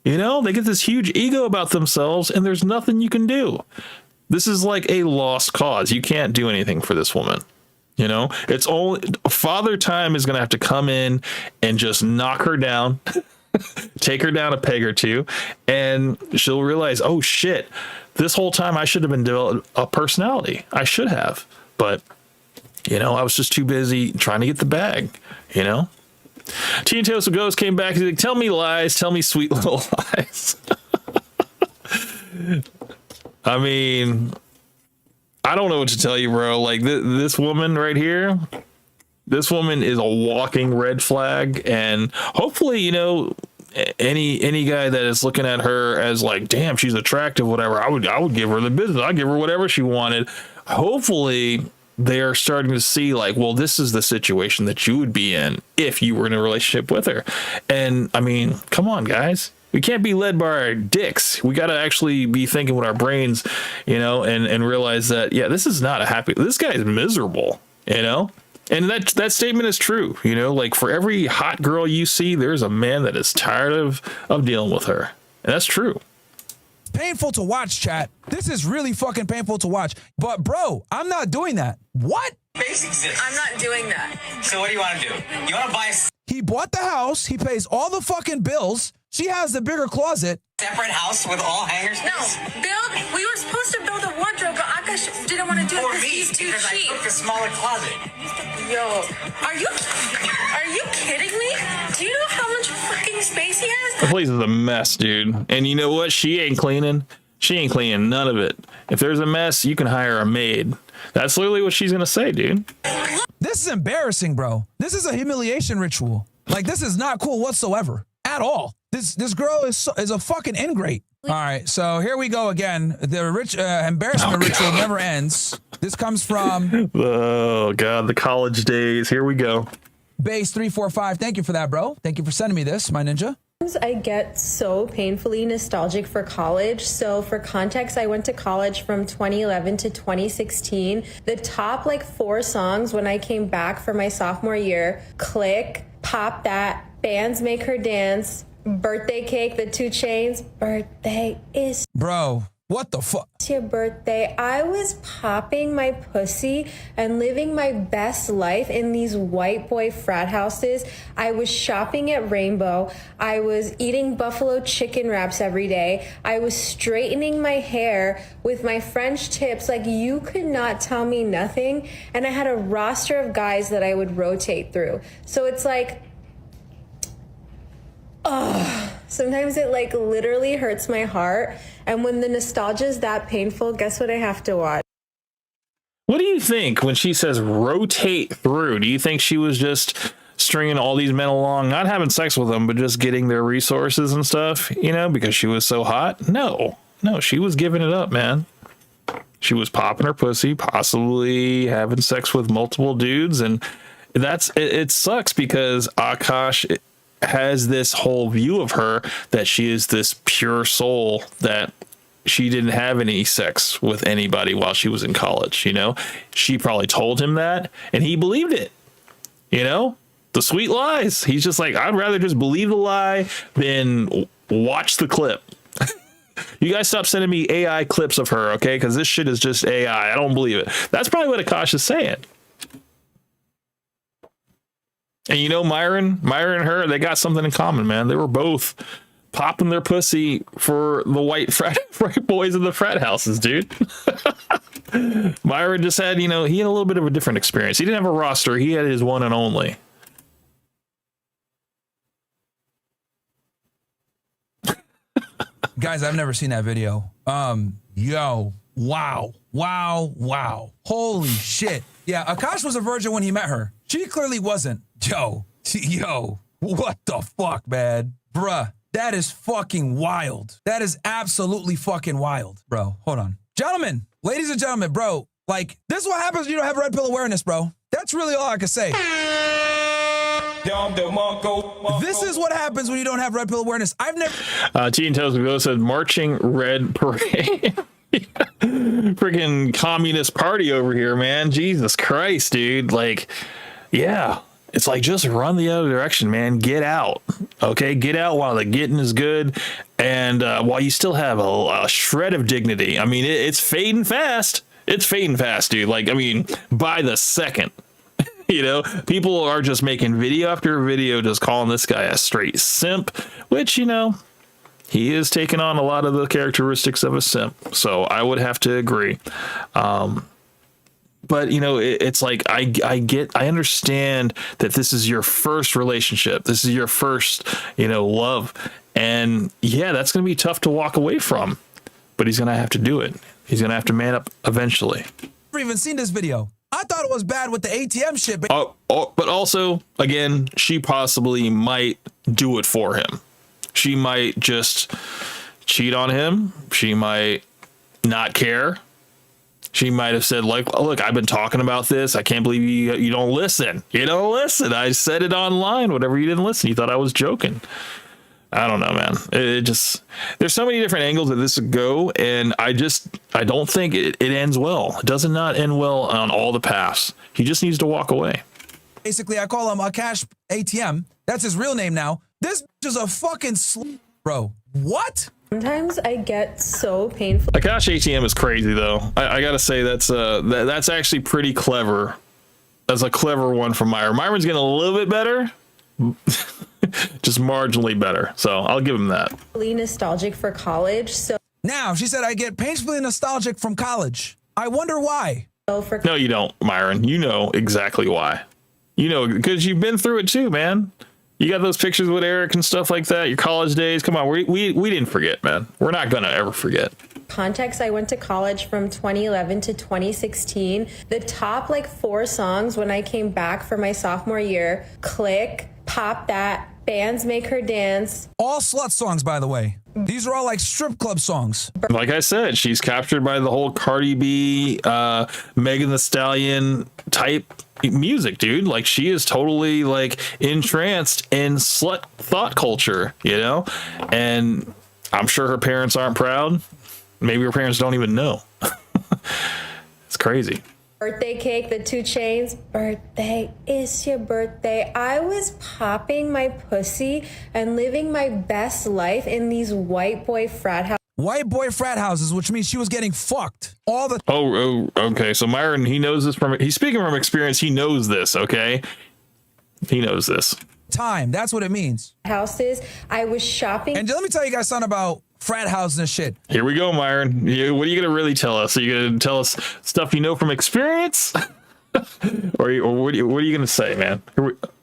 You know, they get this huge ego about themselves and there's nothing you can do. This is like a lost cause. You can't do anything for this woman. You know, it's only Father Time is going to have to come in and just knock her down, take her down a peg or two, and she'll realize, oh shit, this whole time I should have been developing a personality. I should have, but you know, I was just too busy trying to get the bag, you know? Teen Toast Ghost came back. He's like, tell me lies. Tell me sweet little lies. I mean, I don't know what to tell you, bro. Like, this woman right here, this woman is a walking red flag. And hopefully, you know, any guy that is looking at her as like, damn, she's attractive, whatever, I would give her the business. I'd give her whatever she wanted. Hopefully they are starting to see like, well, this is the situation that you would be in if you were in a relationship with her. And I mean, come on, guys. We can't be led by our dicks. We got to actually be thinking with our brains, you know, and realize that, yeah, this is not this guy is miserable, you know? And that statement is true, you know, like for every hot girl you see, there's a man that is tired of dealing with her. And that's true. Painful to watch, chat. This is really fucking painful to watch. But bro, I'm not doing that. What? I'm not doing that. So what do you want to do? You want to buy a He bought the house. He pays all the fucking bills. She has the bigger closet. separate house with all hangers? No, we were supposed to build a wardrobe, but Akaash didn't want to do it For because me, he's too because cheap. I took the smaller closet. Yo, are you kidding me? Do you know how much fucking space he has? The place is a mess, dude. And you know what? She ain't cleaning. She ain't cleaning none of it. If there's a mess, you can hire a maid. That's literally what she's gonna say, dude. This is embarrassing, bro. This is a humiliation ritual. Like, this is not cool whatsoever at all. This girl is a fucking ingrate. All right, so here we go again. The embarrassment ritual never ends. This comes from oh god, the college days. Here we go. Base345. Thank you for that, bro. Thank you for sending me this, my ninja. I get so painfully nostalgic for college. So for context, I went to college from 2011 to 2016. The top 4 songs when I came back for my sophomore year: Click, Pop That, Bands Make Her Dance, Birthday Cake, the 2 Chainz, Birthday is... Bro, what the fuck? It's your birthday. I was popping my pussy and living my best life in these white boy frat houses. I was shopping at Rainbow. I was eating buffalo chicken wraps every day. I was straightening my hair with my French tips. Like, you could not tell me nothing. And I had a roster of guys that I would rotate through. So it's like... sometimes it literally hurts my heart. And when the nostalgia is that painful, guess what I have to watch? What do you think when she says rotate through? Do you think she was just stringing all these men along, not having sex with them, but just getting their resources and stuff, because she was so hot? No, No, she was giving it up, man. She was popping her pussy, possibly having sex with multiple dudes. And it sucks because Akaash has this whole view of her that she is this pure soul, that she didn't have any sex with anybody while she was in college. You know, she probably told him that and he believed it. You know, the sweet lies. He's just like, I'd rather just believe the lie than watch the clip. You guys stop sending me AI clips of her, okay? Because this shit is just AI. I don't believe it. That's probably what Akaash is saying. And you know, Myron and her, they got something in common, man. They were both popping their pussy for the white boys in the frat houses, dude. Myron just had, he had a little bit of a different experience. He didn't have a roster. He had his one and only. Guys, I've never seen that video. Yo, wow. Holy shit. Yeah, Akaash was a virgin when he met her. She clearly wasn't. Yo, what the fuck, man? Bruh, that is fucking wild. That is absolutely fucking wild. Bro, hold on. Gentlemen, ladies and gentlemen, bro, like, this is what happens when you don't have red pill awareness, bro. That's really all I can say. This is what happens when you don't have red pill awareness. I've never. Teen Tells Me said marching red parade. Freaking communist party over here, man. Jesus Christ, dude. Like, yeah. It's like, just run the other direction, man. Get out. Okay? Get out while the getting is good. And while you still have a shred of dignity. I mean, it's fading fast. It's fading fast, dude. Like, I mean, by the second. People are just making video after video just calling this guy a straight simp, which, he is taking on a lot of the characteristics of a simp. So I would have to agree. But, it's like, I understand that this is your first relationship. This is your first, love. And yeah, that's going to be tough to walk away from, but he's going to have to do it. He's going to have to man up eventually. I've never even seen this video. I thought it was bad with the ATM shit. But also, again, she possibly might do it for him. She might just cheat on him. She might not care. She might have said, like, oh, look, I've been talking about this. I can't believe you don't listen. You don't listen. I said it online. Whatever, you didn't listen. You thought I was joking. I don't know, man. There's so many different angles that this would go, and I don't think it ends well. It does not end well on all the paths. He just needs to walk away. Basically, I call him Akaash ATM. That's his real name now. This is a fucking bro. What? Sometimes I get so painful. Akaash ATM is crazy, though. I gotta say that's actually pretty clever. That's a clever one from Myron. Myron's getting a little bit better. Just marginally better, so I'll give him that. Really nostalgic for college, so now she said I get painfully nostalgic from college. I wonder why. No, you don't, Myron. You know exactly why. Because you've been through it too, man. You got those pictures with Eric and stuff like that. Your college days. Come on, we didn't forget, man. We're not gonna ever forget. Context, I went to college from 2011 to 2016. The top 4 songs when I came back for my sophomore year: Click, Pop That, Bands Make Her Dance. All slut songs, by the way. These are all like strip club songs. Like I said, she's captured by the whole Cardi B, Megan Thee Stallion type music, dude. Like, she is totally entranced in slut thought culture, and I'm sure her parents aren't proud. Maybe her parents don't even know. It's crazy. Birthday cake, the 2 Chainz. Birthday, it's your birthday. I was popping my pussy and living my best life in these white boy frat houses. White boy frat houses, which means she was getting fucked all the. Oh, okay. So Myron, he knows this he's speaking from experience. He knows this. Okay, he knows this. Time. That's what it means. Houses. I was shopping. And let me tell you guys something about frat houses and shit. Here we go, Myron. What are you gonna really tell us? Are you gonna tell us stuff you know from experience, or what are you gonna say, man?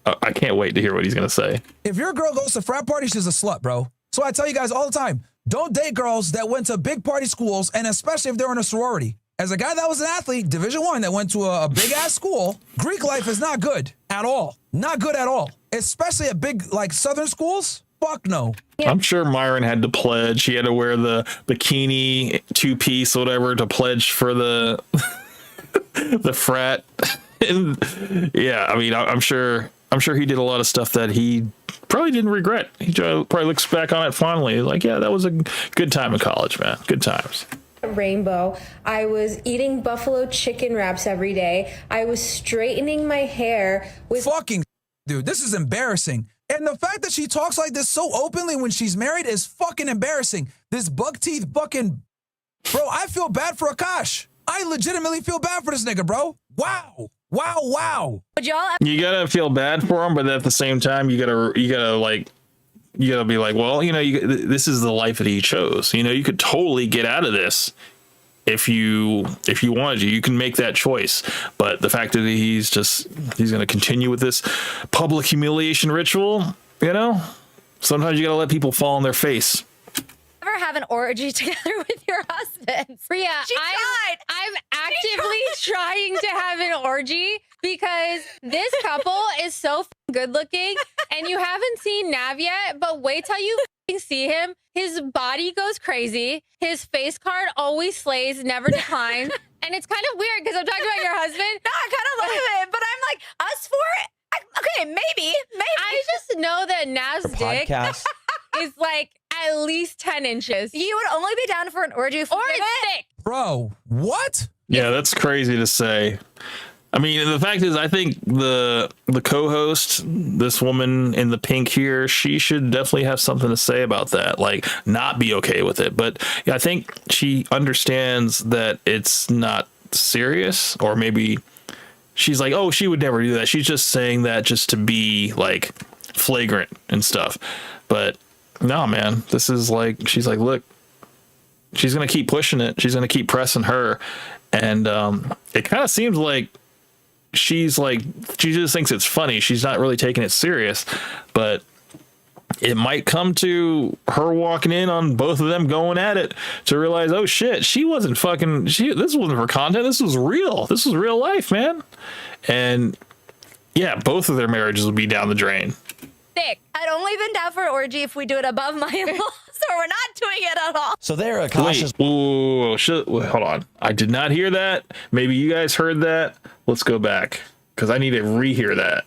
I can't wait to hear what he's gonna say. If your girl goes to frat parties, she's a slut, bro. So I tell you guys all the time, don't date girls that went to big party schools, and especially if they're in a sorority. As a guy that was an athlete, Division I, that went to a big ass school, Greek life is not good at all. Not good at all. Especially at big Southern schools. Fuck no. I'm sure Myron had to pledge. He had to wear the bikini 2-piece, whatever, to pledge for the the frat. And yeah, I mean, I'm sure he did a lot of stuff that he probably didn't regret. He probably looks back on it fondly, like, yeah, that was a good time in college, man. Good times. Rainbow. I was eating buffalo chicken wraps every day. I was straightening my hair with fucking dude. This is embarrassing. And the fact that she talks like this so openly when she's married is fucking embarrassing. This bug teeth fucking bro. I feel bad for Akaash. I legitimately feel bad for this nigga, bro. Wow. Would y'all You gotta feel bad for him, but at the same time, you gotta be like, well, you know, this is the life that he chose. You know, you could totally get out of this if you wanted to. You can make that choice. But the fact that he's going to continue with this public humiliation ritual, you know, sometimes you got to let people fall on their face. ever have an orgy together with your husband? Priya, She tried. I'm actively trying to have an orgy because this couple is so good looking, and you haven't seen Nav yet, but wait till you see him. His body goes crazy. His face card always slays, never declines. And it's kind of weird because I'm talking about your husband. No, I kind of love it, but I'm like, us for it? Okay, maybe. I just know that Nav's dick podcast. is like at least 10 inches. You would only be down for an orgy if or it's thick. Bro, what? Yeah, that's crazy to say. I mean, the fact is, I think the co-host, this woman in the pink here, she should definitely have something to say about that. Like, not be okay with it. But yeah, I think she understands that it's not serious, or maybe she's like, oh, she would never do that. She's just saying that just to be like flagrant and stuff. But no, man, this is like, she's like, look, she's going to keep pushing it. She's going to keep pressing her. And it kind of seems like she just thinks it's funny. She's not really taking it serious, but it might come to her walking in on both of them going at it to realize, oh shit, this wasn't for content. This was real. This was real life, man. And yeah, both of their marriages will be down the drain. Thick. I'd only been down for an orgy if we do it above my in-laws, or we're not doing it at all. So there, Akaash. Wait, hold on. I did not hear that. Maybe you guys heard that. Let's go back because I need to rehear that.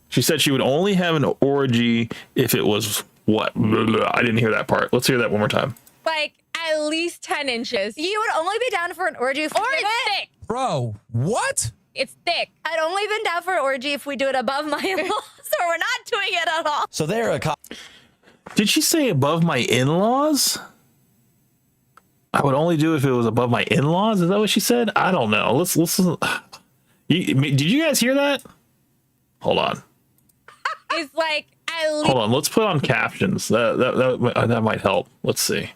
She said she would only have an orgy if it was what? I didn't hear that part. Let's hear that one more time. Like at least 10 inches. You would only be down for an orgy if we or did it's it. thick. Bro, what? It's thick. I'd only been down for an orgy if we do it above my in-laws, or we're not doing it at all. So there, Akaash. Did she say above my in-laws? I would only do it if it was above my in-laws. Is that what she said? I don't know. Let's listen. Did you guys hear that? Hold on. It's like at least. Hold on. Let's put on captions. That might help. Let's see.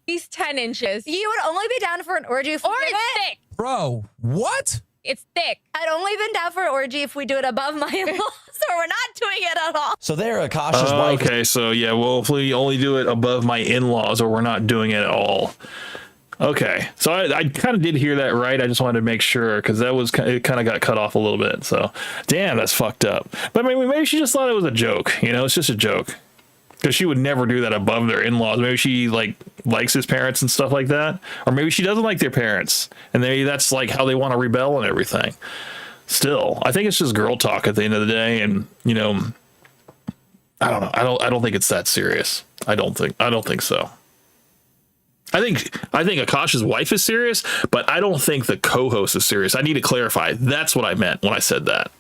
Least 10 inches. You would only be down for an orgy if we or did it's it. thick. Bro, what? It's thick. I'd only been down for an orgy if we do it above my in-laws, or we're not doing it at all. So there, Akaash's wife. Okay, so yeah, well, if we only do it above my in-laws, or we're not doing it at all. Okay, so I kind of did hear that right. I just wanted to make sure because it kind of got cut off a little bit. So, damn, that's fucked up. But maybe she just thought it was a joke. You know, it's just a joke. Because she would never do that above their in-laws. Maybe she likes his parents and stuff like that, or maybe she doesn't like their parents, and maybe that's like how they want to rebel and everything. Still, I think it's just girl talk at the end of the day, and you know, I don't know. I don't think it's that serious. I don't think so. I think Akaash's wife is serious, but I don't think the co-host is serious. I need to clarify. That's what I meant when I said that.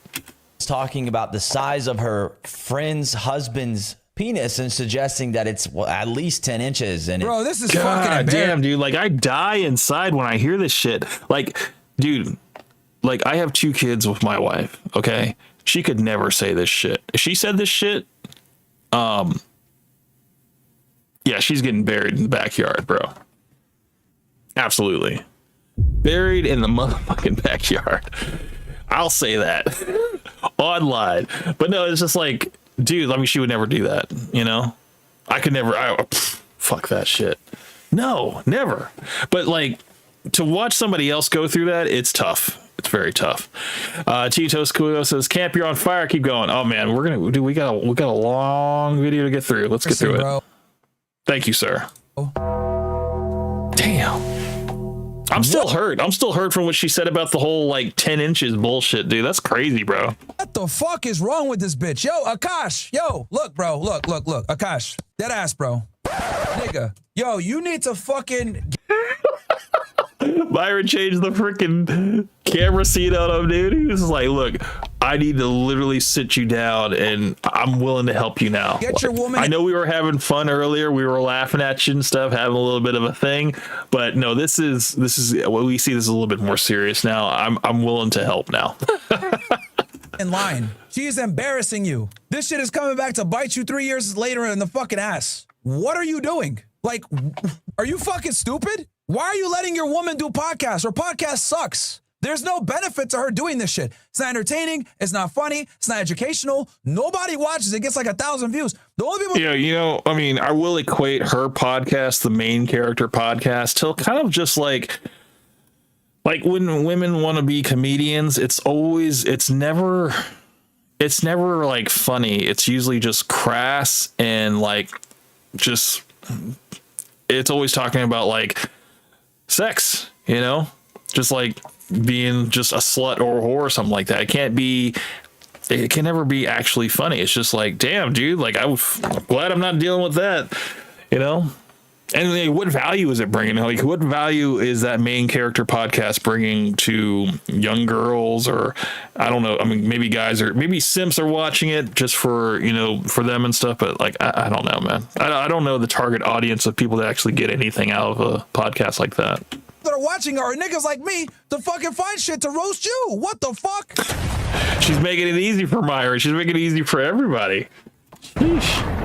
Talking about the size of her friend's husband's penis and suggesting that it's at least 10 inches. And bro, this is God fucking embarrassing. damn, dude. Like, I die inside when I hear this shit. Like, dude, like, I have 2 kids with my wife, okay? She could never say this shit. If she said this shit, yeah, she's getting buried in the backyard, bro. Absolutely. Buried in the motherfucking backyard. I'll say that. Online. But no, it's just like, dude, I mean, she would never do that, you know? I could never, fuck that shit. No, never. But like, to watch somebody else go through that, it's tough. It's very tough. Tito Squillo says, "Camp, you're on fire. Keep going." Oh man, we got a long video to get through. Let's get through it. Thank you, sir. Damn. I'm still hurt. I'm still hurt from what she said about the whole like 10 inches bullshit, dude. That's crazy, bro. What the fuck is wrong with this bitch? Yo, Akaash. Yo, look, bro. Look. Akaash. Dead ass, bro. Nigga. Yo, you need to fucking... Myron changed the freaking camera seat on him, dude. He was like, look, I need to literally sit you down and I'm willing to help you now. Get your woman. I know we were having fun earlier. We were laughing at you and stuff, having a little bit of a thing. But no, this is what we see. This is a little bit more serious now. I'm willing to help now. In line. She is embarrassing you. This shit is coming back to bite you 3 years later in the fucking ass. What are you doing? Like, are you fucking stupid? Why are you letting your woman do podcasts? Her podcast sucks. There's no benefit to her doing this shit. It's not entertaining. It's not funny. It's not educational. Nobody watches. It gets like 1,000 views. The only people... Yeah, I mean, I will equate her podcast, the main character podcast, to kind of just like when women want to be comedians, it's never like funny. It's usually just crass and like just, it's always talking about like sex, just like being just a slut or a whore or something like that. It can never be actually funny. It's just like, damn, dude, like I'm glad I'm not dealing with that, And like, what value is it bringing? Like, what value is that main character podcast bringing to young girls, or I don't know. I mean, maybe maybe simps are watching it just for for them and stuff. But like, I don't know, man. I don't know the target audience of people that actually get anything out of a podcast like that. That are watching are niggas like me to fucking find shit to roast you. What the fuck? She's making it easy for Myron. She's making it easy for everybody. Sheesh.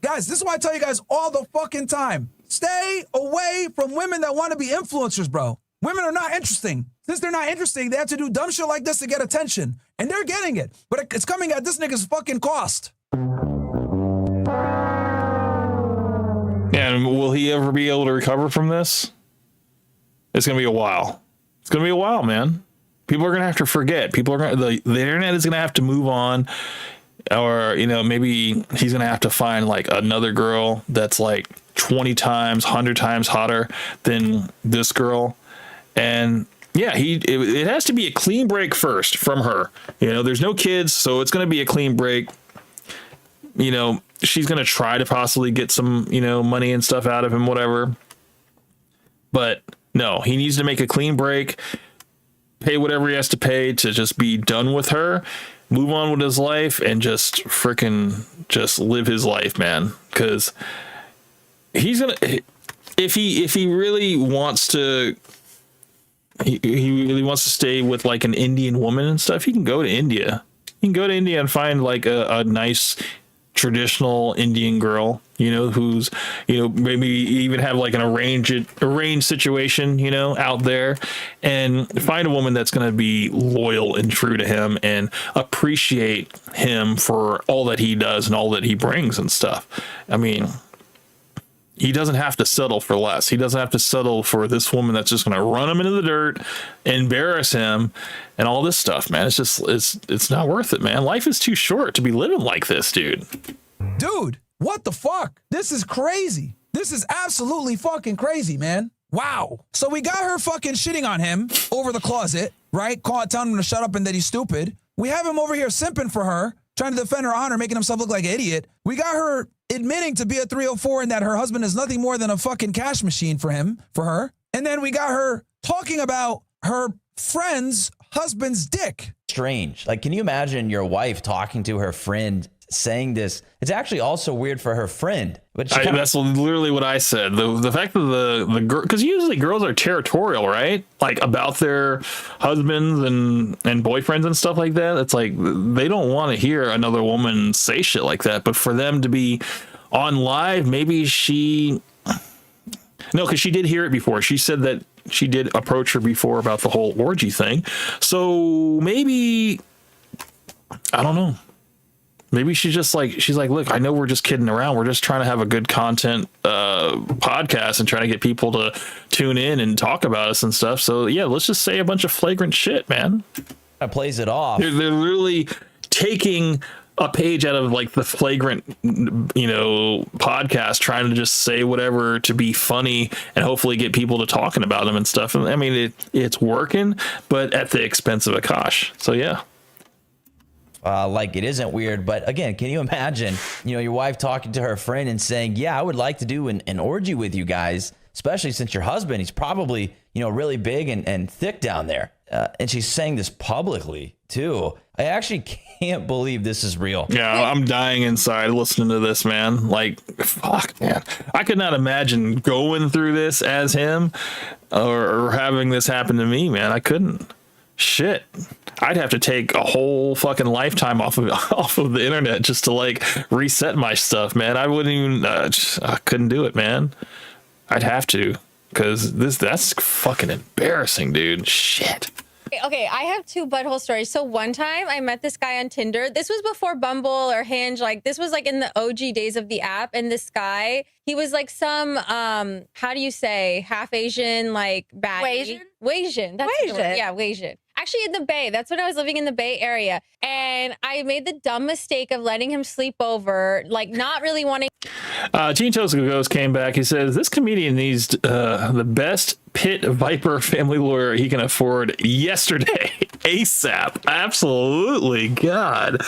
Guys, this is why I tell you guys all the fucking time. Stay away from women that want to be influencers, bro. Women are not interesting. Since they're not interesting, they have to do dumb shit like this to get attention. And they're getting it. But it's coming at this nigga's fucking cost. And will he ever be able to recover from this? It's going to be a while. It's going to be a while, man. People are going to have to forget. The internet is going to have to move on. Or, maybe he's going to have to find like another girl that's like 20 times, 100 times hotter than this girl. And yeah, it has to be a clean break first from her. There's no kids, so it's going to be a clean break. She's going to try to possibly get some, money and stuff out of him, whatever. But no, he needs to make a clean break, pay whatever he has to pay to just be done with her, move on with his life, and just live his life, man. Because he's going to, if he really wants to, he really wants to stay with like an Indian woman and stuff, he can go to India. He can go to India and find like a nice traditional Indian girl, who's, maybe even have like an arranged situation, out there, and find a woman that's going to be loyal and true to him and appreciate him for all that he does and all that he brings and stuff. I mean, he doesn't have to settle for less. He doesn't have to settle for this woman that's just going to run him into the dirt, embarrass him, and all this stuff, man. It's just, it's not worth it, man. Life is too short to be living like this, dude. Dude, what the fuck? This is crazy. This is absolutely fucking crazy, man. Wow. So we got her fucking shitting on him over the closet, right? Telling him to shut up and that he's stupid. We have him over here simping for her, trying to defend her honor, making himself look like an idiot. We got her admitting to be a 304 and that her husband is nothing more than a fucking cash machine for her. And then we got her talking about her friend's husband's dick. Strange. Like, can you imagine your wife talking to her friend saying this? It's actually also weird for her friend. But that's literally what I said. The fact that the girl, because usually girls are territorial, right? Like about their husbands and boyfriends and stuff like that. It's like they don't want to hear another woman say shit like that. But for them to be on live, maybe because she did hear it before. She said that she did approach her before about the whole orgy thing. So maybe, I don't know. Maybe she's like, look, I know we're just kidding around. We're just trying to have a good content podcast and trying to get people to tune in and talk about us and stuff. So yeah, let's just say a bunch of flagrant shit, man. That plays it off. They're literally taking a page out of like the flagrant, podcast, trying to just say whatever to be funny and hopefully get people to talking about them and stuff. And I mean, it's working, but at the expense of Akaash. So yeah. Like it isn't weird, but again, can you imagine, your wife talking to her friend and saying, yeah, I would like to do an orgy with you guys, especially since your husband, he's probably, really big and thick down there. And she's saying this publicly too. I actually can't believe this is real. Yeah, I'm dying inside listening to this, man. Like, fuck, man. I could not imagine going through this as him or having this happen to me, man. I couldn't. Shit. I'd have to take a whole fucking lifetime off of the internet just to like reset my stuff, man. I wouldn't even, I couldn't do it, man. I'd have to, because that's fucking embarrassing, dude. Shit. Okay, I have two butthole stories. So one time I met this guy on Tinder. This was before Bumble or Hinge. Like this was like in the OG days of the app. And this guy, he was like some, how do you say, half Asian, like baddie. Wasian. That's the word. Yeah, Wasian. Actually in the Bay. That's when I was living in the Bay Area. And I made the dumb mistake of letting him sleep over, like not really wanting. Teen Toast Ghost came back. He says, this comedian needs the best Pit Viper family lawyer he can afford yesterday. ASAP. Absolutely. God.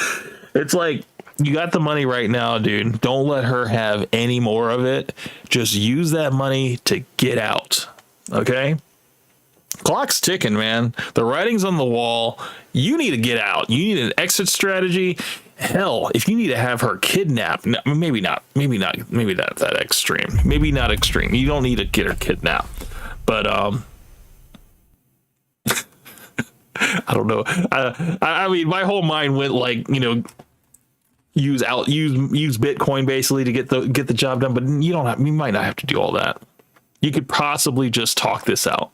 It's like, you got the money right now, dude. Don't let her have any more of it. Just use that money to get out. Okay? Clock's ticking, man. The writing's on the wall. You need to get out. You need an exit strategy. Hell, if you need to have her kidnapped, maybe not that extreme. Maybe not extreme. You don't need to get her kidnapped. But I don't know. I mean, my whole mind went like, use Bitcoin basically to get the job done. But you might not have to do all that. You could possibly just talk this out.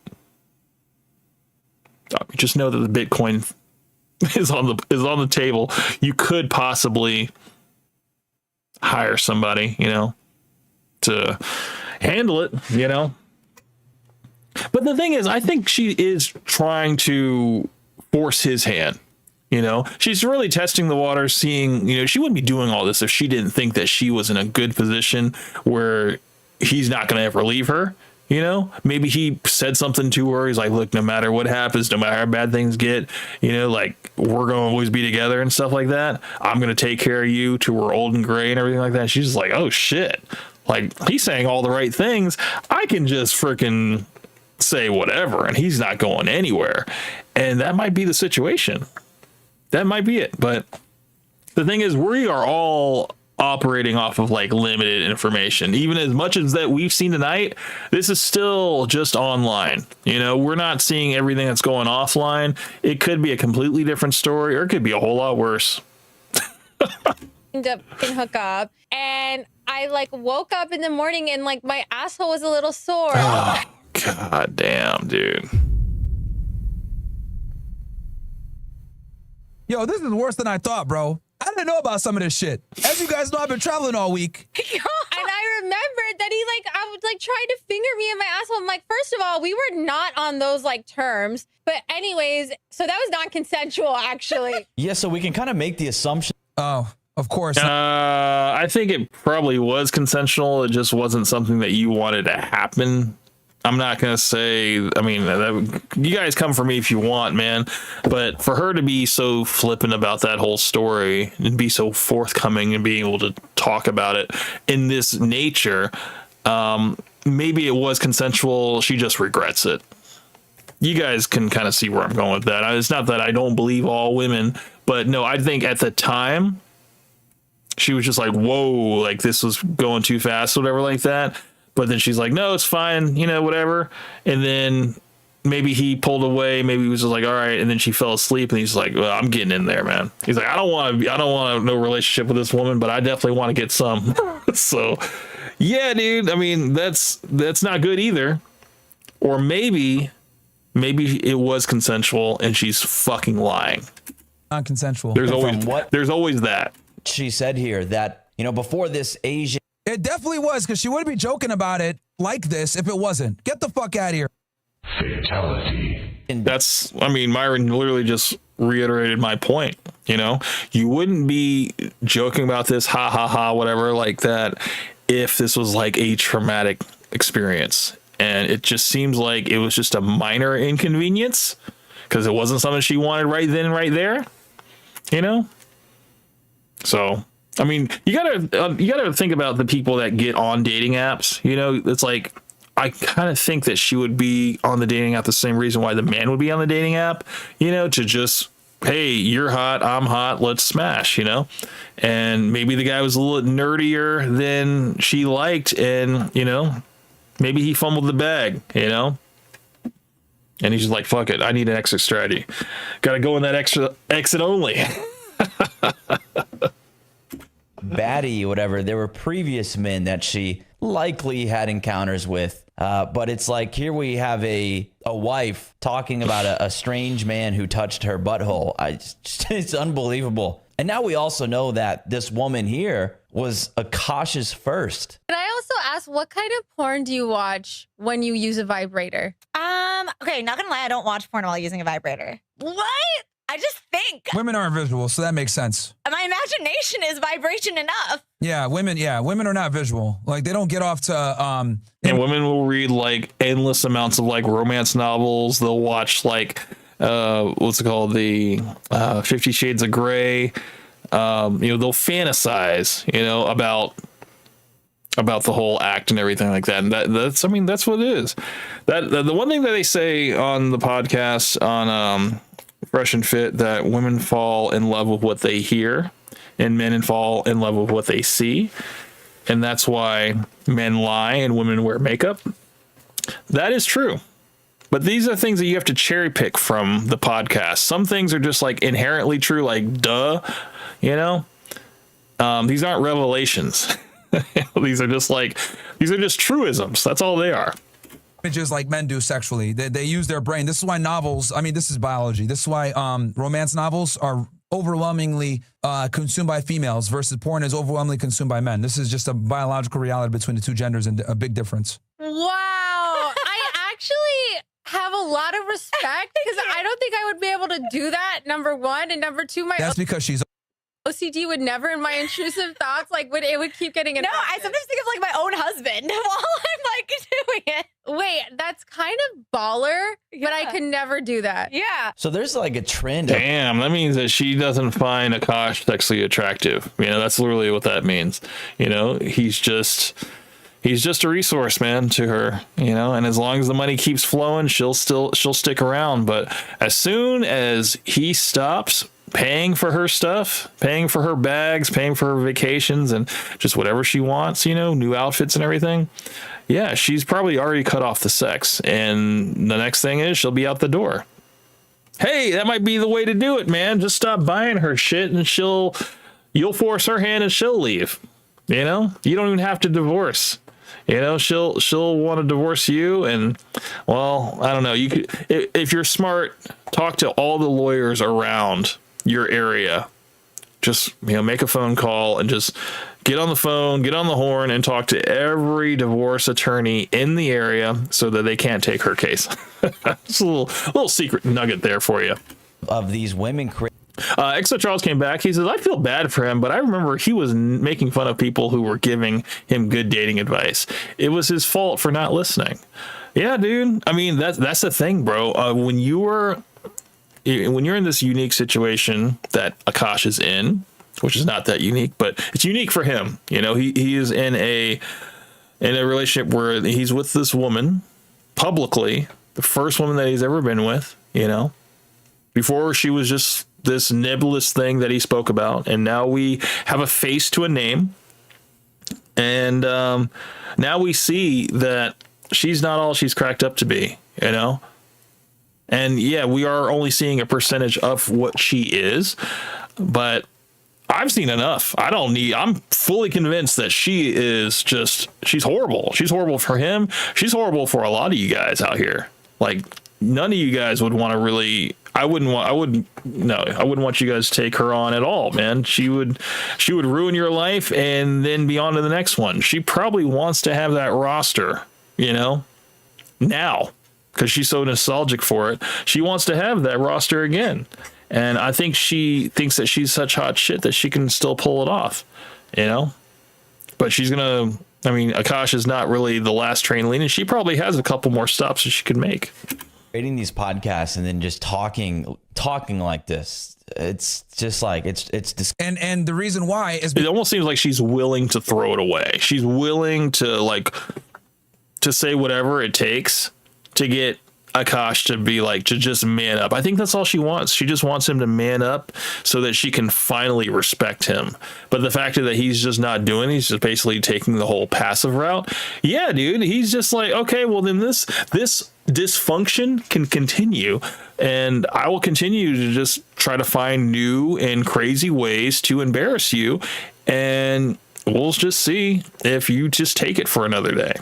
Just know that the Bitcoin is on the table. You could possibly hire somebody, to handle it, But the thing is, I think she is trying to force his hand. She's really testing the waters, seeing, she wouldn't be doing all this if she didn't think that she was in a good position where he's not going to ever leave her. Maybe he said something to her. He's like, look, no matter what happens, no matter how bad things get, like we're going to always be together and stuff like that. I'm going to take care of you till we're old and gray and everything like that. She's just like, oh shit. Like he's saying all the right things. I can just freaking say whatever and he's not going anywhere. And that might be the situation. That might be it. But the thing is, we are all operating off of like limited information. Even as much as that we've seen tonight, this is still just online. We're not seeing everything that's going offline. It could be a completely different story, or it could be a whole lot worse. End up and hook up, and I like woke up in the morning and like my asshole was a little sore. Oh, god damn, dude. Yo, this is worse than I thought, bro. I didn't know about some of this shit. As you guys know, I've been traveling all week. And I remembered that I was like trying to finger me in my asshole. I'm like, first of all, we were not on those like terms. But anyways, so that was non-consensual actually. Yeah, so we can kind of make the assumption. Oh, of course. I think it probably was consensual. It just wasn't something that you wanted to happen. I'm not going to say, I mean, you guys come for me if you want, man. But for her to be so flippant about that whole story and be so forthcoming and being able to talk about it in this nature, maybe it was consensual. She just regrets it. You guys can kind of see where I'm going with that. It's not that I don't believe all women, but no, I think at the time she was just like, whoa, like this was going too fast, whatever like that. But then she's like, no, it's fine, whatever. And then maybe he pulled away. Maybe he was just like, all right. And then she fell asleep and he's like, well, I'm getting in there, man. He's like, I don't want no relationship with this woman, but I definitely want to get some. So yeah, dude, I mean, that's not good either. Or maybe it was consensual and she's fucking lying. Non-consensual. There's always that. she said here that, before this Asian. It definitely was, because she wouldn't be joking about it like this if it wasn't. Get the fuck out of here. Fatality. That's, Myron literally just reiterated my point. You wouldn't be joking about this, ha ha ha, whatever, like that, if this was like a traumatic experience. And it just seems like it was just a minor inconvenience because it wasn't something she wanted right then, right there. So, you gotta think about the people that get on dating apps. It's like, I kind of think that she would be on the dating app the same reason why the man would be on the dating app, to just, hey, you're hot, I'm hot, let's smash, and maybe the guy was a little nerdier than she liked, and, maybe he fumbled the bag, and he's just like, fuck it, I need an exit strategy. Gotta go in that extra exit only. Baddie, whatever, there were previous men that she likely had encounters with. But it's like, here we have a wife talking about a strange man who touched her butthole. It's unbelievable. And now we also know that this woman here was Akaash's first. Can I also ask, what kind of porn do you watch when you use a vibrator? Okay, not gonna lie, I don't watch porn while using a vibrator. What? I just think Women aren't visual, so that makes sense. my imagination is vibration enough. Yeah, women are not visual. Like, they don't get off to and women will read like endless amounts of like romance novels. They'll watch like what's it called, the 50 Shades of Grey. They'll fantasize, about the whole act and everything like that. And that's what it is. The one thing that they say on the podcast on Fresh and Fit, that women fall in love with what they hear and men fall in love with what they see. And that's why men lie and women wear makeup. That is true. But these are things that you have to cherry pick from the podcast. Some things are just like inherently true, like duh, these aren't revelations. These are just truisms. That's all they are. Images like men do sexually. They use their brain. This is why novels, this is biology. This is why romance novels are overwhelmingly consumed by females versus porn is overwhelmingly consumed by men. This is just a biological reality between the two genders and a big difference. Wow. I actually have a lot of respect because I don't think I would be able to do that, number one. And number two, That's because she's OCD would never, in my intrusive thoughts, it would keep getting No, I sometimes think of like my own husband while I'm like doing it. Wait, that's kind of baller, but I could never do that. Yeah. So there's like a trend. Damn, that means that she doesn't find Akaash sexually attractive. That's literally what that means. He's just a resource, man, to her, and as long as the money keeps flowing, she'll stick around. But as soon as he stops paying for her stuff, paying for her bags, paying for her vacations, and just whatever she wants, new outfits and everything, yeah, she's probably already cut off the sex. And the next thing is she'll be out the door. Hey, that might be the way to do it, man. Just stop buying her shit and you'll force her hand and she'll leave. You don't even have to divorce. She'll want to divorce you, and well, I don't know. You could, if you're smart, talk to all the lawyers around your area. Just make a phone call and just get on the phone, get on the horn, and talk to every divorce attorney in the area so that they can't take her case. Just a little secret nugget there for you. Of these women. Exo Charles came back. He says, I feel bad for him, but I remember he was making fun of people who were giving him good dating advice. It was his fault for not listening. Yeah, dude. That's the thing, bro. When you're in this unique situation that Akaash is in, which is not that unique, but it's unique for him. He is in a relationship where he's with this woman publicly, the first woman that he's ever been with, before she was just this nebulous thing that he spoke about, and now we have a face to a name, and now we see that she's not all she's cracked up to be, and yeah, we are only seeing a percentage of what she is, but I've seen enough. I'm fully convinced that she's horrible. She's horrible for him. She's horrible for a lot of you guys out here. Like, none of you guys would want to really, I wouldn't want you guys to take her on at all, man. She would ruin your life and then be on to the next one. She probably wants to have that roster, now, because she's so nostalgic for it. She wants to have that roster again. And I think she thinks that she's such hot shit that she can still pull it off, But she's going to, Akaash is not really the last train lead, and she probably has a couple more stops that she could make. Creating these podcasts and then just talking like this, it's just like it's and the reason why is it almost seems like she's willing to throw it away. She's willing to to say whatever it takes to get Akaash to just man up. I think that's all she wants. She just wants him to man up so that she can finally respect him. But the fact that he's just not doing it, he's just basically taking the whole passive route. Yeah, dude, he's just like, okay, well then this dysfunction can continue, and I will continue to just try to find new and crazy ways to embarrass you, and we'll just see if you just take it for another day.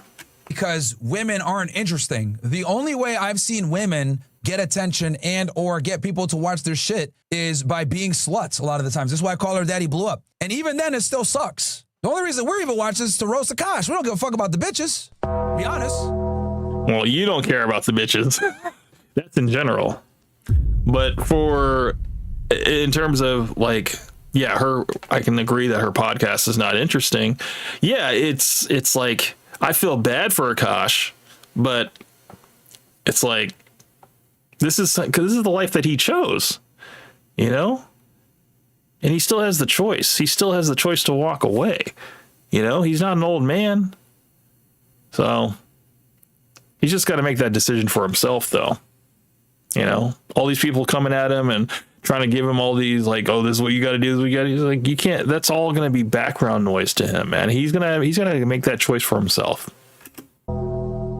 Because women aren't interesting. The only way I've seen women get attention and or get people to watch their shit is by being sluts a lot of the times. That's why I call her Daddy Blew Up. And even then, it still sucks. The only reason we're even watching is to roast Akaash. We don't give a fuck about the bitches. Be honest. Well, you don't care about the bitches. That's in general. But in terms of I can agree that her podcast is not interesting. Yeah, it's like, I feel bad for Akaash, but it's like, this is the life that he chose, and he still has the choice. He still has the choice to walk away. He's not an old man. So he's just got to make that decision for himself, though. All these people coming at him and trying to give him all these this is what you got to do. This is what you got to do. Like, you can't. That's all going to be background noise to him, man. He's gonna make that choice for himself.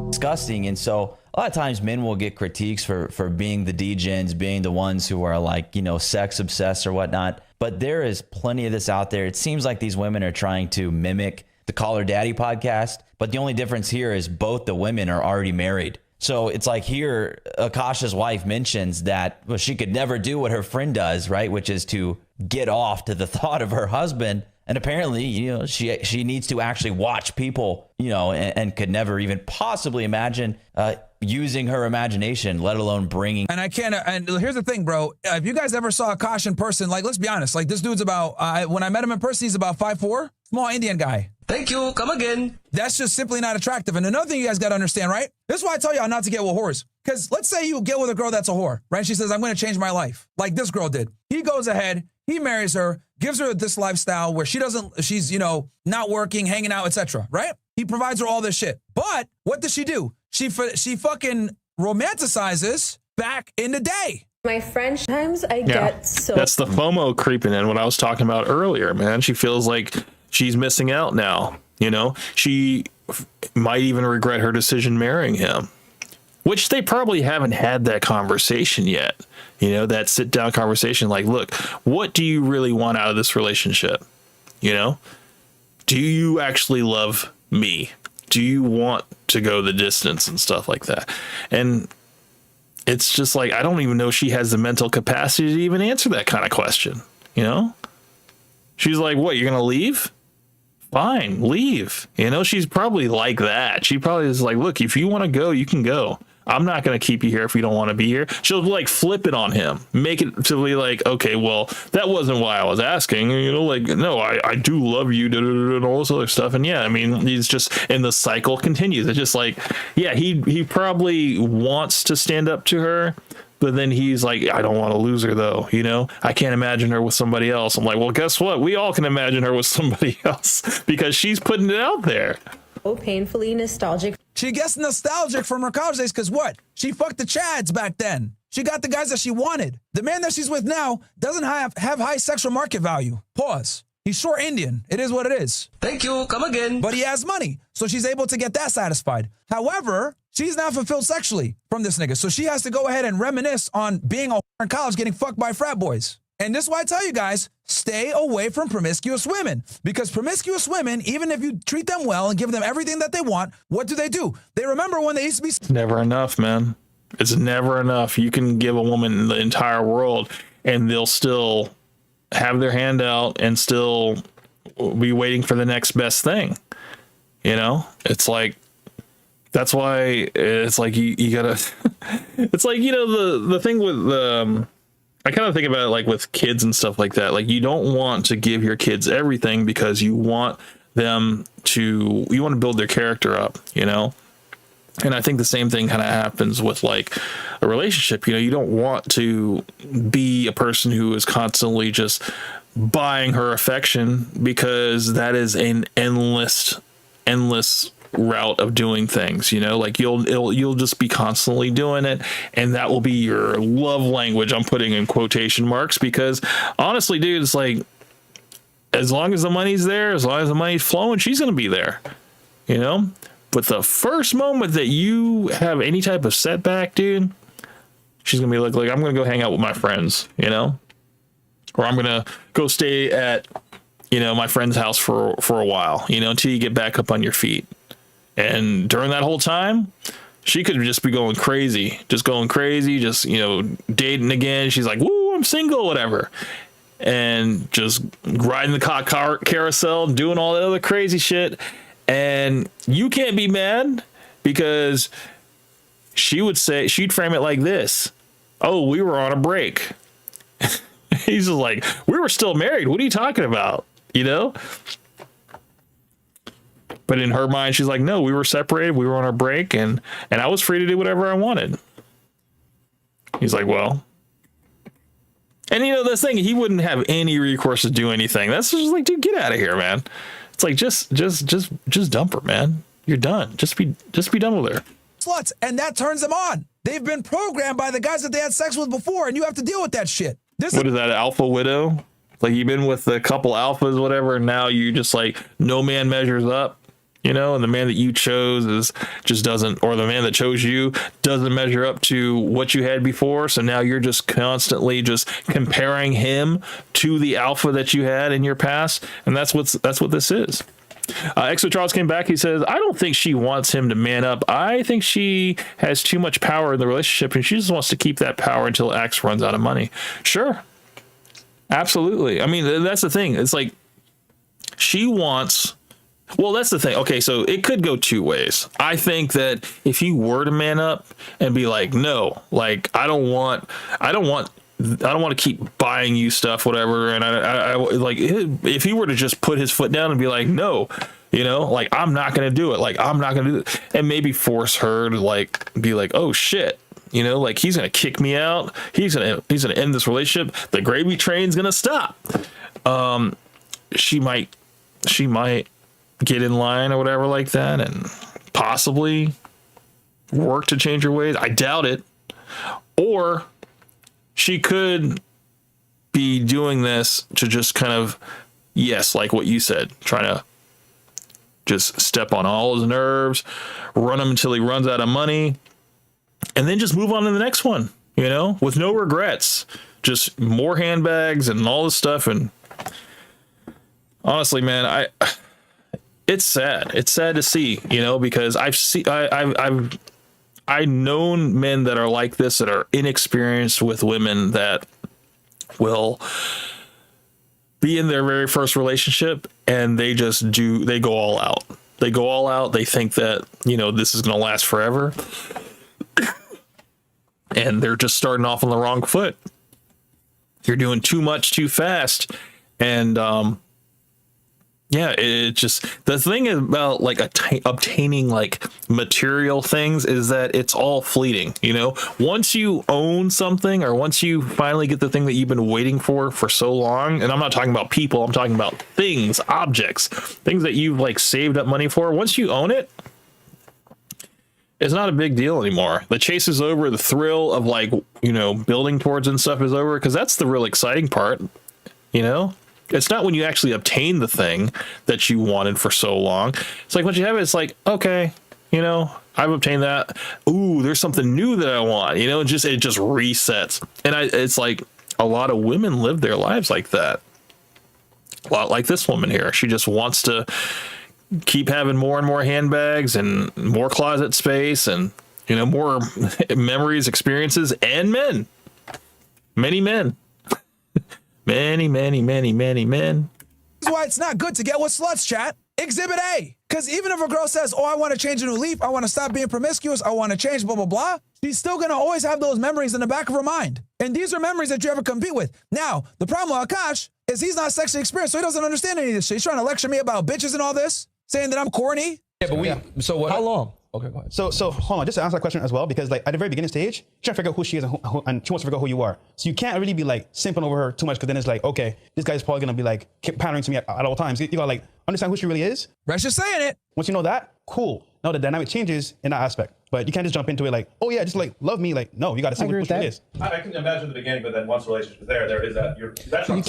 Disgusting. And so a lot of times men will get critiques for being the degens, being the ones who are sex obsessed or whatnot. But there is plenty of this out there. It seems like these women are trying to mimic the Call Her Daddy podcast, but the only difference here is both the women are already married. So it's like here, Akaash's wife mentions that she could never do what her friend does, right? Which is to get off to the thought of her husband. And apparently, she needs to actually watch people, and could never even possibly imagine using her imagination, let alone bringing. And I can't. And here's the thing, bro. If you guys ever saw Akaash in person, let's be honest. This dude's about. When I met him in person, he's about 5'4", small Indian guy. Thank you. Come again. That's just simply not attractive. And another thing you guys got to understand, right? This is why I tell y'all not to get with whores. Because let's say you get with a girl that's a whore, right? She says, I'm going to change my life. Like this girl did. He goes ahead. He marries her, gives her this lifestyle where she's, not working, hanging out, etc. Right? He provides her all this shit. But what does she do? She fucking romanticizes back in the day. My friend, sometimes I get so. That's the FOMO creeping in. What I was talking about earlier, man. She feels like she's missing out now. She might even regret her decision marrying him, which they probably haven't had that conversation yet. That sit down conversation. Like, look, what do you really want out of this relationship? Do you actually love me? Do you want to go the distance and stuff like that? And it's just like, I don't even know she has the mental capacity to even answer that kind of question. She's like, what, you're going to leave? Fine, leave. She's probably like that. She probably is like, look, if you want to go, you can go. I'm not going to keep you here if you don't want to be here. She'll flip it on him, make it to be like, okay, well, that wasn't why I was asking. No, I do love you, and all this other stuff. And yeah, he's just, and the cycle continues. It's just like, yeah, he probably wants to stand up to her, but then he's like, I don't want to lose her though. I can't imagine her with somebody else. I'm like, well, guess what? We all can imagine her with somebody else because she's putting it out there. So painfully nostalgic. She gets nostalgic from her college days because what? She fucked the Chads back then. She got the guys that she wanted. The man that she's with now doesn't have high sexual market value. Pause. He's short Indian. It is what it is. Thank you. Come again. But he has money. So she's able to get that satisfied. However, she's not fulfilled sexually from this nigga. So she has to go ahead and reminisce on being a whore in college, getting fucked by frat boys. And this is why I tell you guys, stay away from promiscuous women. Because promiscuous women, even if you treat them well and give them everything that they want, what do? They remember when they used to be... Never enough, man. It's never enough. You can give a woman the entire world and they'll still have their hand out and still be waiting for the next best thing. You know, it's like, that's why it's like you gotta, it's like, you know, the thing with I kind of think about it like with kids and stuff like that. Like, you don't want to give your kids everything because you want them to, you want to build their character up, you know? And I think the same thing kind of happens with like a relationship. You know, you don't want to be a person who is constantly just buying her affection, because that is an endless route of doing things. You know, like you'll just be constantly doing it, and that will be your love language. I'm putting in quotation marks, because honestly, dude, it's like, as long as the money's there, as long as the money's flowing, she's gonna be there, you know. But the first moment that you have any type of setback, dude, she's gonna be like I'm gonna go hang out with my friends, you know, or I'm gonna go stay at, you know, my friend's house for a while, you know, until you get back up on your feet. And during that whole time, she could just be going crazy, just, you know, dating again. She's like, woo, I'm single, whatever. And just riding the cock carousel, doing all that other crazy shit. And you can't be mad, because she'd frame it like this: oh, we were on a break. He's just like, we were still married. What are you talking about? You know? But in her mind, she's like, no, we were separated. We were on our break, and I was free to do whatever I wanted. He's like, well, and you know, this thing, he wouldn't have any recourse to do anything. That's just like, dude, get out of here, man. It's like, just dump her, man. You're done. Just be done with her. Sluts, and that turns them on. They've been programmed by the guys that they had sex with before, and you have to deal with that shit. What is that, alpha widow? Like, you've been with a couple alphas, whatever, and now you just like, no man measures up, you know, and the man that you chose doesn't, or the man that chose you doesn't measure up to what you had before. So now you're just constantly just comparing him to the alpha that you had in your past, and that's what this is. Exo Charles came back. He says, I don't think she wants him to man up. I think she has too much power in the relationship, and she just wants to keep that power until X runs out of money. Sure. Absolutely. I mean, that's the thing. It's like, she wants, well, that's the thing. Okay, so it could go two ways. I think that if he were to man up and be like, no, like, I don't want to keep buying you stuff, whatever. And I like, if he were to just put his foot down and be like, no, you know, like, I'm not going to do it. Like, I'm not going to do it. And maybe force her to like, be like, oh shit, you know, like, he's going to kick me out. He's going to end this relationship. The gravy train's going to stop. She might get in line or whatever like that, and possibly work to change her ways. I doubt it. Or she could be doing this to just kind of, yes, like what you said, trying to just step on all his nerves, run him until he runs out of money, and then just move on to the next one, you know, with no regrets, just more handbags and all this stuff. And honestly, man, it's sad. It's sad to see, you know, because I've known men that are like this, that are inexperienced with women, that will be in their very first relationship and they go all out. They go all out. They think that, you know, this is going to last forever. And they're just starting off on the wrong foot. You're doing too much too fast. And, yeah, it just, the thing about like obtaining like material things is that it's all fleeting, you know. Once you own something, or once you finally get the thing that you've been waiting for so long, and I'm not talking about people, I'm talking about things, objects, things that you've like saved up money for. Once you own it, it's not a big deal anymore. The chase is over. The thrill of like, you know, building towards and stuff is over, because that's the real exciting part, you know. It's not when you actually obtain the thing that you wanted for so long. It's like once you have it, it's like, okay, you know, I've obtained that. Ooh, there's something new that I want, you know, it just resets. And it's like a lot of women live their lives like that. A lot like this woman here. She just wants to keep having more and more handbags and more closet space, and more memories, experiences, and men. Many men. Many men. That's why it's not good to get with sluts, chat. Exhibit A. Because even if a girl says, oh, I want to change a new leaf, I want to stop being promiscuous, I want to change, blah, blah, blah, she's still going to always have those memories in the back of her mind. And these are memories that you ever compete with. Now, the problem with Akaash is he's not sexually experienced, so he doesn't understand any of this shit. He's trying to lecture me about bitches and all this, saying that I'm corny. Yeah, but so what? How long? Okay, go ahead. So hold on, just to answer that question as well, because like at the very beginning stage, she's trying to figure out who she is and she wants to figure out who you are. So you can't really be like simping over her too much, because then it's like, okay, this guy's probably gonna be like pandering to me at all times. You gotta like understand who she really is. Resh is saying it. Once you know that, cool. Now the dynamic changes in that aspect. But you can't just jump into it like, oh yeah, just like love me. Like, no, you gotta see who she is. I can imagine the beginning, but then once the relationship is there is that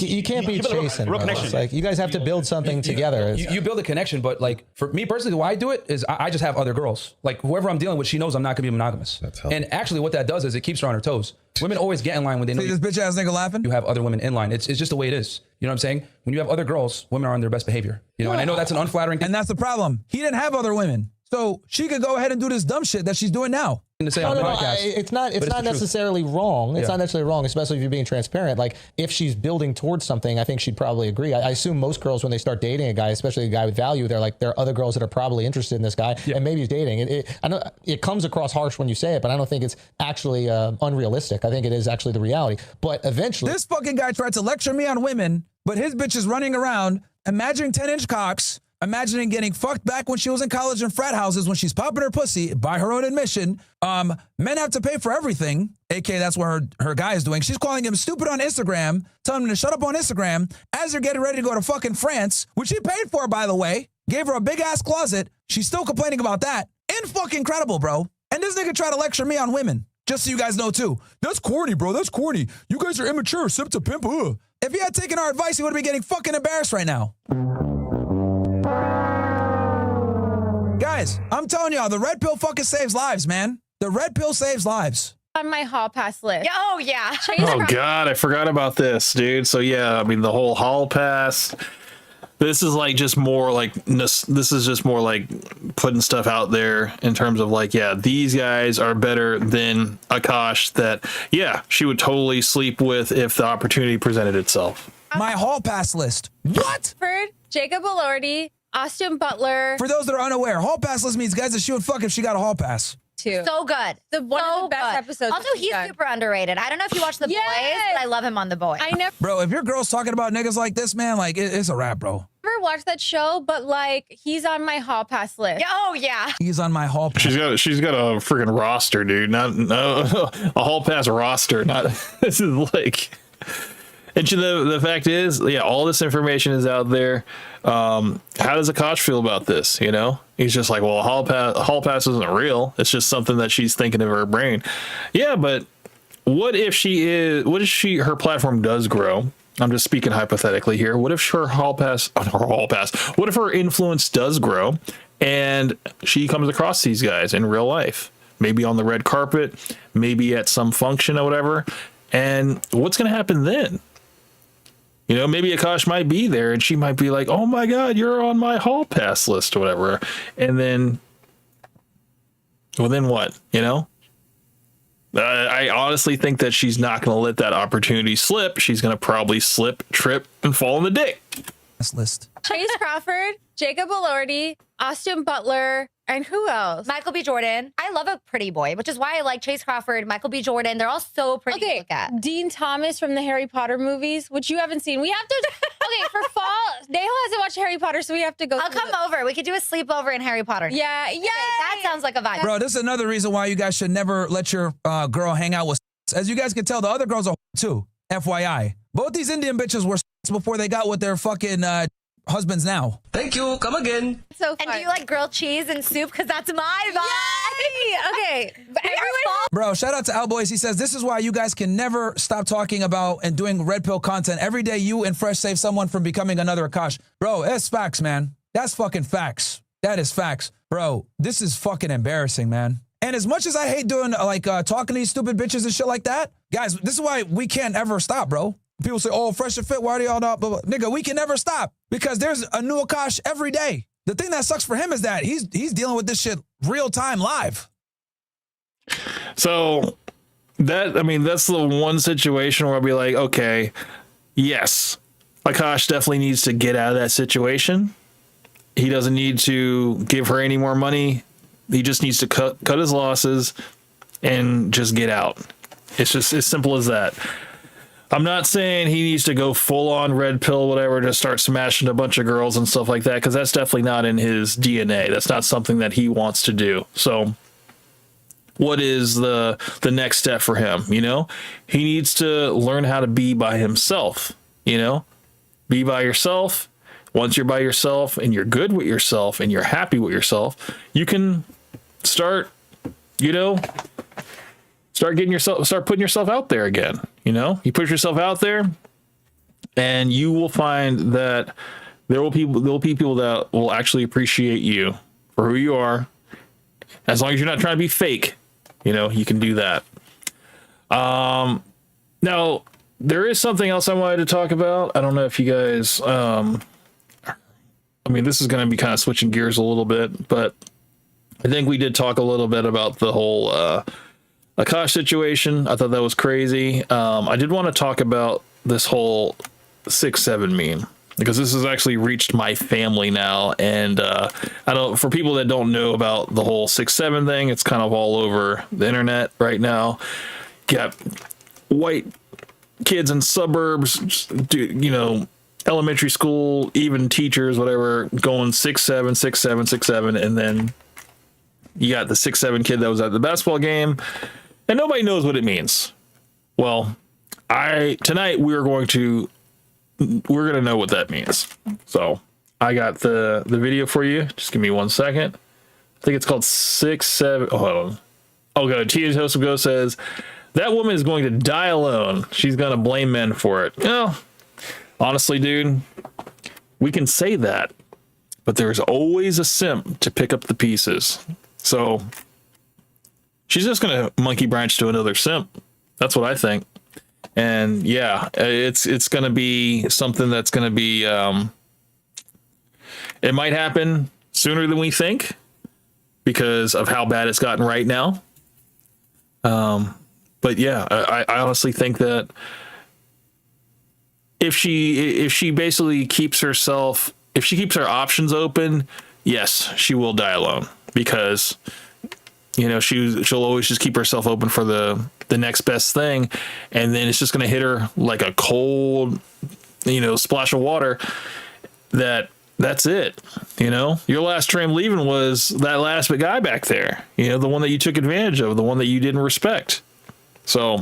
you can't be chasing. Bro. It's like you guys have to build something together. You build a connection, but like for me personally, the way I do it is I just have other girls. Like whoever I'm dealing with, she knows I'm not gonna be monogamous. And actually, what that does is it keeps her on her toes. Women always get in line when they know. See this bitch ass nigga laughing? You have other women in line. It's just the way it is. You know what I'm saying? When you have other girls, women are on their best behavior. You know, and I know that's an unflattering thing. And that's the problem. He didn't have other women. So she could go ahead and do this dumb shit that she's doing now. It's not necessarily wrong. It's not necessarily wrong, especially if you're being transparent. Like if she's building towards something, I think she'd probably agree. I assume most girls, when they start dating a guy, especially a guy with value, they're like, there are other girls that are probably interested in this guy, and maybe he's dating. I know it comes across harsh when you say it, but I don't think it's actually unrealistic. I think it is actually the reality. But eventually, this fucking guy tried to lecture me on women, but his bitch is running around imagining 10-inch cocks. Imagining getting fucked back when she was in college in frat houses when she's popping her pussy by her own admission. Men have to pay for everything. AK, that's what her guy is doing. She's calling him stupid on Instagram, telling him to shut up on Instagram as they're getting ready to go to fucking France, which he paid for, by the way. Gave her a big ass closet. She's still complaining about that. Fucking incredible, bro. And this nigga tried to lecture me on women. Just so you guys know too. That's corny, bro. That's corny. You guys are immature. Sip to pimp. If he had taken our advice, he would be getting fucking embarrassed right now. Guys, I'm telling y'all, the red pill fucking saves lives, man. The red pill saves lives. On my hall pass list. Oh, yeah. Oh, God, I forgot about this, dude. So, yeah, I mean, the whole hall pass. This is like just more like putting stuff out there in terms of like, yeah, these guys are better than Akaash that, yeah, she would totally sleep with if the opportunity presented itself. My hall pass list. What? Jacob Elordi, Austin Butler. For those that are unaware, hall pass list means guys that she would fuck if she got a hall pass. So good. One of the best episodes. Also, he's super underrated. I don't know if you watch The Boys, but I love him on The Boys. I never Bro, if your girl's talking about niggas like this, man, like it's a wrap, bro. watched that show, but like he's on my hall pass list. Oh yeah. He's on my hall pass. She's got a freaking roster, dude. Not a hall pass roster. Not this is like. And the fact is, yeah, all this information is out there. How does Akaash feel about this? You know, he's just like, well, hall pass isn't real. It's just something that she's thinking of her brain. Yeah, but what if her platform does grow? I'm just speaking hypothetically here. What if her what if her influence does grow and she comes across these guys in real life? Maybe on the red carpet, maybe at some function or whatever. And what's going to happen then? You know, maybe Akaash might be there and she might be like, oh my God, you're on my hall pass list or whatever. And then, well, then what? You know? I honestly think that she's not going to let that opportunity slip. She's going to probably slip, trip, and fall in the dick. This list. Chase Crawford, Jacob Elordi, Austin Butler, and who else? Michael B. Jordan. I love a pretty boy, which is why I like Chase Crawford, Michael B. Jordan. They're all so pretty to look at. Dean Thomas from the Harry Potter movies, which you haven't seen. We have to. Okay, for fall, Dale hasn't watched Harry Potter, so we have to go. I'll come over. We could do a sleepover in Harry Potter. Yeah, yeah. Okay, that sounds like a vibe. Bro, this is another reason why you guys should never let your girl hang out with. As you guys can tell, the other girls are too. FYI, both these Indian bitches were before they got with their fucking husbands now. Thank you. Come again. So fun. And do you like grilled cheese and soup? Because that's my vibe. Okay. But Bro, shout out to Alboys. He says, this is why you guys can never stop talking about and doing red pill content. Every day you and Fresh save someone from becoming another Akaash. Bro, that's facts, man. That's fucking facts. That is facts. Bro, this is fucking embarrassing, man. And as much as I hate doing talking to these stupid bitches and shit like that, guys, this is why we can't ever stop, bro. People say, oh, Fresh and Fit, why do y'all not? Blah, blah. Nigga, we can never stop because there's a new Akaash every day. The thing that sucks for him is that he's dealing with this shit real time live. So that's the one situation where I'll be like, okay, yes, Akaash definitely needs to get out of that situation. He doesn't need to give her any more money. He just needs to cut his losses and just get out. It's just as simple as that. I'm not saying he needs to go full on red pill, whatever, to start smashing a bunch of girls and stuff like that, because that's definitely not in his DNA. That's not something that he wants to do. So what is the next step for him? You know, he needs to learn how to be by himself, you know, be by yourself. Once you're by yourself and you're good with yourself and you're happy with yourself, you can start, you know, start putting yourself out there again. You know, you put yourself out there and you will find that there will be people that will actually appreciate you for who you are. As long as you're not trying to be fake, you know, you can do that. Now there is something else I wanted to talk about. I don't know if you guys, this is going to be kind of switching gears a little bit, but I think we did talk a little bit about the whole, Akaash situation. I thought that was crazy. I did want to talk about this whole 6'7" meme, because this has actually reached my family now. And for people that don't know about the whole 6'7" thing, it's kind of all over the internet right now. You got white kids in suburbs, you know, elementary school, even teachers, whatever, going 6'7", 6'7", 6'7", and then you got the 6'7" kid that was at the basketball game. And nobody knows what it means. Well, tonight we're going to know what that means. So I got the video for you. Just give me 1 second. I think it's called 6'7". Oh, hold on. Oh, good. Tia Tosugo says that woman is going to die alone. She's going to blame men for it. Well, honestly, dude, we can say that, but there's always a simp to pick up the pieces. So she's just going to monkey branch to another simp. That's what I think. And yeah, it's going to be something that's going to be, it might happen sooner than we think because of how bad it's gotten right now. But yeah, I honestly think that if she basically keeps her options open, yes, she will die alone, because you know, she'll always just keep herself open for the next best thing, and then it's just going to hit her like a cold, you know, splash of water. That's it. You know, your last tram leaving was that last guy back there. You know, the one that you took advantage of, the one that you didn't respect. So,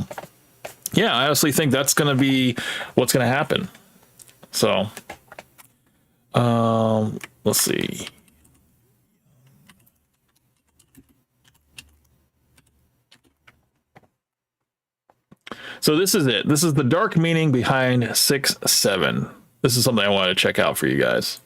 yeah, I honestly think that's going to be what's going to happen. So, let's see. So this is it. This is the dark meaning behind 6'7". This is something I wanted to check out for you guys.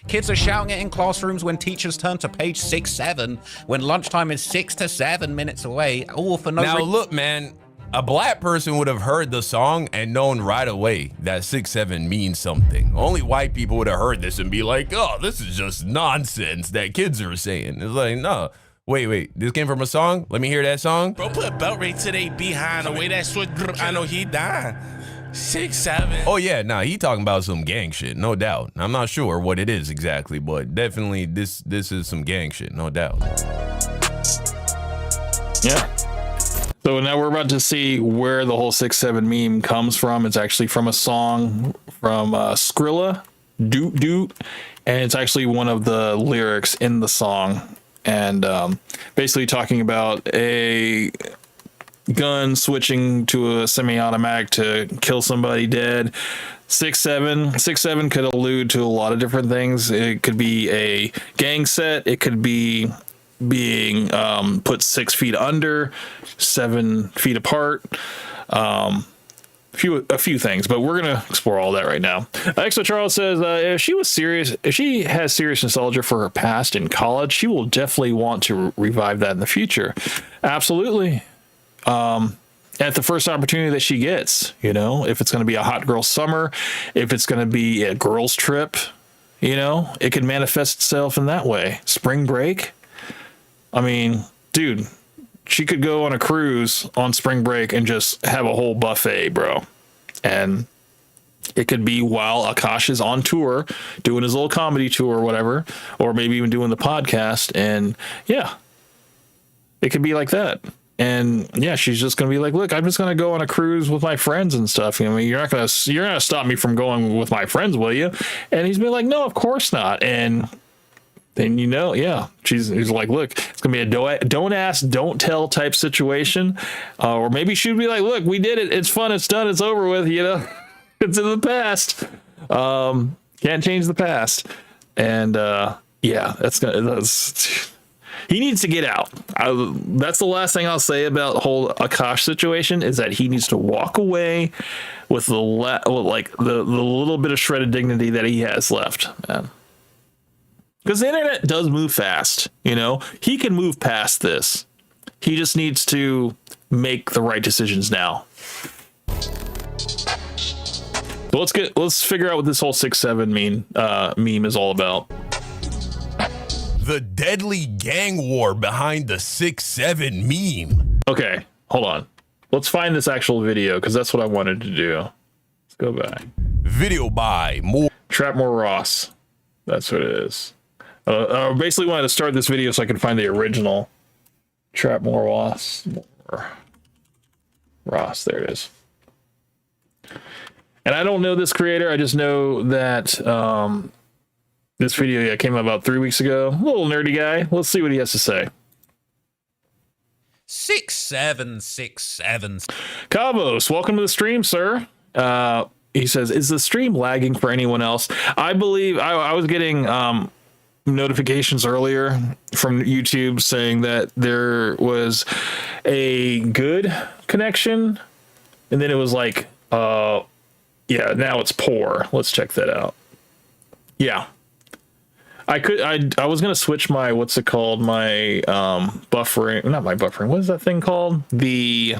Kids are shouting it in classrooms when teachers turn to page 6'7", when lunchtime is 6 to 7 minutes away, all for no Now look, man, a black person would have heard the song and known right away that 6'7" means something. Only white people would have heard this and be like, oh, this is just nonsense that kids are saying. It's like, no. Wait, this came from a song? Let me hear that song. Bro, put belt rate to they behind the way that switch. I know he died. 6'7". Oh yeah, nah, he talking about some gang shit, no doubt. I'm not sure what it is exactly, but definitely this is some gang shit, no doubt. Yeah. So now we're about to see where the whole 6'7" meme comes from. It's actually from a song from Skrilla, Doot Doot, and it's actually one of the lyrics in the song. And basically talking about a gun switching to a semi-automatic to kill somebody dead. 6'7" could allude to a lot of different things. It could be a gang set. It could be being put 6 feet under, 7 feet apart. A few things, but we're gonna explore all that right now. Exo Charles says if she has serious nostalgia for her past in college, she will definitely want to revive that in the future. Absolutely. At the first opportunity that she gets, you know, if it's going to be a hot girl summer, if it's going to be a girls trip, you know, it can manifest itself in that way. Spring break. I mean, dude, she could go on a cruise on spring break and just have a whole buffet, bro. And it could be while Akaash is on tour, doing his little comedy tour or whatever, or maybe even doing the podcast. And yeah, it could be like that. And yeah, she's just going to be like, look, I'm just going to go on a cruise with my friends and stuff. You know, I mean, you're not going to stop me from going with my friends, will you? And he's been like, no, of course not. And then, you know, yeah, he's like, look, it's going to be a don't ask, don't tell type situation. Or maybe she'd be like, look, we did it. It's fun. It's done. It's over with, you know, it's in the past. Can't change the past. And yeah, he needs to get out. That's the last thing I'll say about the whole Akaash situation, is that he needs to walk away with the little bit of shredded dignity that he has left, man. Because the internet does move fast, you know. He can move past this. He just needs to make the right decisions now. So let's figure out what this whole 6'7" meme is all about. The deadly gang war behind the 6'7" meme. Okay, hold on. Let's find this actual video, because that's what I wanted to do. Let's go back. Video by Trapmore Ross. That's what it is. I basically wanted to start this video so I could find the original. Trapmore Ross. There it is. And I don't know this creator. I just know that this video came out about 3 weeks ago. A little nerdy guy. Let's see what he has to say. 6767. Cabos, welcome to the stream, sir. He says, is the stream lagging for anyone else? I believe I was getting notifications earlier from YouTube saying that there was a good connection, and then it was like, yeah, now it's poor. Let's check that out. Yeah. I was going to switch my, what's it called? My buffering, not my buffering. What is that thing called? The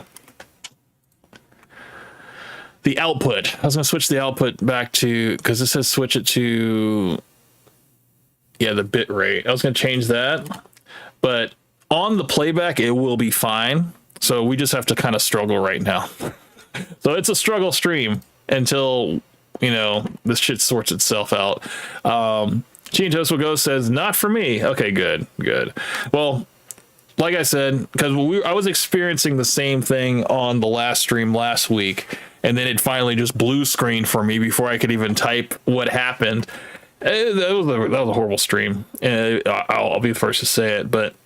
output. I was going to switch the output back to, because it says switch it to, yeah, the bit rate. I was going to change that, but on the playback, it will be fine. So we just have to kind of struggle right now. So it's a struggle stream until, you know, this shit sorts itself out. Gene Toast Will Go says, not for me. Okay, good. Well, like I said, because I was experiencing the same thing on the last stream last week, and then it finally just blue screened for me before I could even type what happened. That was a horrible stream. I'll be the first to say it, but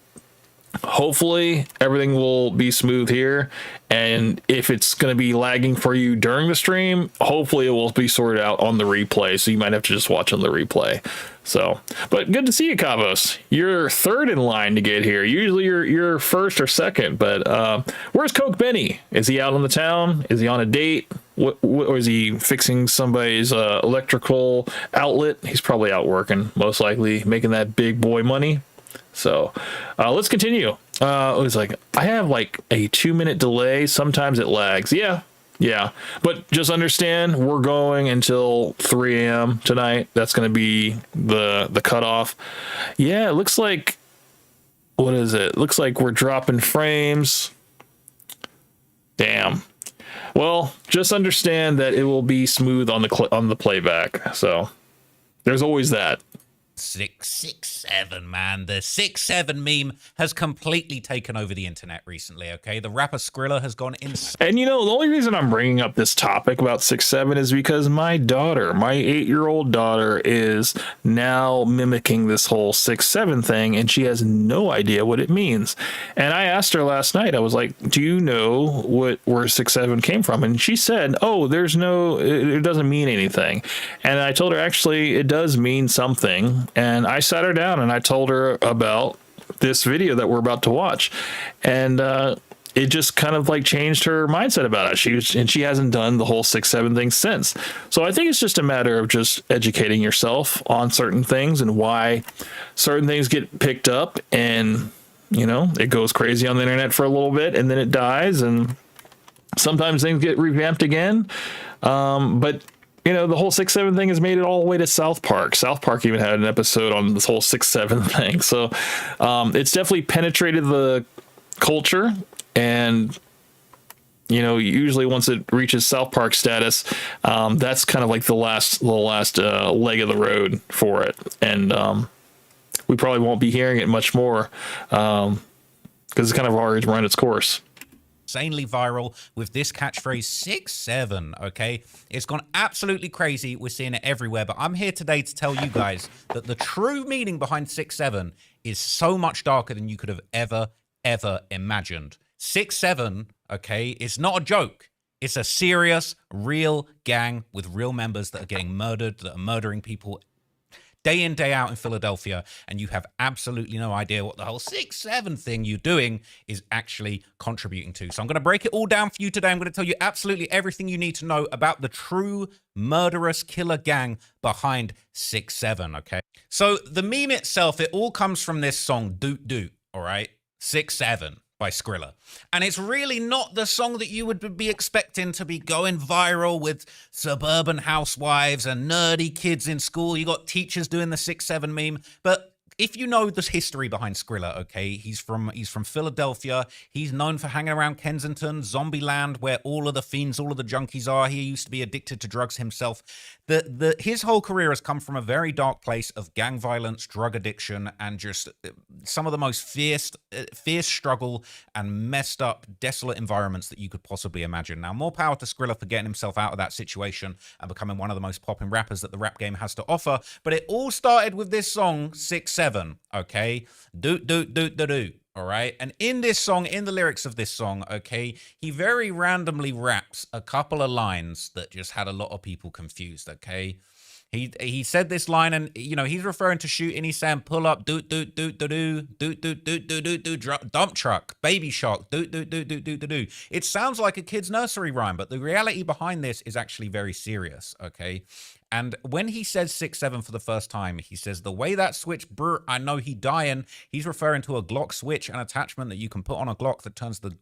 hopefully everything will be smooth here. And if it's going to be lagging for you during the stream, hopefully it will be sorted out on the replay. So you might have to just watch on the replay. So, but good to see you, Kavos. You're third in line to get here. Usually you're first or second, but where's Coke Benny? Is he out on the town? Is he on a date? Or is he fixing somebody's electrical outlet? He's probably out working, most likely making that big boy money. So let's continue. It was like, I have like a 2-minute delay. Sometimes it lags. Yeah. But just understand, we're going until 3 a.m. tonight. That's going to be the cutoff. Yeah, it looks like, what is it? Looks like we're dropping frames. Damn. Well, just understand that it will be smooth on the playback. So there's always that. 667, man. The 6'7" meme has completely taken over the internet recently, okay? The rapper Skrilla has gone insane. And you know, the only reason I'm bringing up this topic about 6'7" is because my 8-year-old daughter, is now mimicking this whole 6'7" thing, and she has no idea what it means. And I asked her last night, I was like, do you know where 6'7" came from? And she said, oh, it doesn't mean anything. And I told her, actually, it does mean something. And I sat her down and I told her about this video that we're about to watch. And it just kind of like changed her mindset about it. She hasn't done the whole 6'7" thing since. So I think it's just a matter of just educating yourself on certain things and why certain things get picked up, and, you know, it goes crazy on the internet for a little bit and then it dies, and sometimes things get revamped again. But you know, the whole 6'7" thing has made it all the way to South Park. South Park even had an episode on this whole 6'7" thing. So it's definitely penetrated the culture, and usually once it reaches South Park status, that's kind of like the last leg of the road for it, and we probably won't be hearing it much more because it's kind of already run its course. Insanely viral with this catchphrase 6'7", okay? It's gone absolutely crazy. We're seeing it everywhere, but I'm here today to tell you guys that the true meaning behind 6'7" is so much darker than you could have ever imagined. 6'7", okay, is not a joke. It's a serious, real gang with real members that are getting murdered, that are murdering people day in, day out in Philadelphia, and you have absolutely no idea what the whole 6'7" thing you're doing is actually contributing to. So I'm going to break it all down for you today. I'm going to tell you absolutely everything you need to know about the true murderous killer gang behind 6'7", okay? So the meme itself, it all comes from this song, Doot Doot, all right? 6'7" by Skrilla. And it's really not the song that you would be expecting to be going viral with suburban housewives and nerdy kids in school. You got teachers doing the 6'7" meme. But if you know the history behind Skrilla, okay, he's from Philadelphia. He's known for hanging around Kensington, Zombieland, where all of the fiends, all of the junkies are. He used to be addicted to drugs himself. His whole career has come from a very dark place of gang violence, drug addiction, and just some of the most fierce struggle and messed up, desolate environments that you could possibly imagine. Now, more power to Skrilla for getting himself out of that situation and becoming one of the most popping rappers that the rap game has to offer. But it all started with this song, 6'7", okay? Doot, doot, doot, doot, doot. All right. And in this song, in the lyrics of this song, okay, he very randomly raps a couple of lines that just had a lot of people confused. Okay. He said this line, and he's referring to shooting. He's saying pull up, doot doot doot doot doot doot doot doot doot doot doot, dump truck, baby shark, doot doot doot doot doot doot. It sounds like a kid's nursery rhyme, but the reality behind this is actually very serious. Okay. And when he says 6'7" for the first time, he says, the way that switch, brr, I know he dying. He's referring to a Glock switch, an attachment that you can put on a Glock that turns the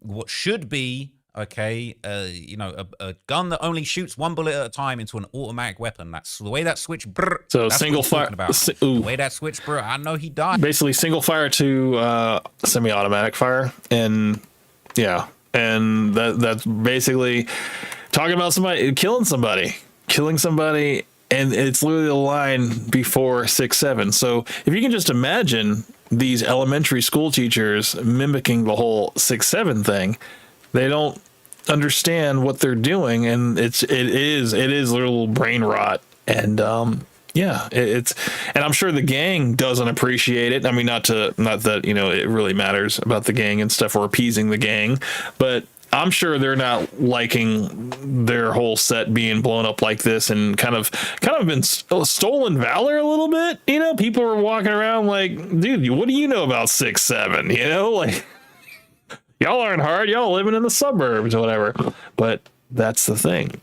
what should be, okay, a gun that only shoots one bullet at a time into an automatic weapon. That's the way that switch, brr. So that's single fire. The way that switch, brr, I know he died. Basically, single fire to semi-automatic fire, and yeah, and that's basically talking about killing somebody, and it's literally the line before 6'7". So if you can just imagine these elementary school teachers mimicking the whole 6'7" thing, they don't understand what they're doing, and it is literal brain rot. And yeah, and I'm sure the gang doesn't appreciate it. I mean, not that it really matters about the gang and stuff or appeasing the gang, but I'm sure they're not liking their whole set being blown up like this, and kind of been stolen valor a little bit. People are walking around like, dude, what do you know about 6'7"? Like, y'all aren't hard. Y'all living in the suburbs or whatever. But that's the thing.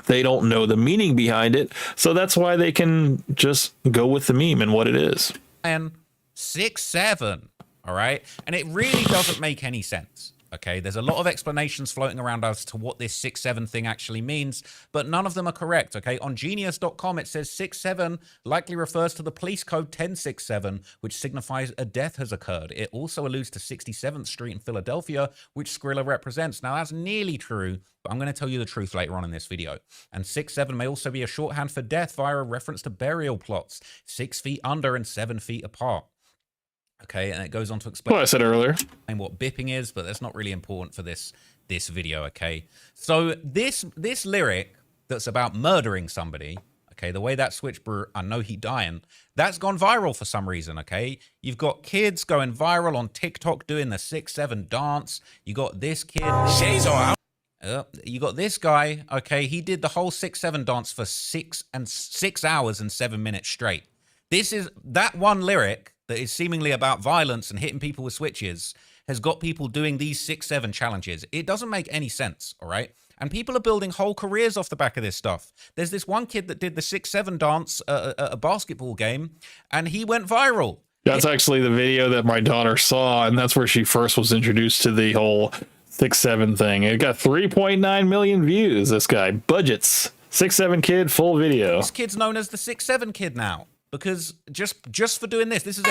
They don't know the meaning behind it. So that's why they can just go with the meme and what it is. And 6'7", all right? And it really doesn't make any sense. Okay, there's a lot of explanations floating around as to what this 6'7" thing actually means, but none of them are correct. Okay, on genius.com, it says 6'7" likely refers to the police code 1067, which signifies a death has occurred. It also alludes to 67th Street in Philadelphia, which Skrilla represents. Now, that's nearly true, but I'm going to tell you the truth later on in this video. And 6'7" may also be a shorthand for death via a reference to burial plots, 6 feet under and 7 feet apart. Okay, and it goes on to explain what I said earlier and what bipping is, but that's not really important for this video. Okay, so this lyric that's about murdering somebody, okay, the way that switch, brr, I know he dying, that's gone viral for some reason. Okay, you've got kids going viral on TikTok doing the 6'7" dance. You got this kid. Shades on. You got this guy. Okay, he did the whole 6'7" dance for 6 hours and 7 minutes straight. This is that one lyric that is seemingly about violence and hitting people with switches has got people doing these 6'7" challenges. It doesn't make any sense, all right? And people are building whole careers off the back of this stuff. There's this one kid that did the 6'7" dance at a basketball game, and he went viral. That's actually the video that my daughter saw, and that's where she first was introduced to the whole 6'7" thing. It got 3.9 million views, this guy. Budgets. 6'7" kid, full video. This kid's known as the 6'7" kid now. Because just for doing this is it. 6'7".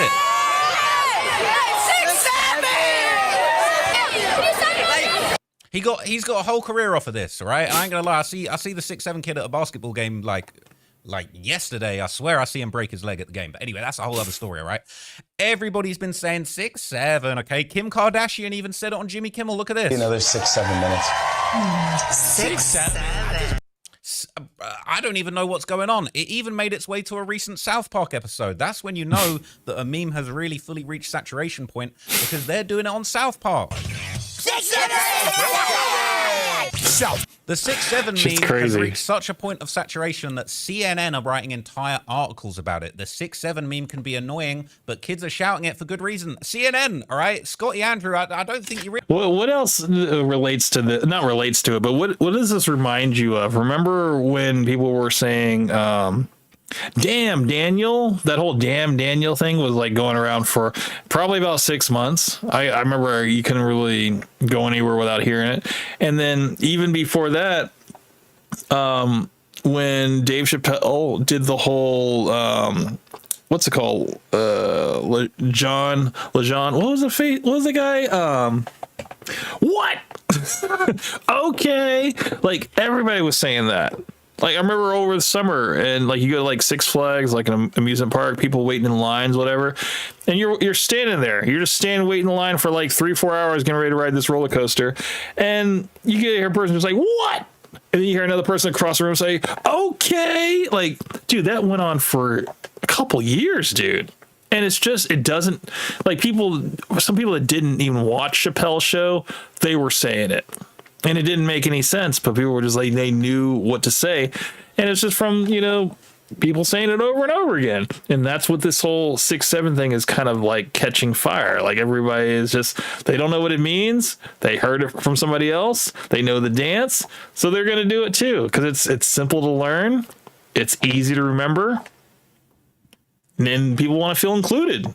He's got a whole career off of this, all right? And I ain't gonna lie, I see the 6'7" kid at a basketball game like yesterday. I swear I see him break his leg at the game. But anyway, that's a whole other story, all right? Everybody's been saying 6'7", okay? Kim Kardashian even said it on Jimmy Kimmel. Look at this. Another 6-7 minutes. 6'7". I don't even know what's going on. It even made its way to a recent South Park episode. That's when you know that a meme has really fully reached saturation point, because they're doing it on South Park. 6'7". The 6'7" meme has crazy. reached such a point of saturation that CNN are writing entire articles about it. The 6'7" meme can be annoying, but kids are shouting it for good reason. CNN, all right? Scotty Andrew, I don't think you... What else relates to the, not relates to it, but what does this remind you of? Remember when people were saying, damn Daniel, that whole damn Daniel thing was like going around for probably about 6 months. I remember you couldn't really go anywhere without hearing it. And then even before that, when Dave Chappelle did the whole, what's it called? LeJean, what was the guy? What? Okay. Like everybody was saying that. Like, I remember over the summer, and like you go to like Six Flags, like an amusement park, people waiting in lines, whatever, and you're standing there. You're just standing waiting in line for like 3-4 hours, getting ready to ride this roller coaster, and you get a person who's like, "What?" And then you hear another person across the room say, "Okay." Like, dude, that went on for a couple years, dude. And it's just, it doesn't, like some people that didn't even watch Chappelle's show, they were saying it. And it didn't make any sense, but people were just like, they knew what to say. And it's just from, people saying it over and over again. And that's what this whole 6'7" thing is kind of like catching fire. Like everybody is just, they don't know what it means. They heard it from somebody else. They know the dance. So they're going to do it too. Because it's simple to learn. It's easy to remember. And then people want to feel included.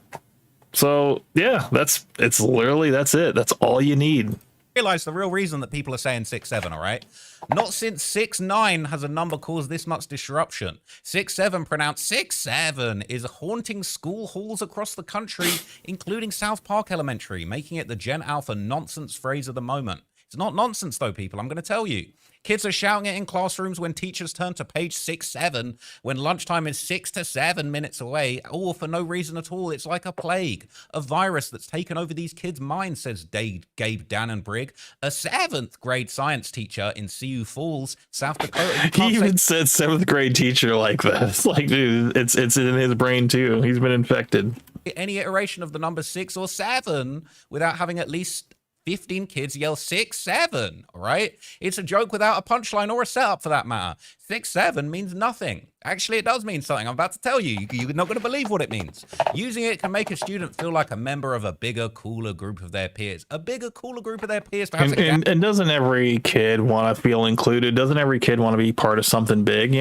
So yeah, that's it. That's all you need. Realize the real reason that people are saying 6'7", all right? Not since 6'9" has a number caused this much disruption. 6'7", pronounced 6'7", is haunting school halls across the country, including South Park Elementary, making it the Gen Alpha nonsense phrase of the moment. It's not nonsense though, people, I'm going to tell you. Kids are shouting it in classrooms when teachers turn to page 6-7, when lunchtime is 6 to 7 minutes away, all for no reason at all. It's like a plague, a virus that's taken over these kids' minds, says Gabe Dannenbrigg, a 7th grade science teacher in Sioux Falls, South Dakota. He even said 7th grade teacher like this. Like, dude, it's in his brain too. He's been infected. Any iteration of the number 6 or 7 without having at least 15 kids yell 6'7", all right? It's a joke without a punchline or a setup for that matter. 6'7" means nothing. Actually, it does mean something. I'm about to tell you. You're not going to believe what it means. Using it can make a student feel like a member of a bigger, cooler group of their peers. A bigger, cooler group of their peers. And doesn't every kid want to feel included? Doesn't every kid want to be part of something big,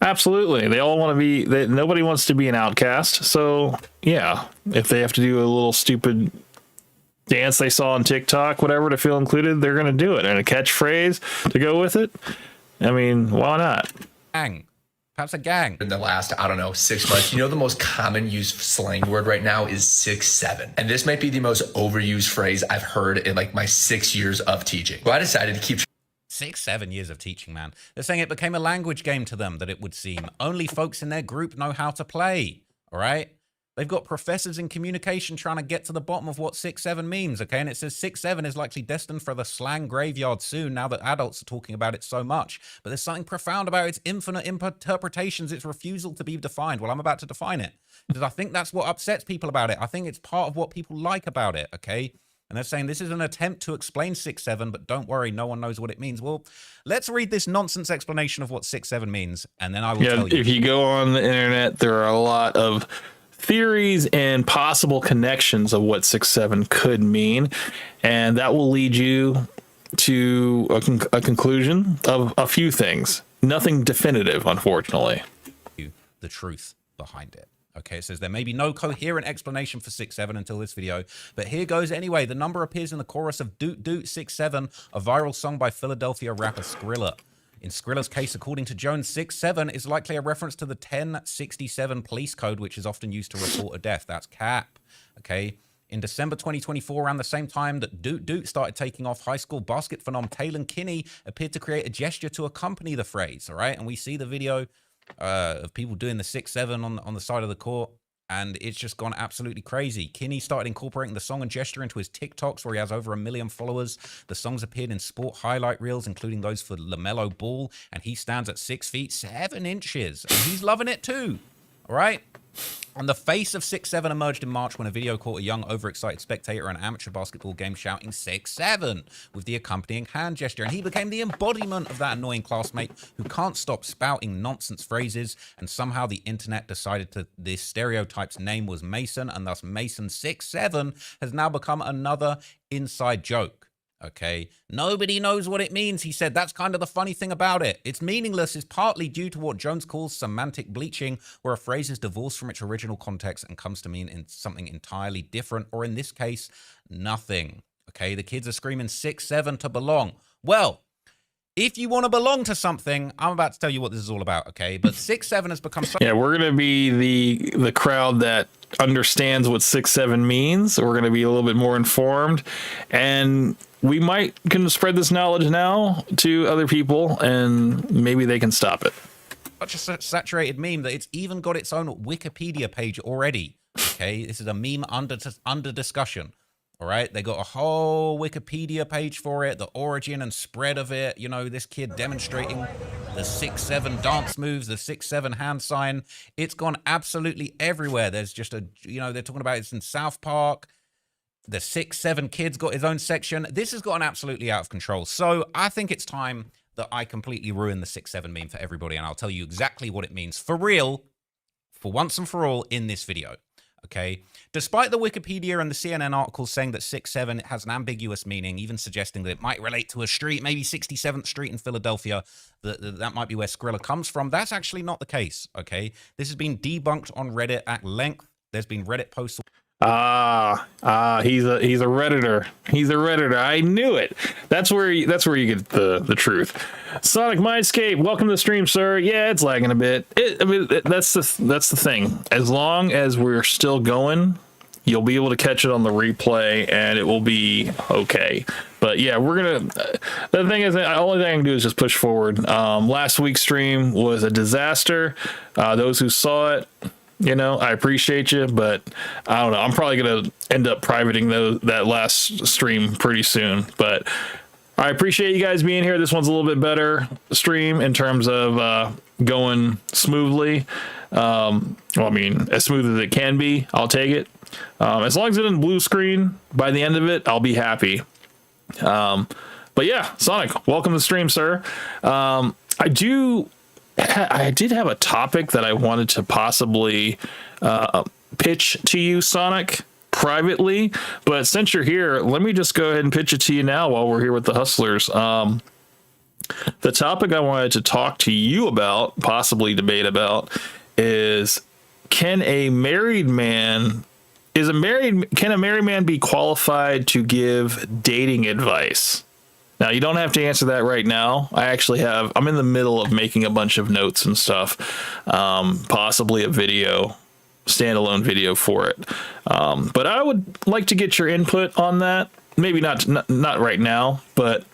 Absolutely. They all want to be, nobody wants to be an outcast. So, yeah, if they have to do a little stupid dance they saw on TikTok, whatever, to feel included, they're going to do it. And a catchphrase to go with it. I mean, why not? Gang. Perhaps a gang. In the last, 6 months, the most common used slang word right now is 6'7". And this might be the most overused phrase I've heard in like my 6 years of teaching. So I decided to keep 6-7 years of teaching, man. They're saying it became a language game to them, that it would seem. Only folks in their group know how to play. All right? They've got professors in communication trying to get to the bottom of what 6'7" means, okay? And it says 6'7" is likely destined for the slang graveyard soon, now that adults are talking about it so much. But there's something profound about its infinite interpretations, its refusal to be defined. Well, I'm about to define it, because I think that's what upsets people about it. I think it's part of what people like about it, okay? And they're saying this is an attempt to explain 6'7", but don't worry, no one knows what it means. Well, let's read this nonsense explanation of what 6'7" means, and then I will tell you. If you go on the internet, there are a lot of theories and possible connections of what 6'7" could mean, and that will lead you to a conclusion of a few things. Nothing definitive, unfortunately. The truth behind it. Okay, it says there may be no coherent explanation for 6'7" until this video, but here goes anyway. The number appears in the chorus of Doot Doot 6'7", a viral song by Philadelphia rapper Skrilla. In Skrilla's case, according to Jones, 6'7" is likely a reference to the 1067 police code, which is often used to report a death. That's cap. Okay. In December 2024, around the same time that Duke started taking off, high school basket phenom Taylor Kinney appeared to create a gesture to accompany the phrase, all right? And we see the video of people doing the 6-7 on the side of the court, and it's just gone absolutely crazy. Kinney started incorporating the song and gesture into his TikToks, where he has over 1 million followers. The songs appeared in sport highlight reels, including those for LaMelo Ball, and he stands at 6 feet 7 inches, and he's loving it too, all right? And the face of 6-7 emerged in March when a video caught a young, overexcited spectator at an amateur basketball game shouting 6-7 with the accompanying hand gesture. And he became the embodiment of that annoying classmate who can't stop spouting nonsense phrases. And somehow the internet decided that this stereotype's name was Mason, and thus Mason 6-7 has now become another inside joke. Okay, nobody knows what it means, he said. That's kind of the funny thing about it. It's meaningless is partly due to what Jones calls semantic bleaching, where a phrase is divorced from its original context and comes to mean in something entirely different, or in this case, nothing. Okay, the kids are screaming 6-7 to belong. Well, if you want to belong to something, I'm about to tell you what this is all about, okay? But 6-7 has become so... Yeah, we're going to be the crowd that understands what 6-7 means. We're going to be a little bit more informed, and we might can spread this knowledge now to other people, and maybe they can stop it. Such a saturated meme that it's even got its own Wikipedia page already. Okay, this is a meme under discussion. All right, they got a whole Wikipedia page for it, the origin and spread of it. You know, this kid demonstrating the 6-7 dance moves, the 6-7 hand sign. It's gone absolutely everywhere. There's just a, you know, they're talking about it's in South Park. The 6-7 kid's got his own section. This has gotten absolutely out of control. So I think it's time that I completely ruin the 6-7 meme for everybody, and I'll tell you exactly what it means for real, for once and for all in this video. Okay, despite the Wikipedia and the CNN articles saying that 6-7 has an ambiguous meaning, even suggesting that it might relate to a street, maybe 67th Street in Philadelphia, that might be where Skrilla comes from, that's actually not the case, okay? This has been debunked on Reddit at length. There's been Reddit posts... He's a Redditor. He's a Redditor. I knew it. That's where you get the truth. Sonic Mindscape, welcome to the stream, sir. Yeah, it's lagging a bit. That's the thing. As long as we're still going, you'll be able to catch it on the replay, and it will be okay. But yeah, we're gonna. The thing is, the only thing I can do is just push forward. Last week's stream was a disaster. Those who saw it, you know, I appreciate you, but I don't know. I'm probably going to end up privating that last stream pretty soon. But I appreciate you guys being here. This one's a little bit better stream in terms of going smoothly. Well, I mean, as smooth as it can be, I'll take it. As long as it's in blue screen, by the end of it, I'll be happy. But yeah, Sonic, welcome to the stream, sir. I did have a topic that I wanted to possibly pitch to you, Sonic, privately. But since you're here, let me just go ahead and pitch it to you now while we're here with the Hustlers. The topic I wanted to talk to you about, possibly debate about, is can a married man be qualified to give dating advice? Now, you don't have to answer that right now. I'm in the middle of making a bunch of notes and stuff, possibly a standalone video for it. But I would like to get your input on that. Maybe not right now, but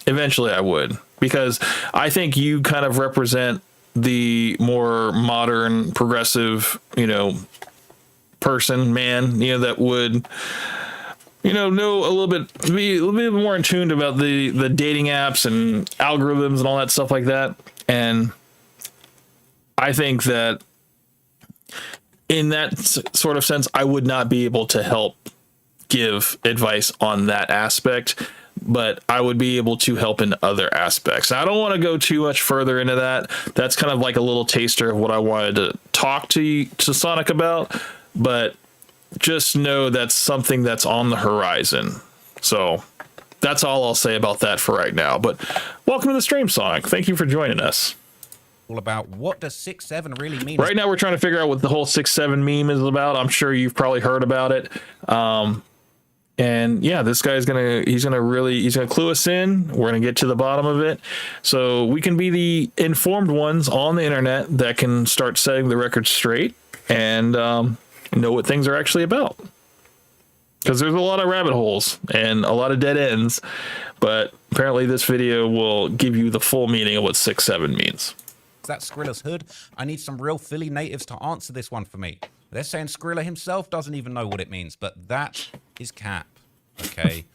eventually I would, because I think you kind of represent the more modern, progressive, man, that would... know a little bit, be a little bit more in tune about the dating apps and algorithms and all that stuff like that. And I think that in that sort of sense, I would not be able to help give advice on that aspect, but I would be able to help in other aspects. I don't want to go too much further into that. That's kind of like a little taster of what I wanted to talk to Sonic about, but just know that's something that's on the horizon. So that's all I'll say about that for right now. But welcome to the stream, Sonic. Thank you for joining us. All about what does 6-7 really mean? Right now, we're trying to figure out what the whole 6-7 meme is about. I'm sure you've probably heard about it. And yeah, this guy's gonna clue us in. We're gonna get to the bottom of it, so we can be the informed ones on the internet that can start setting the record straight and know what things are actually about. because there's a lot of rabbit holes and a lot of dead ends. But apparently this video will give you the full meaning of what 6'7" means. That's Skrilla's hood. I need some real Philly natives to answer this one for me. They're saying Skrilla himself doesn't even know what it means, but that is cap. Okay.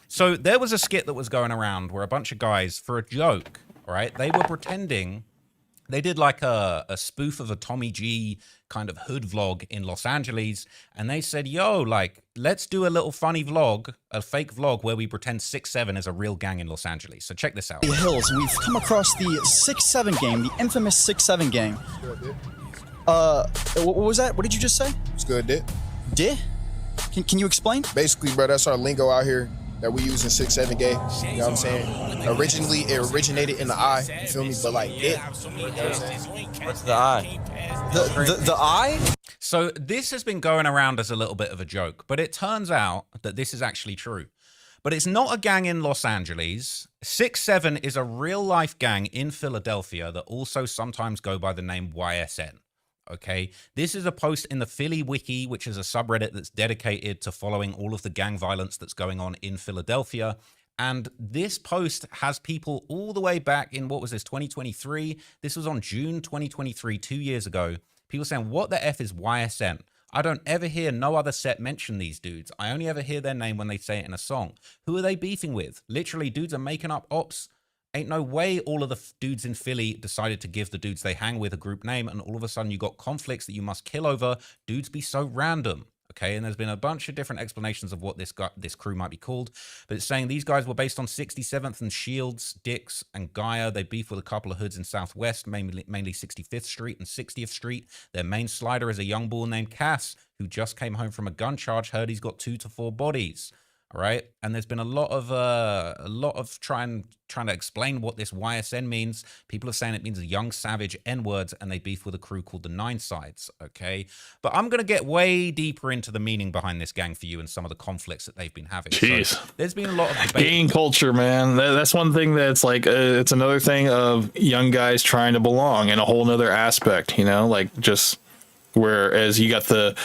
So there was a skit that was going around where a bunch of guys, for a joke, all right, they were pretending, they did like a spoof of a Tommy G kind of hood vlog in Los Angeles, and they said, yo, like, let's do a little funny vlog, a fake vlog where we pretend 6'7" is a real gang in Los Angeles. So check this out. The Hills, we've come across the 6'7" gang, the infamous 6'7" gang. What was that? What did you just say? It's good, Dick. Dick? Can you explain? Basically, bro, that's our lingo out here that we use in 6'7" gang. You know what I'm saying? Originally, it originated in the eye. You feel me? But like, it. You know what I'm saying? What's the eye? The eye? So this has been going around as a little bit of a joke, but it turns out that this is actually true. But it's not a gang in Los Angeles. 6'7" is a real-life gang in Philadelphia that also sometimes go by the name YSN. Okay, this is a post in the Philly Wiki, which is a subreddit that's dedicated to following all of the gang violence that's going on in Philadelphia. And this post has people all the way back in, what was this, 2023? This was on June 2023, 2 years ago. People saying, what the F is YSN? I don't ever hear no other set mention these dudes. I only ever hear their name when they say it in a song. Who are they beefing with? Literally, dudes are making up ops. Ain't no way all of the dudes in Philly decided to give the dudes they hang with a group name, and all of a sudden you got conflicts that you must kill over. Dudes be so random, okay? And there's been a bunch of different explanations of what this crew might be called, but it's saying these guys were based on 67th and Shields, Dix, and Gaia. They beef with a couple of hoods in Southwest, mainly 65th Street and 60th Street. Their main slider is a young bull named Cass, who just came home from a gun charge. Heard he's got 2 to 4 bodies. All right, and there's been a lot of trying to explain what this YSN means. People are saying it means a young savage N-words, and they beef with a crew called the Nine Sides. Okay, but I'm gonna get way deeper into the meaning behind this gang for you and some of the conflicts that they've been having. Jeez, so there's been a lot of debate. Gang culture, man. That's one thing that's like it's another thing of young guys trying to belong in a whole nother aspect. You know, like just whereas you got the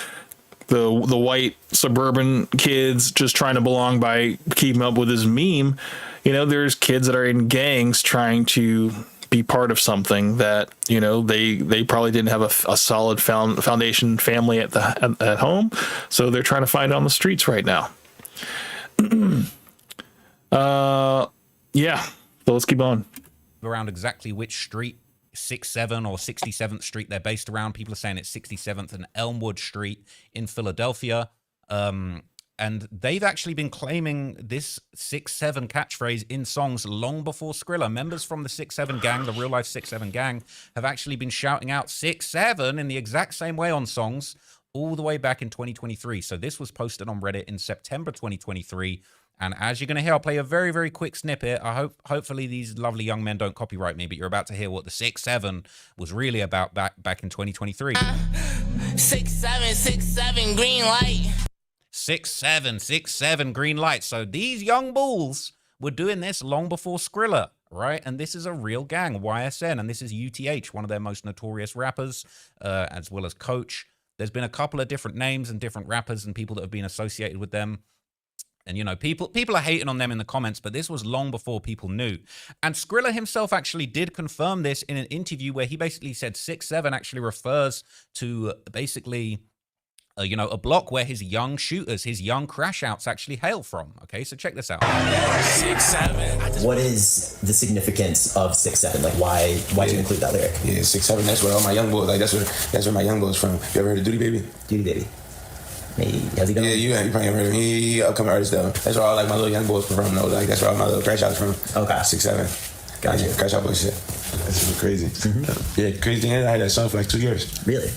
white suburban kids just trying to belong by keeping up with his meme, you know, there's kids that are in gangs trying to be part of something that, you know, they probably didn't have a solid foundation family at home, so they're trying to find it on the streets right now. Yeah, so let's keep on Around exactly which street 6'7" or 67th Street they're based around. People are saying it's 67th and Elmwood Street in Philadelphia. And they've actually been claiming this 6'7" catchphrase in songs long before Skrilla. Members from the 6'7" gang, the real life 6'7" gang, have actually been shouting out 6'7" in the exact same way on songs all the way back in 2023. So this was posted on Reddit in September 2023. And as you're going to hear, I'll play a very, very quick snippet. Hopefully these lovely young men don't copyright me, but you're about to hear what the 6'7" was really about back in 2023. 6'7", green light. 6'7", green light. So these young bulls were doing this long before Skrilla, right? And this is a real gang, YSN, and this is UTH, one of their most notorious rappers, as well as Coach. There's been a couple of different names and different rappers and people that have been associated with them. And, you know, people are hating on them in the comments, but this was long before people knew. And Skrilla himself actually did confirm this in an interview where he basically said 6'7" actually refers to basically, you know, a block where his young shooters, his young crash outs actually hail from. Okay, so check this out. 6'7". What is the significance of 6'7"? Like, why do you include that lyric? Yeah, 6'7". That's where all my young boys. Like that's where my young boys from. You ever heard of Duty Baby? Duty Baby. Maybe has he done? Yeah, you probably heard of him. He upcoming artist though. That's where all like my little young boys from though. Like that's where all my little crash outs from. Okay. 6'7". Gotcha. Yeah, crash out boy shit. That's super crazy. Mm-hmm. Yeah, crazy thing is I had that song for like 2 years. Really?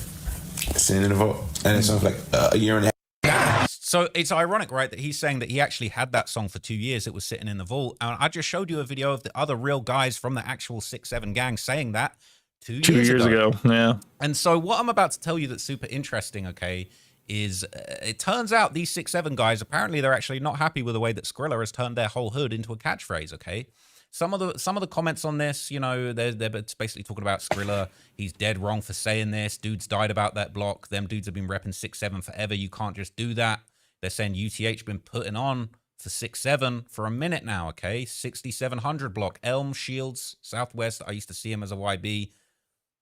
Sitting in the vault. And that song for like a year and a half. So it's ironic, right, that he's saying that he actually had that song for 2 years. It was sitting in the vault. And I just showed you a video of the other real guys from the actual 6'7" gang saying that 2 years ago. Yeah. And so what I'm about to tell you that's super interesting, okay, is it turns out these 6'7" guys, apparently they're actually not happy with the way that Skrilla has turned their whole hood into a catchphrase, okay? Some of the comments on this, you know, they're basically talking about Skrilla. He's dead wrong for saying this. Dudes died about that block. Them dudes have been repping 6'7" forever. You can't just do that. They're saying UTH been putting on for 6'7" for a minute now, okay? 6700 block, Elm, Shields, Southwest. I used to see him as a YB.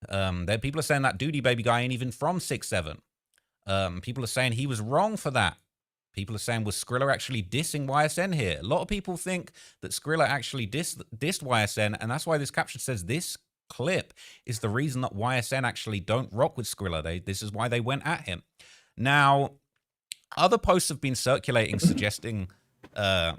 There, people are saying that Duty Baby guy ain't even from 6'7". People are saying he was wrong for that. People are saying, was Skrilla actually dissing YSN here? A lot of people think that Skrilla actually dissed YSN, and that's why this caption says this clip is the reason that YSN actually don't rock with Skrilla. This is why they went at him. Now, other posts have been circulating suggesting that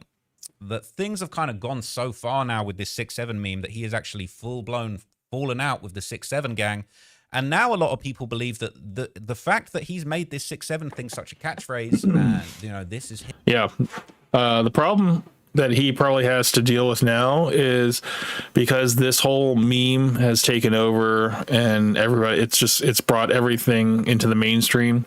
things have kind of gone so far now with this 6'7" meme that he is actually full-blown fallen out with the 6'7" gang. And now a lot of people believe that the fact that he's made this 6'7" thing such a catchphrase, and, you know, this is him. Yeah. The problem that he probably has to deal with now is because this whole meme has taken over and everybody, it's brought everything into the mainstream.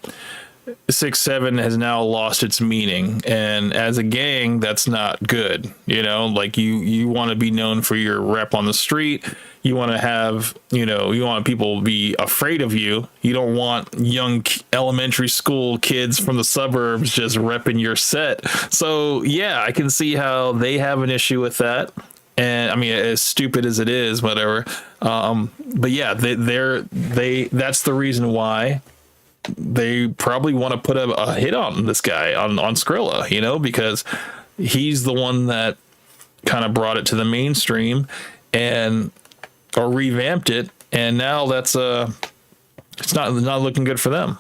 6'7" has now lost its meaning, and as a gang, that's not good. You know, like you want to be known for your rep on the street. You want to have, you want people to be afraid of you. You don't want young elementary school kids from the suburbs just repping your set. So yeah, I can see how they have an issue with that. And I mean, as stupid as it is, whatever. But yeah, that's the reason why they probably want to put a hit on this guy, on Skrilla, because he's the one that kind of brought it to the mainstream or revamped it, and now that's it's not looking good for them.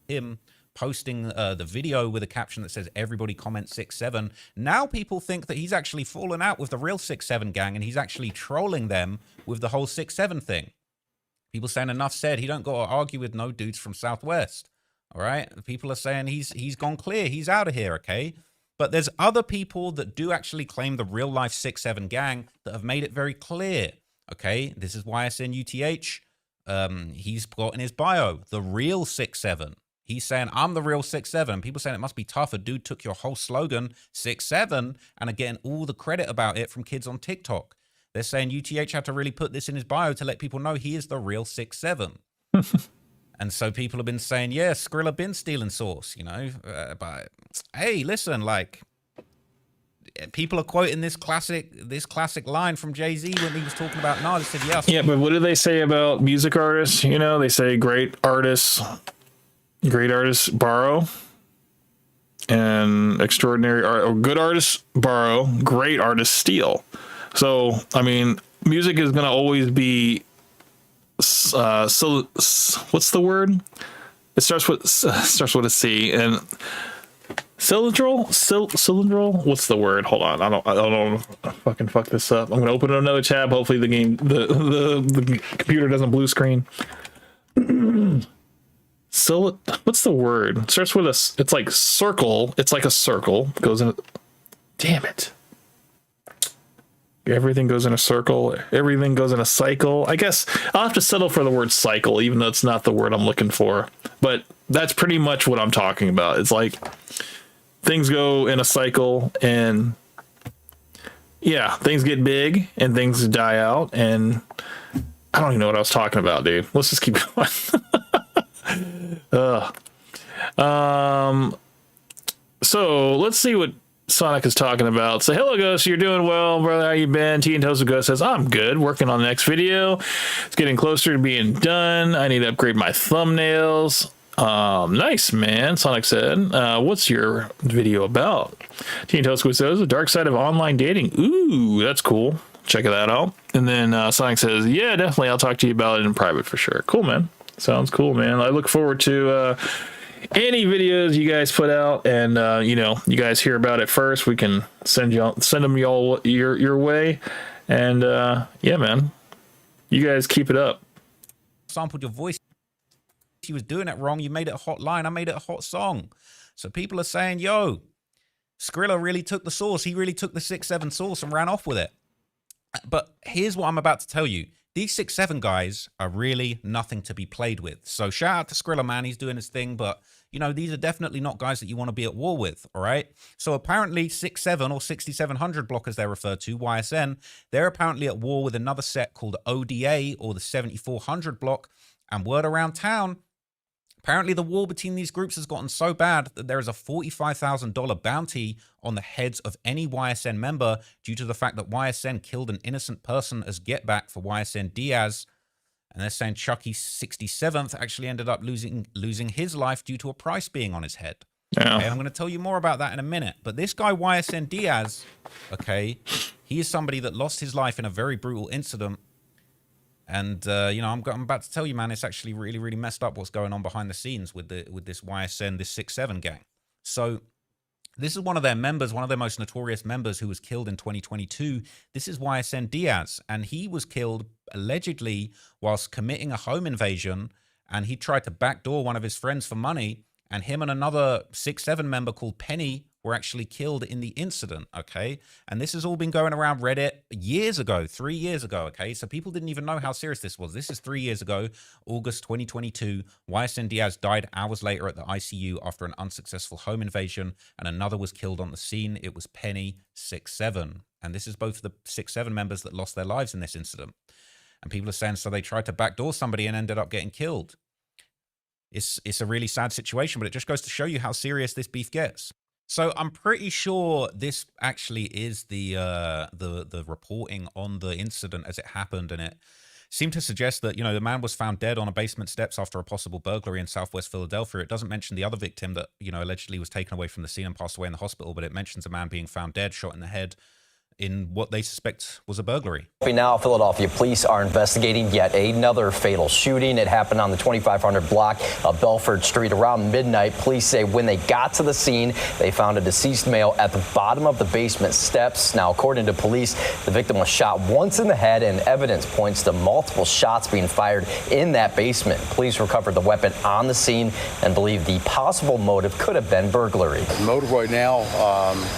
Him posting the video with a caption that says everybody comment 6'7". Now people think that he's actually fallen out with the real 6'7" gang, and he's actually trolling them with the whole 6'7" thing. People saying enough said, he don't got to argue with no dudes from Southwest. All right. People are saying he's gone clear. He's out of here. Okay. But there's other people that do actually claim the real life 6'7" gang that have made it very clear. Okay. This is YSN UTH. He's got in his bio, the real 6'7". He's saying, I'm the real 6'7". People saying it must be tough. A dude took your whole slogan, 6'7", and are getting all the credit about it from kids on TikTok. They're saying UTH had to really put this in his bio to let people know he is the real 6'7". And so people have been saying, yeah, Skrilla been stealing sauce, but hey, listen, like, people are quoting this classic line from Jay-Z when he was talking about Nas. He said, yes. Yeah, but what do they say about music artists? They say great artists borrow, and good artists borrow, great artists steal. So, I mean, music is going to always be, what's the word? It starts with a C, and cylindral. What's the word? Hold on, I don't fucking fuck this up. I'm going to open another tab. Hopefully the computer doesn't blue screen. What's the word? It starts with it's like circle. It's like a circle. Goes in. Damn it. Everything goes in a circle. Everything goes in a cycle. I guess I'll have to settle for the word cycle, even though it's not the word I'm looking for. But that's pretty much what I'm talking about. It's like things go in a cycle, and yeah, things get big and things die out. And I don't even know what I was talking about, dude. Let's just keep going. So let's see what Sonic is talking about. So hello Ghost, you're doing well, brother. How you been? Tea and Toast with Ghost says, I'm good, working on the next video. It's getting closer to being done. I need to upgrade my thumbnails. Nice, man. Sonic said, what's your video about? Tea and Toast says, the dark side of online dating. Ooh, that's cool. Check that out. And then Sonic says, yeah, definitely, I'll talk to you about it in private for sure. Cool, man. Sounds cool, man. I look forward to any videos you guys put out, and you guys hear about it first. We can send them y'all your way, and yeah, man, you guys keep it up. Sampled your voice. She was doing it wrong. You made it a hot line. I made it a hot song. So people are saying, yo, Skrilla really took the sauce. He really took the 6'7" sauce and ran off with it. But here's what I'm about to tell you. These 6'7" guys are really nothing to be played with. So shout out to Skrilla, man. He's doing his thing. But, these are definitely not guys that you want to be at war with, all right? So apparently 6'7" or 6700 block, as they're referred to, YSN, they're apparently at war with another set called ODA, or the 7400 block. And word around town, Apparently, the war between these groups has gotten so bad that there is a $45,000 bounty on the heads of any YSN member due to the fact that YSN killed an innocent person as get back for YSN Diaz. And they're saying Chucky 67th actually ended up losing his life due to a price being on his head. Yeah. Okay, and I'm going to tell you more about that in a minute. But this guy, YSN Diaz, okay, he is somebody that lost his life in a very brutal incident. And, you know, I'm about to tell you, man, it's actually really, really messed up what's going on behind the scenes with this YSN, this 6-7 gang. So this is one of their members, one of their most notorious members who was killed in 2022. This is YSN Diaz, and he was killed allegedly whilst committing a home invasion, and he tried to backdoor one of his friends for money, and him and another 6-7 member called Penny were actually killed in the incident, okay? And this has all been going around Reddit years ago, 3 years ago, okay? So people didn't even know how serious this was. This is 3 years ago, August 2022. YSN Diaz died hours later at the ICU after an unsuccessful home invasion, and another was killed on the scene. It was Penny 6-7. And this is both the 6-7 members that lost their lives in this incident. And people are saying, so they tried to backdoor somebody and ended up getting killed. It's a really sad situation, but it just goes to show you how serious this beef gets. So I'm pretty sure this actually is the reporting on the incident as it happened, and it seemed to suggest that, you know, the man was found dead on a basement steps after a possible burglary in Southwest Philadelphia. It doesn't mention the other victim that, you know, allegedly was taken away from the scene and passed away in the hospital, but it mentions a man being found dead, shot in the head, in what they suspect was a burglary. Now, Philadelphia police are investigating yet another fatal shooting. It happened on the 2500 block of Belford Street around midnight. Police say when they got to the scene, they found a deceased male at the bottom of the basement steps. Now, according to police, the victim was shot once in the head, and evidence points to multiple shots being fired in that basement. Police recovered the weapon on the scene and believe the possible motive could have been burglary. The motive right now,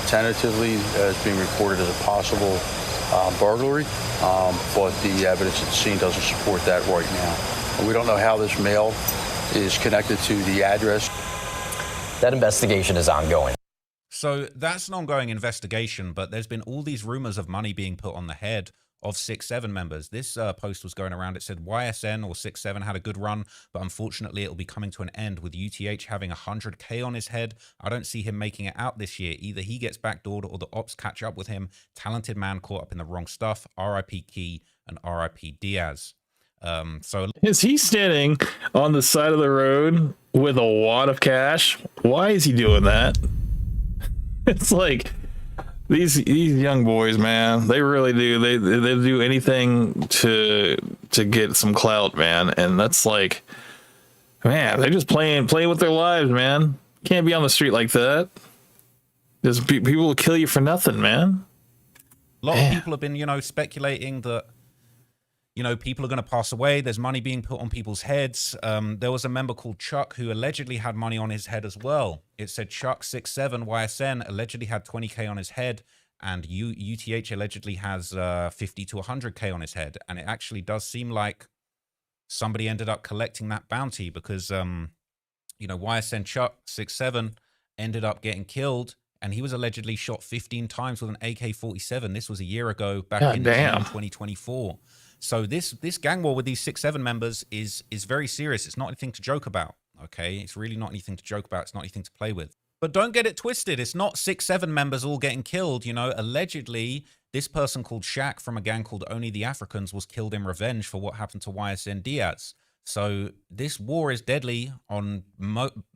tentatively, is being reported as a possible burglary, but the evidence at the scene doesn't support that right now. And we don't know how this male is connected to the address. That investigation is ongoing. So that's an ongoing investigation, but there's been all these rumors of money being put on the head of 6-7 members. This post was going around. It said YSN or 6-7 had a good run, but unfortunately it'll be coming to an end with UTH having 100K on his head. I don't see him making it out this year. Either he gets backdoored or the ops catch up with him. Talented man caught up in the wrong stuff. RIP Key and RIP Diaz. So is he standing on the side of the road with a wad of cash? Why is he doing that? It's like these young boys, man, they really do. They do anything to get some clout, man. And that's like, man, they're just playing with their lives, man. Can't be on the street like that. Just people will kill you for nothing, man. A lot of people have been, you know, speculating that, you know, people are going to pass away. There's money being put on people's heads. There was a member called Chuck who allegedly had money on his head as well. It said Chuck 6-7 YSN allegedly had 20K on his head, and UTH allegedly has 50 to 100K on his head. And it actually does seem like somebody ended up collecting that bounty because, you know, YSN Chuck 6-7 ended up getting killed, and he was allegedly shot 15 times with an AK-47. This was a year ago, back in June 2024. So this gang war with these 6-7 members is very serious. It's not anything to joke about, okay? It's really not anything to joke about. It's not anything to play with. But don't get it twisted. It's not 6-7 members all getting killed, you know. Allegedly, this person called Shaq from a gang called Only the Africans was killed in revenge for what happened to YSN Diaz. So this war is deadly on,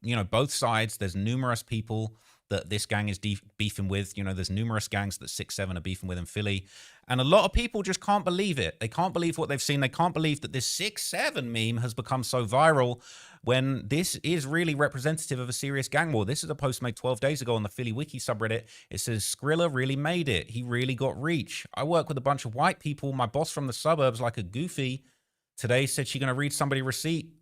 you know, both sides. There's numerous people that this gang is beefing with. You know, there's numerous gangs that 6-7 are beefing with in Philly. And a lot of people just can't believe it. They can't believe what they've seen. They can't believe that this 6-7 meme has become so viral when this is really representative of a serious gang war. This is a post made 12 days ago on the Philly Wiki subreddit. It says, Skrilla really made it. He really got reach. I work with a bunch of white people. My boss from the suburbs, like a goofy, today said she's going to read somebody receipt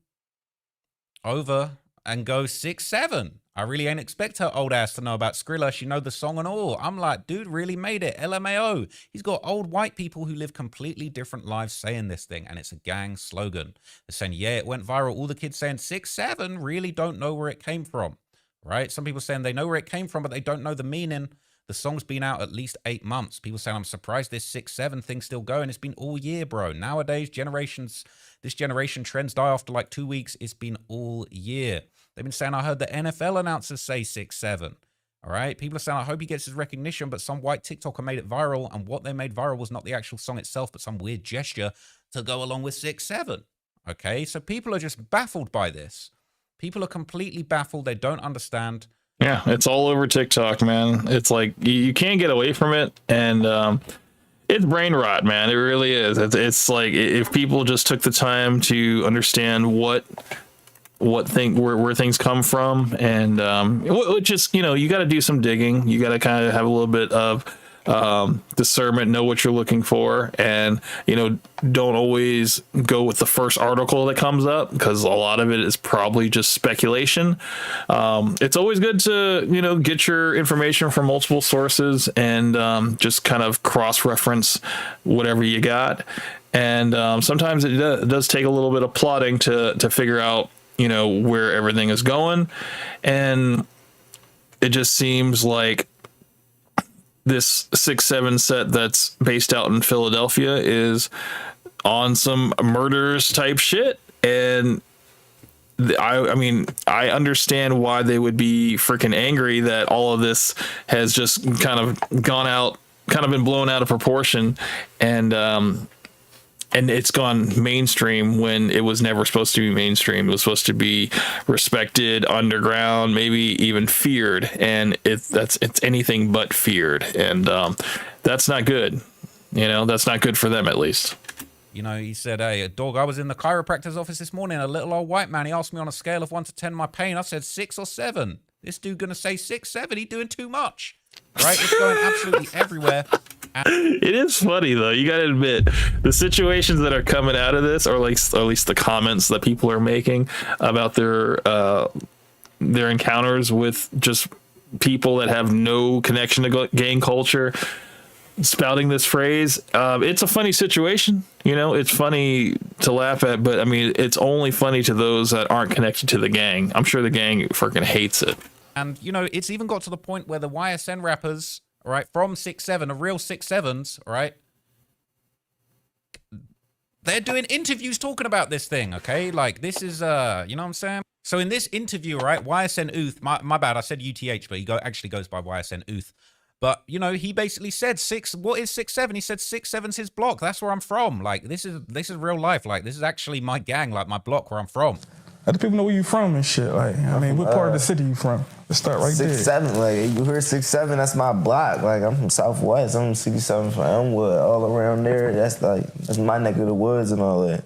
over and go 6-7. I really ain't expect her old ass to know about Skrilla. She know the song and all. I'm like, dude, really made it. LMAO. He's got old white people who live completely different lives saying this thing, and it's a gang slogan. They're saying, yeah, it went viral. All the kids saying 6-7 really don't know where it came from, right? Some people saying they know where it came from, but they don't know the meaning The song's been out at least 8 months. People saying, I'm surprised this 6-7 thing's still going. It's been all year, bro. Nowadays, this generation trends die after like 2 weeks. It's been all year. They've been saying, I heard the NFL announcers say 6-7. All right. People are saying, I hope he gets his recognition, but some white TikToker made it viral. And what they made viral was not the actual song itself, but some weird gesture to go along with 6-7. Okay. So people are just baffled by this. People are completely baffled. They don't understand. Yeah, it's all over TikTok, man. It's like you can't get away from it, and it's brain rot, man. It really is. It's like if people just took the time to understand where things come from, and just you got to do some digging. You got to kind of have a little bit of discernment, know what you're looking for, and don't always go with the first article that comes up, because a lot of it is probably just speculation. It's always good to get your information from multiple sources and just kind of cross-reference whatever you got, and sometimes it does take a little bit of plotting to figure out where everything is going, and it just seems like this 6-7 set that's based out in Philadelphia is on some murders type shit. And I mean, I understand why they would be freaking angry that all of this has just kind of been blown out of proportion. And it's gone mainstream when it was never supposed to be mainstream. It was supposed to be respected, underground, maybe even feared. And it's anything but feared. And that's not good. That's not good for them, at least. He said, hey, dog, I was in the chiropractor's office this morning. A little old white man, he asked me on a scale of 1 to 10 my pain. I said 6 or 7. This dude going to say 6-7. He's doing too much. Right? It's going absolutely everywhere. It is funny, though. You got to admit, the situations that are coming out of this, or at least the comments that people are making about their encounters with just people that have no connection to gang culture, spouting this phrase. It's a funny situation. It's funny to laugh at, but I mean, it's only funny to those that aren't connected to the gang. I'm sure the gang freaking hates it. And, it's even got to the point where the YSN rappers, all right, from 6-7, the real 6-7s, all right, they're doing interviews talking about this thing, okay? Like, this is, you know what I'm saying? So in this interview, right, YSN Uth, my bad, I said UTH, but he actually goes by YSN Uth. But, he basically said what is 6-7? He said 6-7's his block. That's where I'm from. Like, this is real life. Like, this is actually my gang, like my block where I'm from. Let the people know where you from and shit. Like, I mean, what part of the city you from? Let's start right 6-7, like, you heard 6-7, that's my block. Like, I'm from Southwest. I'm 67 from Elmwood, all around there. That's my neck of the woods and all that.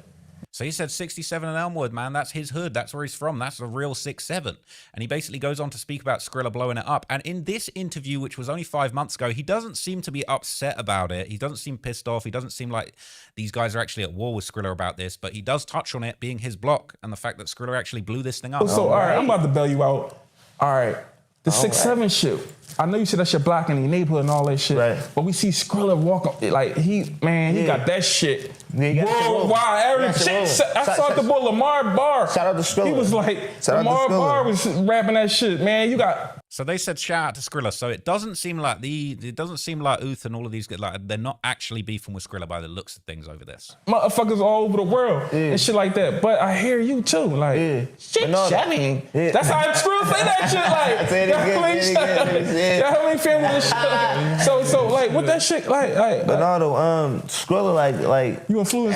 So he said 67 in Elmwood, man. That's his hood. That's where he's from. That's the real 6-7. And he basically goes on to speak about Skrilla blowing it up. And in this interview, which was only 5 months ago, he doesn't seem to be upset about it. He doesn't seem pissed off. He doesn't seem like these guys are actually at war with Skrilla about this. But he does touch on it being his block and the fact that Skrilla actually blew this thing up. So, all right, I'm about to bail you out. All right. The 6-7 shit. I know you said that's your block in the neighborhood and all that shit. Right. But we see Skrilla walk like he got that shit. Worldwide. I saw the boy Lamar Barr. Shout out to Skrilla. He was like, Lamar Barr was rapping that shit, man. You got. So they said shout out to Skrilla. So it doesn't seem like Uth and all of these like they're not actually beefing with Skrilla by the looks of things over this. Motherfuckers all over the world and shit like that. But I hear you too, like 6-7. That's how Skrilla say that shit. Like that how many families shit. So like what that shit like. But no, Skrilla like you influence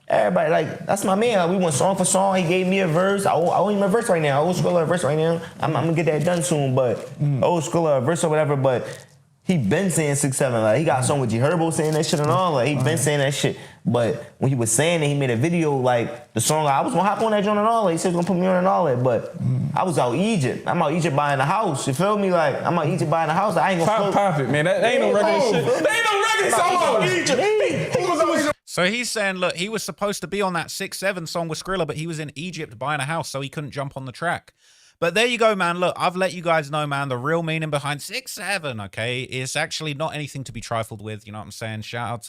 everybody like that's my man. We went song for song. He gave me a verse. I owe him a verse right now. I owe Skrilla a verse right now. I'm gonna get that done soon. But I owe Skrilla a verse or whatever. But he been saying 6-7. Like he got a song with G Herbo saying that shit and all. Like he been saying that shit. But when he was saying it, he made a video like the song. I was gonna hop on that joint and all that. He said he was gonna put me on and all that. But I was out Egypt. I'm out Egypt buying a house. You feel me? Like I'm out Egypt buying a house. I ain't gonna pop it, man. That ain't no regular shit. That ain't no regular song out Egypt. So he's saying, look, he was supposed to be on that 6-7 song with Skrilla, but he was in Egypt buying a house, so he couldn't jump on the track. But there you go, man. Look, I've let you guys know, man, the real meaning behind 6-7, okay? It's actually not anything to be trifled with, you know what I'm saying? Shout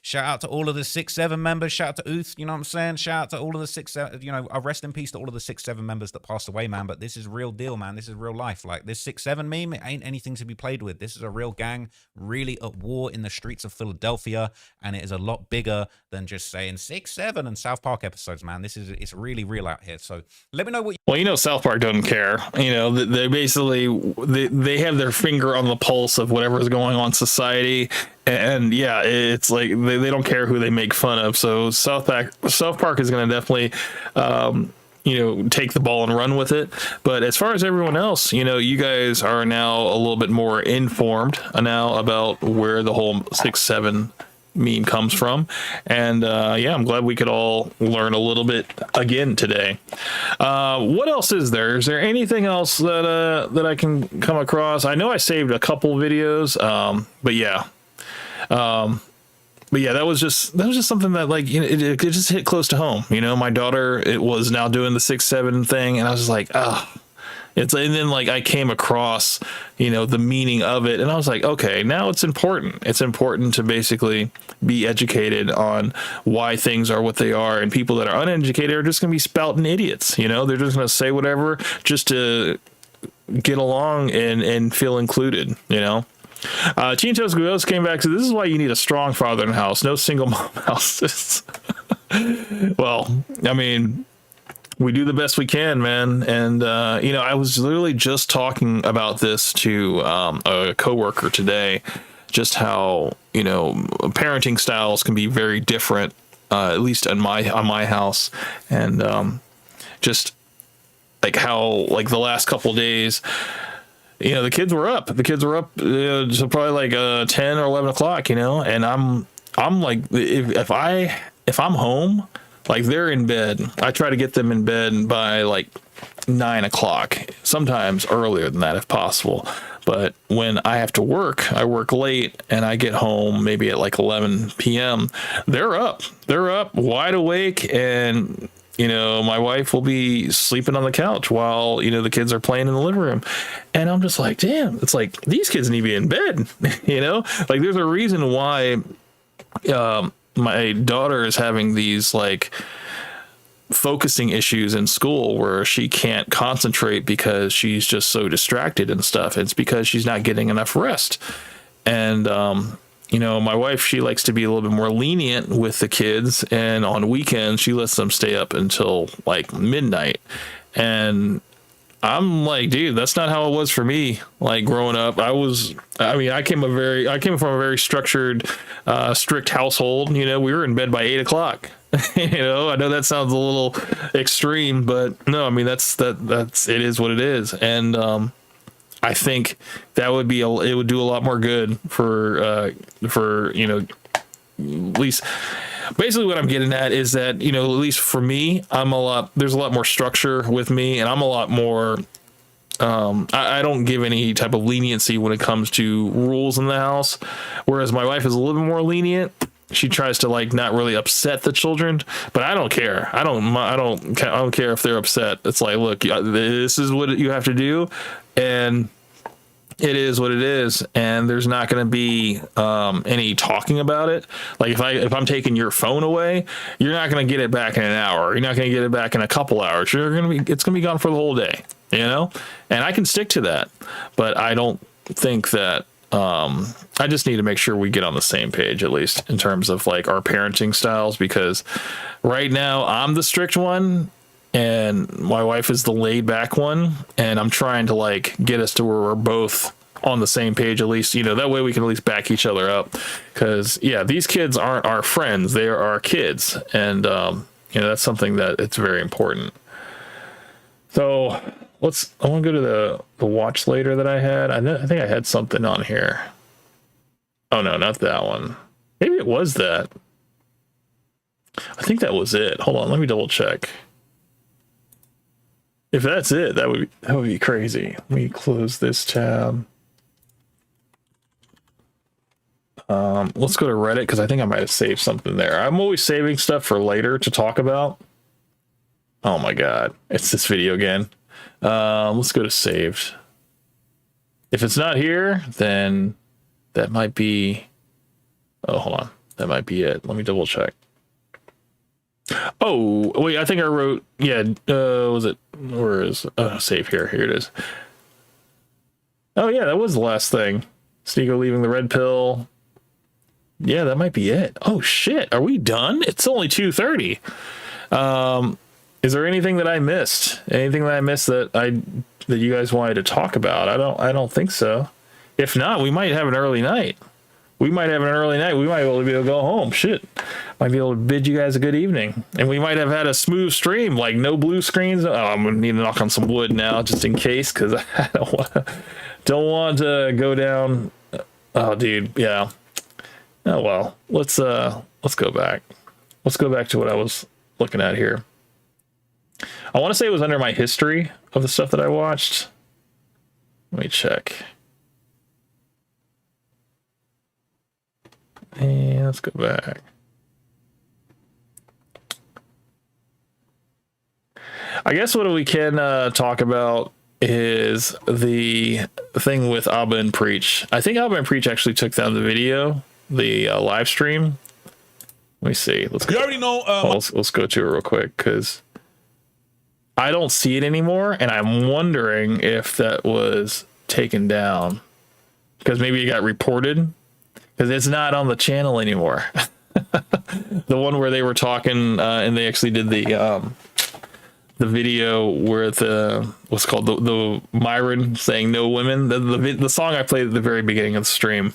Shout out to all of the 6-7 members. Shout out to Uth, you know what I'm saying? Shout out to all of the 6-7, you know, rest in peace to all of the 6-7 members that passed away, man. But this is real deal, man. This is real life. Like, this 6-7 meme, it ain't anything to be played with. This is a real gang, really at war in the streets of Philadelphia, and it is a lot bigger than just saying 6-7 and South Park episodes, man. It's really real out here. So let me know what Well, you know, South Park doesn't care. You know, they basically they have their finger on the pulse of whatever is going on in society, and yeah, it's like they don't care who they make fun of. So South Park is going to definitely you know, take the ball and run with it. But as far as everyone else, you know, you guys are now a little bit more informed now about where the whole 6-7 meme comes from, and yeah, I'm glad we could all learn a little bit again today. What else is there? Is there anything else that I can come across? I know I saved a couple videos, but yeah, that was just something that, like, you know, it just hit close to home. You know, my daughter, it was now doing the 6-7 thing, and I was just like, and then, like, I came across, you know, the meaning of it, and I was like, okay, now it's important. It's important to basically be educated on why things are what they are, and people that are uneducated are just going to be spouting idiots. You know, they're just going to say whatever just to get along and feel included, you know. Chintos Guidos came back to, this is why you need a strong father in the house, no single mom houses. Well, I mean, we do the best we can, man. And, you know, I was literally just talking about this to a coworker today, just how, you know, parenting styles can be very different, at least on my house. And just like how, like, the last couple days, you know, the kids were up so probably like 10 or 11 o'clock, you know, and I'm like, if I'm home, like, they're in bed, I try to get them in bed by like 9 o'clock, sometimes earlier than that if possible. But when I have to work, I work late, and I get home maybe at like 11 p.m. They're up wide awake, and, you know, my wife will be sleeping on the couch while, you know, the kids are playing in the living room. And I'm just like, damn, it's like, these kids need to be in bed, you know, like, there's a reason why my daughter is having these, like, focusing issues in school where she can't concentrate because she's just so distracted and stuff. It's because she's not getting enough rest. And, you know, my wife, she likes to be a little bit more lenient with the kids, and on weekends she lets them stay up until like midnight. And I'm like, dude, that's not how it was for me. Like, growing up, I came from a very structured, strict household. You know, we were in bed by 8 o'clock. You know, I know that sounds a little extreme, but no, I mean, that's it is what it is. And I think that it would do a lot more good for you know, at least. Basically what I'm getting at is that, you know, at least for me, there's a lot more structure with me, and I'm a lot more, I don't give any type of leniency when it comes to rules in the house. Whereas my wife is a little bit more lenient. She tries to, like, not really upset the children, but I don't care. I don't care if they're upset. It's like, look, this is what you have to do, and it is what it is, and there's not going to be any talking about it. Like, if I'm taking your phone away, you're not going to get it back in an hour. You're not going to get it back in a couple hours. It's going to be gone for the whole day, you know? And I can stick to that, but I don't think that I just need to make sure we get on the same page, at least in terms of, like, our parenting styles, because right now I'm the strict one and my wife is the laid back one, and I'm trying to, like, get us to where we're both on the same page, at least, you know, that way we can at least back each other up. Because, yeah, these kids aren't our friends, they are our kids, and you know, that's something that it's very important. So I want to go to the watch later that I had. I think I had something on here. Oh no, not that one. Maybe it was that. I think that was it. Hold on, let me double check. If that's it, that would be crazy. Let me close this tab. Let's go to Reddit, because I think I might have saved something there. I'm always saving stuff for later to talk about. Oh my god, it's this video again. Let's go to saved. If it's not here, then that might be... Oh, hold on. That might be it. Let me double check. Oh, wait, I think I wrote, yeah, was it, where is, save here. Here it is. Oh, yeah, that was the last thing. Sneeko leaving the red pill. Yeah, that might be it. Oh, shit. Are we done? It's only 2:30. Is there anything that I missed? Anything that I missed that you guys wanted to talk about? I don't think so. If not, we might have an early night. We might be able to go home. Shit. Might be able to bid you guys a good evening. And we might have had a smooth stream, like no blue screens. Oh, I'm going to need to knock on some wood now just in case, because I don't want to go down. Oh, dude. Yeah. Oh, well. Let's go back. Let's go back to what I was looking at here. I want to say it was under my history of the stuff that I watched. Let me check. And let's go back. I guess what we can talk about is the thing with Abba and Preach. I think Abba and Preach actually took down the video, the live stream. Let me see. Let's go. You already know. Let's go to it real quick because I don't see it anymore, and I'm wondering if that was taken down because maybe it got reported. Because it's not on the channel anymore. The one where they were talking and they actually did the video where what's called the Myron saying no women. The song I played at the very beginning of the stream.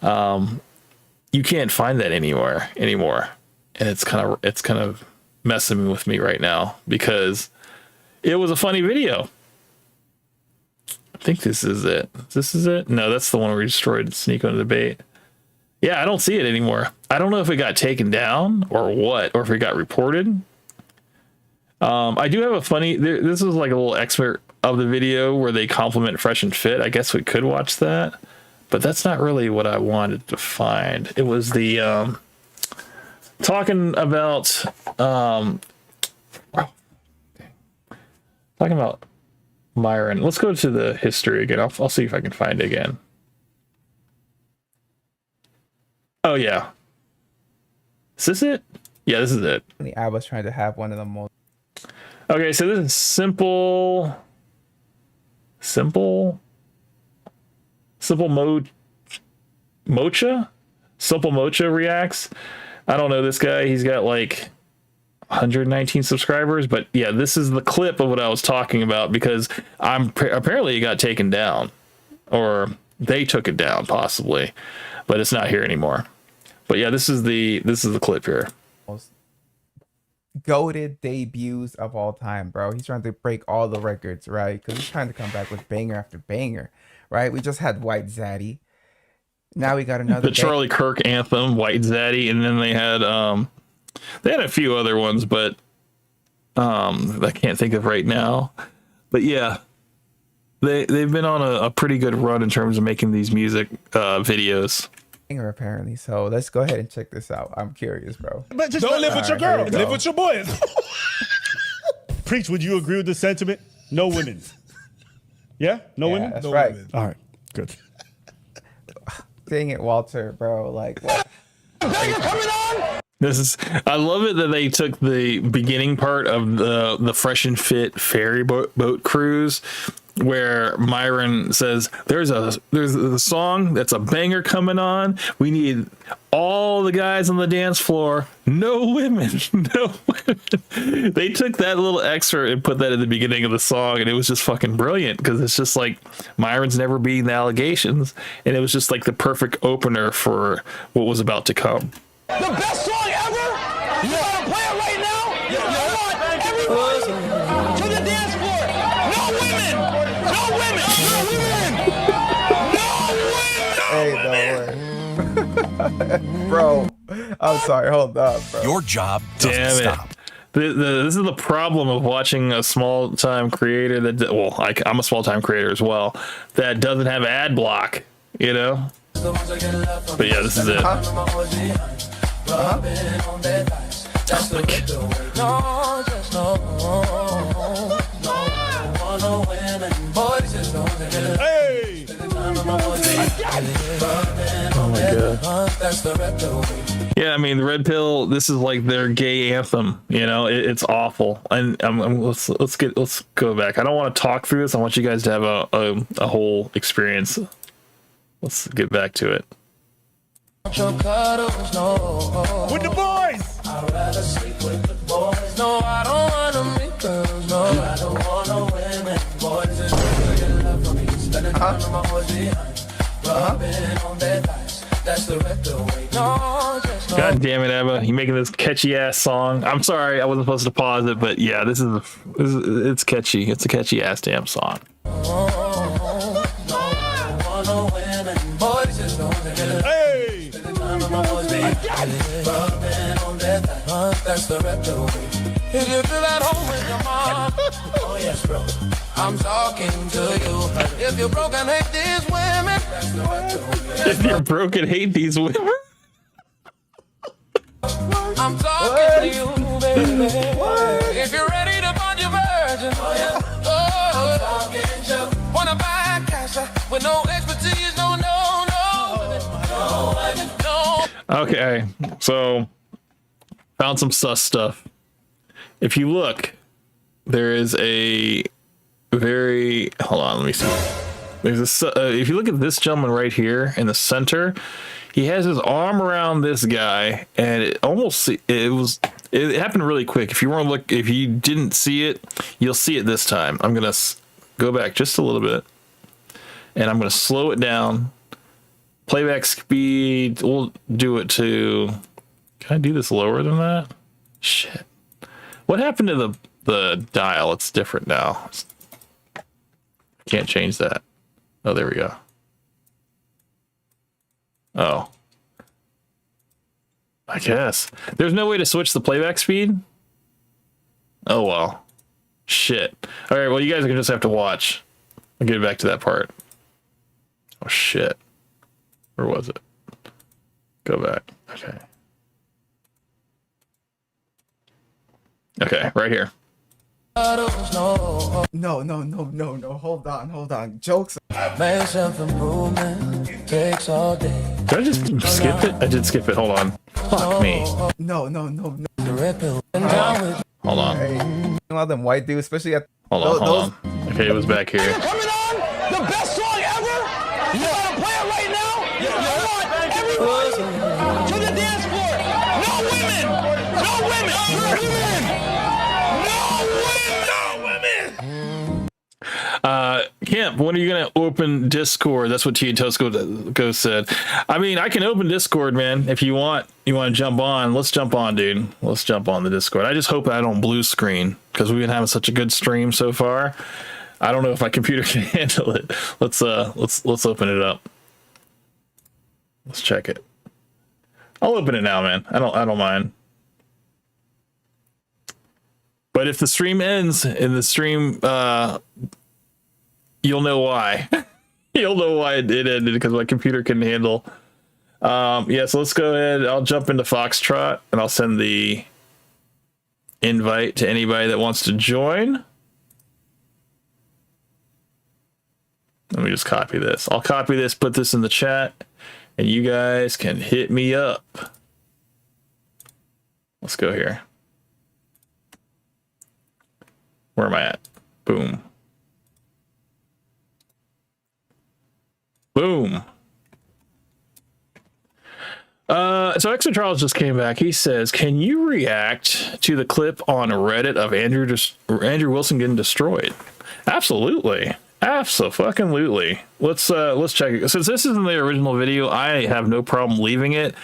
You can't find that anymore, and it's kind of messing with me right now because it was a funny video. I think this is it. This is it. No, that's the one where we destroyed Sneeko in the debate. Yeah, I don't see it anymore. I don't know if it got taken down or what, or if it got reported. I do have a funny, this is like a little excerpt of the video where they compliment Fresh and Fit. I guess we could watch that, but that's not really what I wanted to find. It was the, talking about Myron. Let's go to the history again. I'll see if I can find it again. Oh, yeah. Is this it? Yeah, this is it. I was trying to have one of the most. Okay, so this is Simple Mocha? Simple Mocha reacts. I don't know this guy. He's got like 119 subscribers, but yeah, this is the clip of what I was talking about because apparently it got taken down, or they took it down possibly. But it's not here anymore. But yeah, this is the clip here. Most goated debuts of all time, bro. He's trying to break all the records, right? Because he's trying to come back with banger after banger, right? We just had White Zaddy. Now we got another. The Charlie Kirk anthem, White Zaddy, and then they had a few other ones, but I can't think of right now. But yeah. They've been on a pretty good run in terms of making these music videos. Apparently, so let's go ahead and check this out. I'm curious, bro. But just don't live with your girl. Live with your boys. Preach, would you agree with the sentiment? No women. Yeah? No women? That's no right. Women. All right. Good. Dang it, Walter, bro. Like, what? I love it that they took the beginning part of the Fresh and Fit ferry boat cruise where Myron says there's a song that's a banger coming on. We need all the guys on the dance floor. No women. No women. They took that little excerpt and put that at the beginning of the song, and it was just fucking brilliant because it's just like Myron's never beating the allegations, and it was just like the perfect opener for what was about to come. The best song ever? You want to play it right now? I want everybody to the dance floor. No women! No women! Hey, no way. Bro, I'm sorry. Hold up, bro. Your job doesn't stop. This is the problem of watching a small-time creator that, I'm a small-time creator as well, that doesn't have ad block, you know? But yeah, this is it. Hey! Oh my god. Yeah, I mean, the Red Pill. This is like their gay anthem. You know, it's awful. And let's go back. I don't want to talk through this. I want you guys to have a whole experience. Let's get back to it. With the boys. I'd rather sleep with the boys. No, I don't wanna meet girls. No, I don't want no women. Boys is good love for me. Spending time on my boys behind. Rubbing on their thighs. That's the record way. No, just no. God damn it, Eva! You making this catchy ass song? I'm sorry, I wasn't supposed to pause it, but yeah, it's catchy. It's a catchy ass damn song. Hey! That's the record way. If you feel at home with your mom, oh yes, bro. I'm talking to you. If you're broken, hate these women. That's the record way. If you're broken, hate these women. I'm talking to you, baby. If you're ready to find your virgin, oh, wanna buy cash with no expertise, no. Okay, so found some sus stuff. If you look, there is a very hold on. Let me see. There's a if you look at this gentleman right here in the center. He has his arm around this guy, and it happened really quick. If you didn't see it, you'll see it this time. I'm gonna go back just a little bit, and I'm gonna slow it down. Playback speed, we'll do it to. Can I do this lower than that? Shit. What happened to the dial? It's different now. Can't change that. Oh, there we go. Oh. I guess. There's no way to switch the playback speed? Oh, well. Shit. All right, well, you guys are going to just have to watch. I'll get back to that part. Oh, shit. Where was it? Go back. Okay. Okay, right here. No. Hold on. Jokes. Self-improvement takes all day. Did I just skip it? I did skip it. Hold on. Fuck me. No. Hold on. A lot of them white dudes, especially at. Hold on. Okay, it was back here. Coming on, the best song ever. You wanna play it right now? I want everyone to the dance floor. No women. Kemp, when are you gonna open Discord? That's what T Tosco said. I mean, I can open Discord, man. If you want to jump on, let's jump on, dude. Let's jump on the Discord. I just hope I don't blue screen because we've been having such a good stream so far. I don't know if my computer can handle it. Let's open it up. Let's check it. I'll open it now, man. I don't mind. But if the stream ends in the stream, you'll know why. You'll know why it ended because my computer couldn't handle. Yeah, so let's go ahead. I'll jump into Foxtrot and I'll send the invite to anybody that wants to join. Let me just copy this. I'll copy this, put this in the chat, and you guys can hit me up. Let's go here. Where am I at? Boom. Boom. So Extra Charles just came back. He says, "Can you react to the clip on Reddit of Andrew Wilson getting destroyed?" Absolutely. Absolutely. Let's check it. Since this isn't the original video, I have no problem leaving it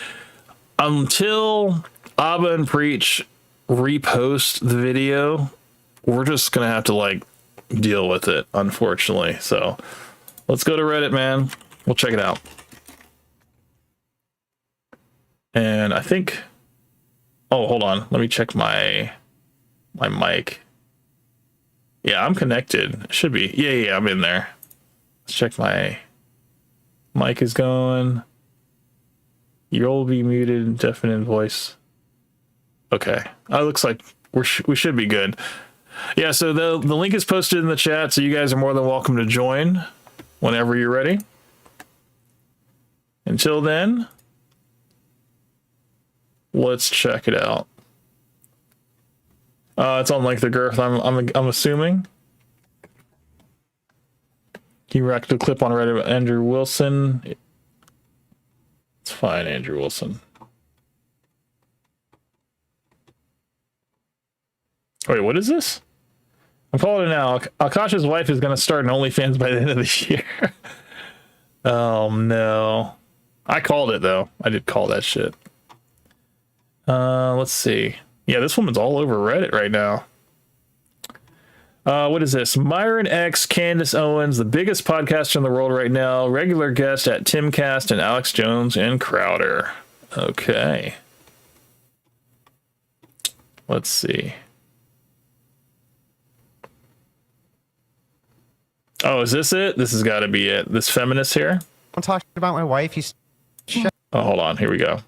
until Abba and Preach repost the video. We're just gonna have to deal with it, unfortunately. So let's go to Reddit, man. We'll check it out. And I think, oh, hold on. Let me check my mic. Yeah, I'm connected. It should be. Yeah, I'm in there. Let's check my mic is going. You'll be muted, deafening voice. Okay. It looks like we should be good. Yeah, so the link is posted in the chat, so you guys are more than welcome to join whenever you're ready. Until then, Let's check it out. It's on like the girth. I'm assuming. He racked a clip on Reddit about Andrew Wilson. It's fine, Andrew Wilson. Wait, what is this? I'm calling it now. Akaash's wife is going to start an OnlyFans by the end of this year. Oh, no. I called it, though. I did call that shit. Let's see. Yeah, this woman's all over Reddit right now. What is this? Myron X, Candace Owens, the biggest podcaster in the world right now. Regular guest at Timcast and Alex Jones and Crowder. Okay. Let's see. Oh, is this it? This has got to be it. This feminist here? I'm talking about my wife. He's... Oh, hold on. Here we go.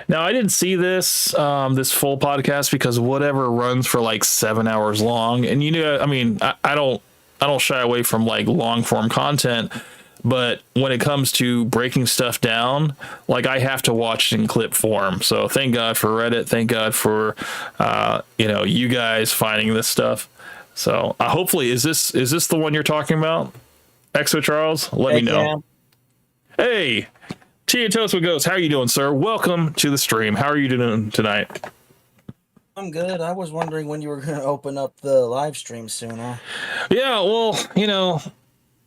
Now, I didn't see this this full podcast because whatever runs for like 7 hours long. And you know, I mean, I don't shy away from like long form content, but when it comes to breaking stuff down, like I have to watch it in clip form. So thank God for Reddit. Thank God for you guys finding this stuff. So hopefully, is this the one you're talking about, Exo Charles? Let me know. Hey, Tia Toast with Ghost, how are you doing, sir? Welcome to the stream. How are you doing tonight? I'm good. I was wondering when you were going to open up the live stream soon, huh? Yeah, well,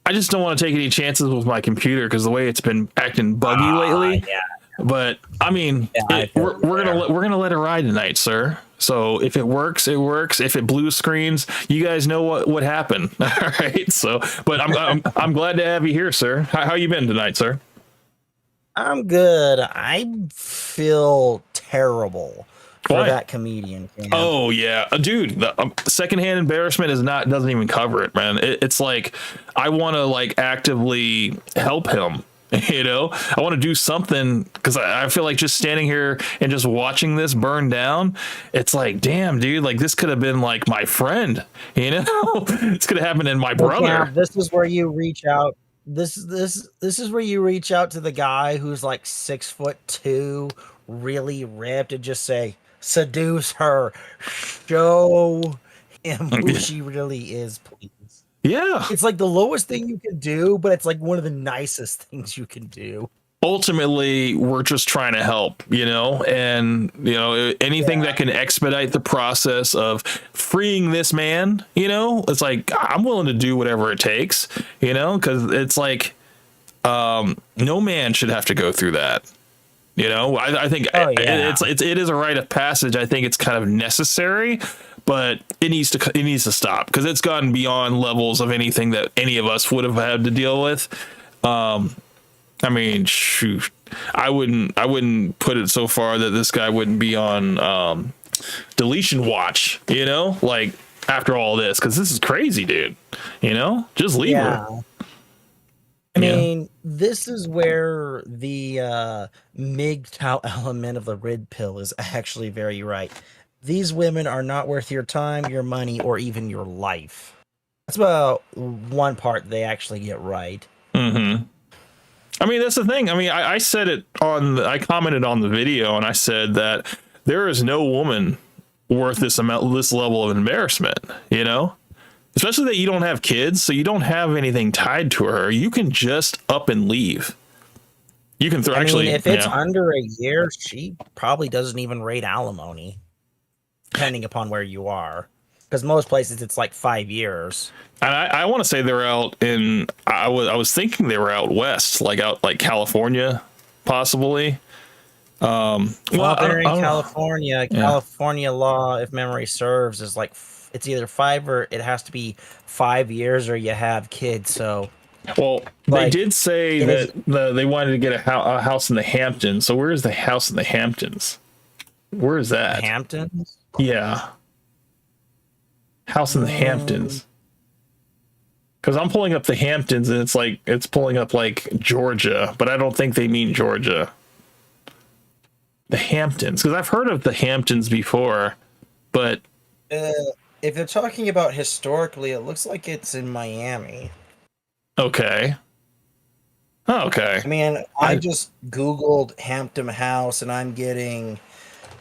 I just don't want to take any chances with my computer because the way it's been acting buggy lately. Yeah. But I mean, we're gonna let it ride tonight, sir. So if it works, it works. If it blue screens, you guys know what happened. All right. So, but I'm glad to have you here, sir. How you been tonight, sir? I'm good. I feel terrible for Why? that comedian. Oh yeah, dude. The secondhand embarrassment doesn't even cover it, man. It's like I want to like actively help him. I want to do something because I feel like just standing here and just watching this burn down. It's like, damn, dude, like this could have been like my friend. This could have happened in my brother. Yeah, this is where you reach out. This is where you reach out to the guy who's like 6'2", really ripped, and just say, seduce her, show him who she really is, please. Yeah. It's like the lowest thing you can do, but it's like one of the nicest things you can do. Ultimately, we're just trying to help, and anything that can expedite the process of freeing this man, it's like I'm willing to do whatever it takes, because it's like no man should have to go through that. I think it is a rite of passage. I think it's kind of necessary, but it needs to stop because it's gone beyond levels of anything that any of us would have had to deal with. I mean, shoot, I wouldn't put it so far that this guy wouldn't be on deletion watch, like after all this, because this is crazy, dude. Just leave her. I mean, this is where the MGTOW element of the red pill is actually very right. These women are not worth your time, your money, or even your life. That's about one part they actually get right. Mm-hmm. I mean, that's the thing. I mean, I said it I commented on the video and I said that there is no woman worth this level of embarrassment, especially that you don't have kids. So you don't have anything tied to her. You can just up and leave. You can if it's under a year, she probably doesn't even rate alimony, depending upon where you are. Because most places it's like 5 years. And I want to say they're out in. I was thinking they were out west, like out like California, possibly. Well, they're in California. California law, if memory serves, is like it's either 5 or it has to be 5 years, or you have kids. So, well, they did say that they wanted to get a house in the Hamptons. So where is the house in the Hamptons? Where is that? Hamptons? Yeah. House in the Hamptons. Because I'm pulling up the Hamptons and it's pulling up like Georgia, but I don't think they mean Georgia. The Hamptons, because I've heard of the Hamptons before, but if they're talking about historically, it looks like it's in Miami. Okay. Oh, okay. I mean, I just Googled Hampton House and I'm getting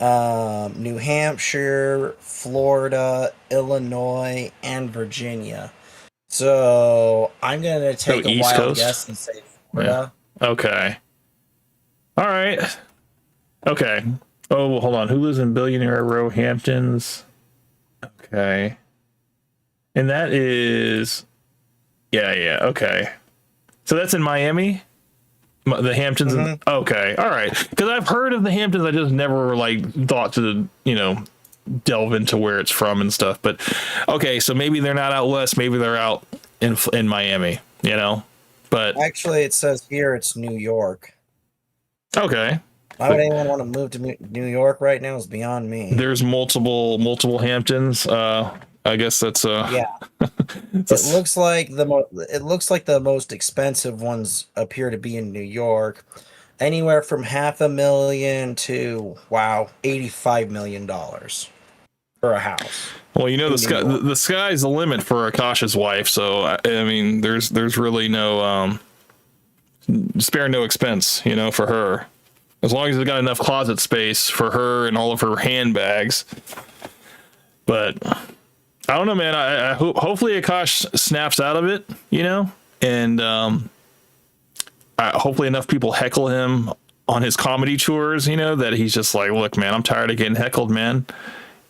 New Hampshire, Florida, Illinois, and Virginia. So I'm going to take a East wild Coast? guess and say Florida. Yeah. Okay. All right. Okay. Oh, well, hold on. Who lives in Billionaire Row, Hamptons? Okay. And that is... Yeah. Okay. So that's in Miami? The Hamptons? Okay. All right. Because I've heard of the Hamptons. I just never, thought to, delve into where it's from and stuff. But, okay. So maybe they're not out west. Maybe they're out in Miami, But... Actually, it says here it's New York. Okay. Why would anyone want to move to New York right now is beyond me. There's multiple Hamptons. I guess that's yeah. It looks like the most expensive ones appear to be in New York, anywhere from $500,000 to $85 million for a house. Well, the sky's the limit for Akaash's wife. So I mean, there's really no spare no expense, for her, as long as it's got enough closet space for her and all of her handbags. But I don't know, man. I hope hopefully Akaash snaps out of it, and hopefully enough people heckle him on his comedy tours, that he's just like, look, man, I'm tired of getting heckled, man.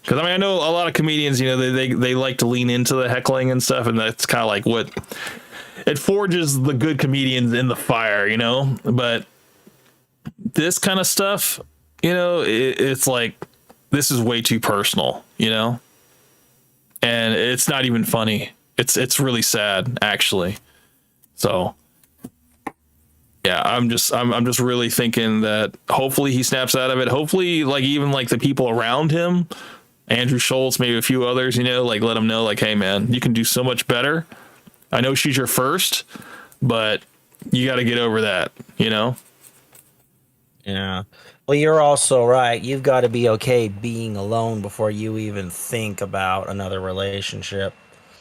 Because I know a lot of comedians, they like to lean into the heckling and stuff, and that's kind of like what it forges the good comedians in the fire, But this kind of stuff, it's like, this is way too personal, and it's not even funny. It's really sad, actually. So yeah, I'm just really thinking that hopefully he snaps out of it. Hopefully, even the people around him, Andrew Schultz, maybe a few others, let him know, hey man, you can do so much better. I know she's your first, but you got to get over that, Yeah. Well, you're also right. You've got to be okay being alone before you even think about another relationship.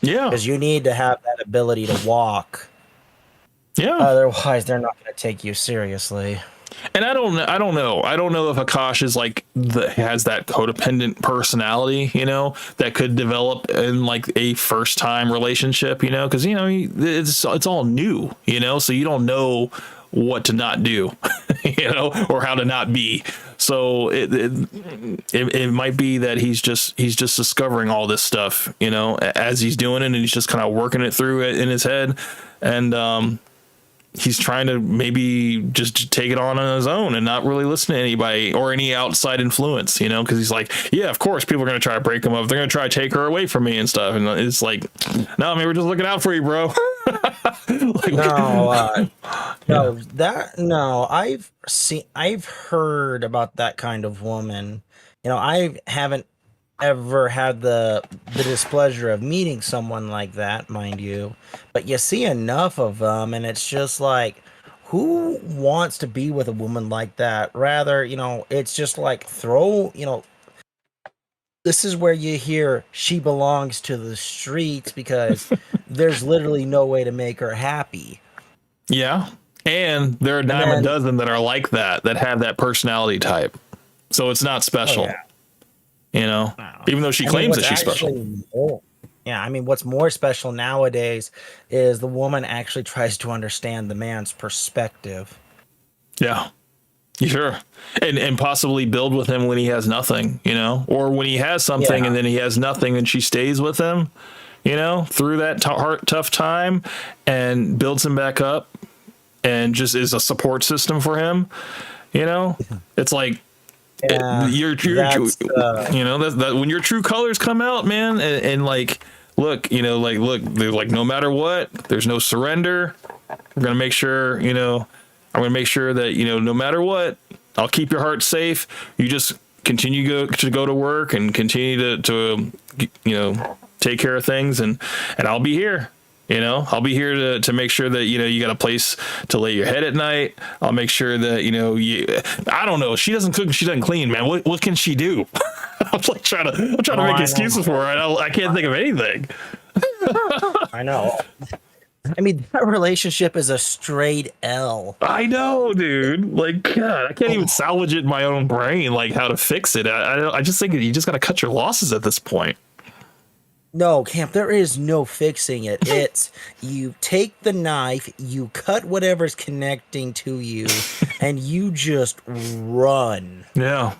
Yeah. Because you need to have that ability to walk. Yeah. Otherwise, they're not going to take you seriously. And I don't know if Akaash is has that codependent personality, that could develop in a first time relationship, because it's all new, so you don't know what to not do, or how to not be. So it might be that he's just discovering all this stuff, as he's doing it, and he's just kind of working it through in his head, and he's trying to maybe just take it on his own and not really listen to anybody or any outside influence, because he's like, yeah, of course people are going to try to break him up. They're going to try to take her away from me and stuff. And it's like, no, man, we're just looking out for you, bro. I've heard about that kind of woman. I haven't ever had the displeasure of meeting someone like that, mind you, but you see enough of them and it's just like, who wants to be with a woman like that? Rather, it's just like this is where you hear she belongs to the streets, because there's literally no way to make her happy. Yeah. And there are a dime a dozen that are like that have that personality type. So it's not special. Oh, yeah. Even though she claims that she's special. What's more special nowadays is the woman actually tries to understand the man's perspective. Yeah. Sure. And possibly build with him when he has nothing, or when he has something and then he has nothing and she stays with him, through that tough time and builds him back up and just is a support system for him. It's like, your when your true colors come out, man, and look, no matter what, there's no surrender. We're gonna make sure, I'm gonna make sure that no matter what, I'll keep your heart safe. You just continue to go to work and continue to take care of things, and I'll be here. I'll be here to make sure that, you got a place to lay your head at night. I'll make sure that, I don't know. She doesn't cook and she doesn't clean, man. What can she do? I'm trying to make excuses for her. I can't think of anything. I know. I mean, that relationship is a straight L. I know, dude. Like, God, I can't even salvage it in my own brain, like how to fix it. I just think you just got to cut your losses at this point. No, Camp, there is no fixing it. It's you take the knife, you cut whatever's connecting to you, and you just run. Yeah.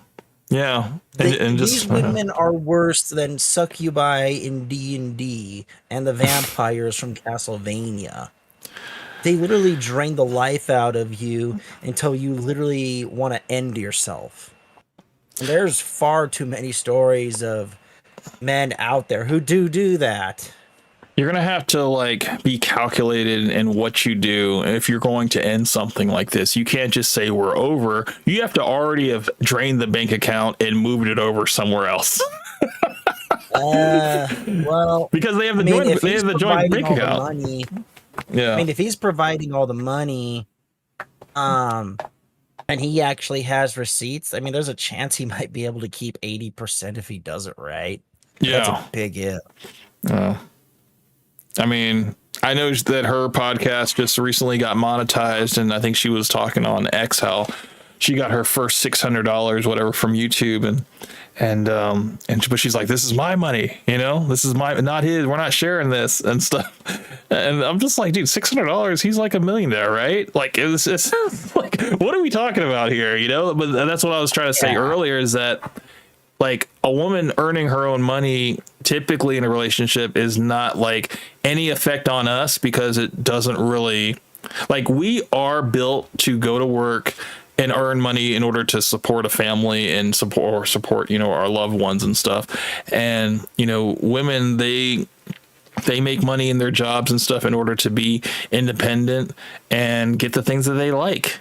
Yeah. These women are worse than Succubi in D&D and the vampires from Castlevania. They literally drain the life out of you until you literally want to end yourself. And there's far too many stories of men out there who do that. You're going to have to like be calculated in what you do if you're going to end something like this. You can't just say we're over. You have to already have drained the bank account and moved it over somewhere else. Well, because they have the joint bank account. Yeah. I mean, if he's providing all the money, and he actually has receipts, I mean, there's a chance he might be able to keep 80% if he does it right. Yeah. That's a big if. I mean, I know that her podcast just recently got monetized, and I think she was talking on X how she got her first $600 whatever from YouTube, but she's like, this is my money, this is not his, we're not sharing this and stuff. And I'm just like, dude, $600, he's like a millionaire, right? Like it's like, what are we talking about here? But that's what I was trying to say earlier, is that like a woman earning her own money typically in a relationship is not like any effect on us, because it doesn't really, like, we are built to go to work and earn money in order to support a family and support our loved ones and stuff. And women, they make money in their jobs and stuff in order to be independent and get the things that they like.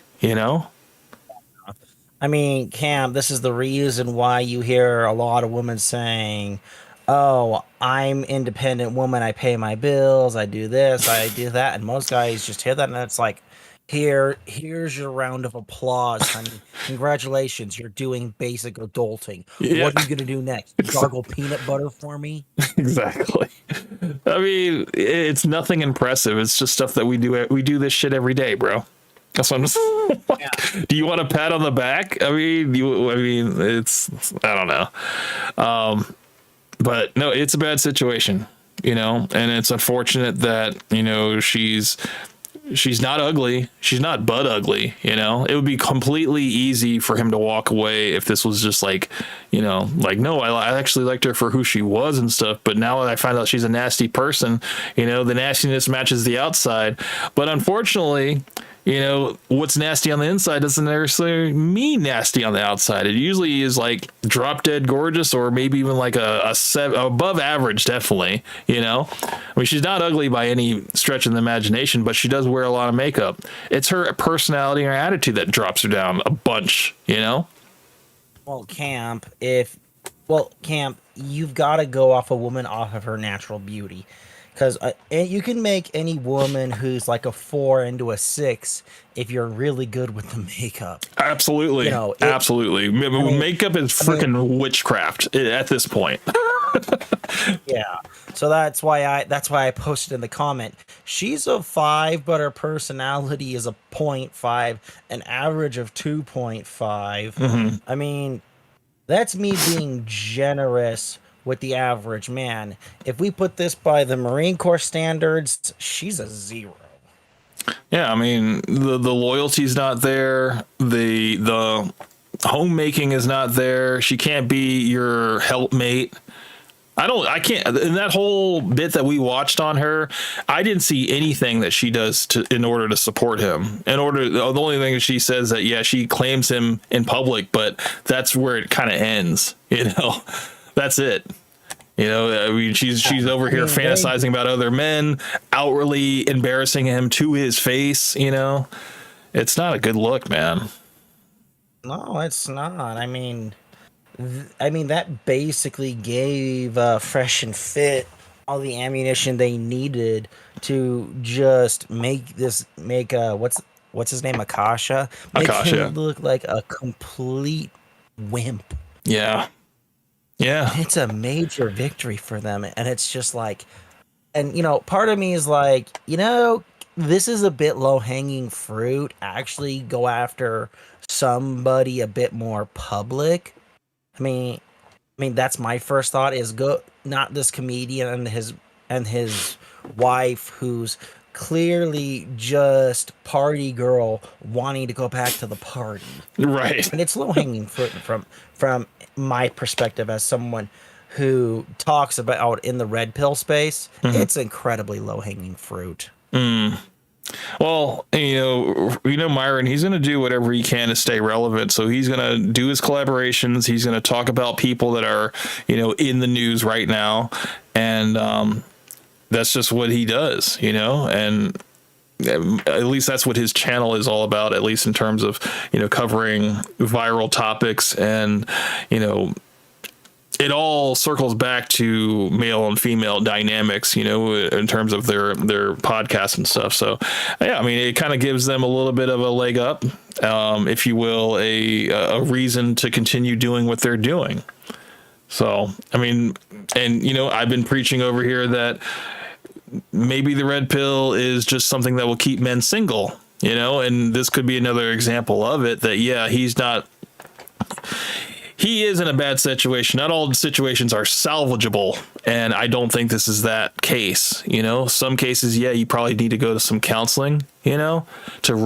I mean, Cam, this is the reason why you hear a lot of women saying, oh, I'm independent woman, I pay my bills, I do this, I do that. And most guys just hear that and it's like, here's your round of applause, honey. Congratulations, you're doing basic adulting. Yeah. What are you gonna do next? Gargle peanut butter for me? Exactly. I mean, it's nothing impressive. It's just stuff that we do. We do this shit every day, bro. That's what I'm just like, do you want a pat on the back? I mean, it's, I don't know. But no, it's a bad situation, and it's unfortunate that, she's not ugly. She's not butt ugly, it would be completely easy for him to walk away if this was just like, like, no, I actually liked her for who she was and stuff. But now that I find out she's a nasty person, the nastiness matches the outside. But unfortunately, what's nasty on the inside doesn't necessarily mean nasty on the outside. It usually is like drop dead gorgeous, or maybe even like a above average, definitely. I mean, she's not ugly by any stretch of the imagination, but she does wear a lot of makeup. It's her personality and her attitude that drops her down a bunch, Well, Camp, you've got to go off a woman off of her natural beauty. Because you can make any woman who's like a 4 into a 6 if you're really good with the makeup. Absolutely. Absolutely. Makeup is freaking witchcraft at this point. Yeah. So that's why I posted in the comment. She's a 5, but her personality is a 0.5, an average of 2.5. Mm-hmm. I mean, that's me being generous with the average man. If we put this by the Marine Corps standards, she's a 0. Yeah, I mean, the loyalty's not there. The homemaking is not there. She can't be your helpmate. I can't, in that whole bit that we watched on her, I didn't see anything that she does in order to support him. The only thing she says that, yeah, she claims him in public, but that's where it kind of ends, That's it. I mean, she's over here fantasizing about other men, outwardly embarrassing him to his face. It's not a good look, man. No, it's not. I mean, that basically gave Fresh and Fit all the ammunition they needed to just make what's his name, Akasha? Make him look like a complete wimp. Yeah. Yeah. It's a major victory for them. And it's just like, And part of me is like, this is a bit low hanging fruit. Actually, go after somebody a bit more public. I mean, that's my first thought is go not this comedian and his wife who's clearly just party girl wanting to go back to the party. Right. And it's low hanging fruit from my perspective as someone who talks about in the red pill space. It's incredibly low hanging fruit. Well, Myron, he's going to do whatever he can to stay relevant. So he's going to do his collaborations. He's going to talk about people that are, in the news right now. And that's just what he does, and at least that's what his channel is all about, at least in terms of, covering viral topics. And, it all circles back to male and female dynamics, in terms of their podcasts and stuff. So, yeah, it kind of gives them a little bit of a leg up, if you will, a reason to continue doing what they're doing. So, and, I've been preaching over here that maybe the red pill is just something that will keep men single, and this could be another example of it that, yeah, he is in a bad situation. Not all situations are salvageable, and I don't think this is that case. Some cases, yeah, you probably need to go to some counseling, to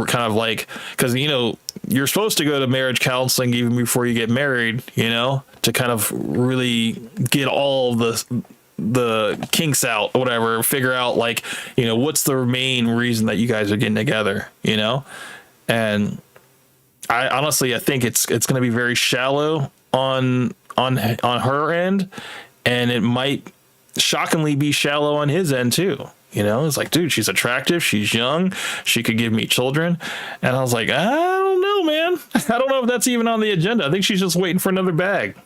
kind of because, you're supposed to go to marriage counseling even before you get married, to kind of really get all the kinks out or whatever, figure out what's the main reason that you guys are getting together, and I honestly think it's going to be very shallow on her end, and it might shockingly be shallow on his end too. It's like, dude, she's attractive, she's young, she could give me children. And I was like, I don't know, man. I don't know if that's even on the agenda. I think she's just waiting for another bag.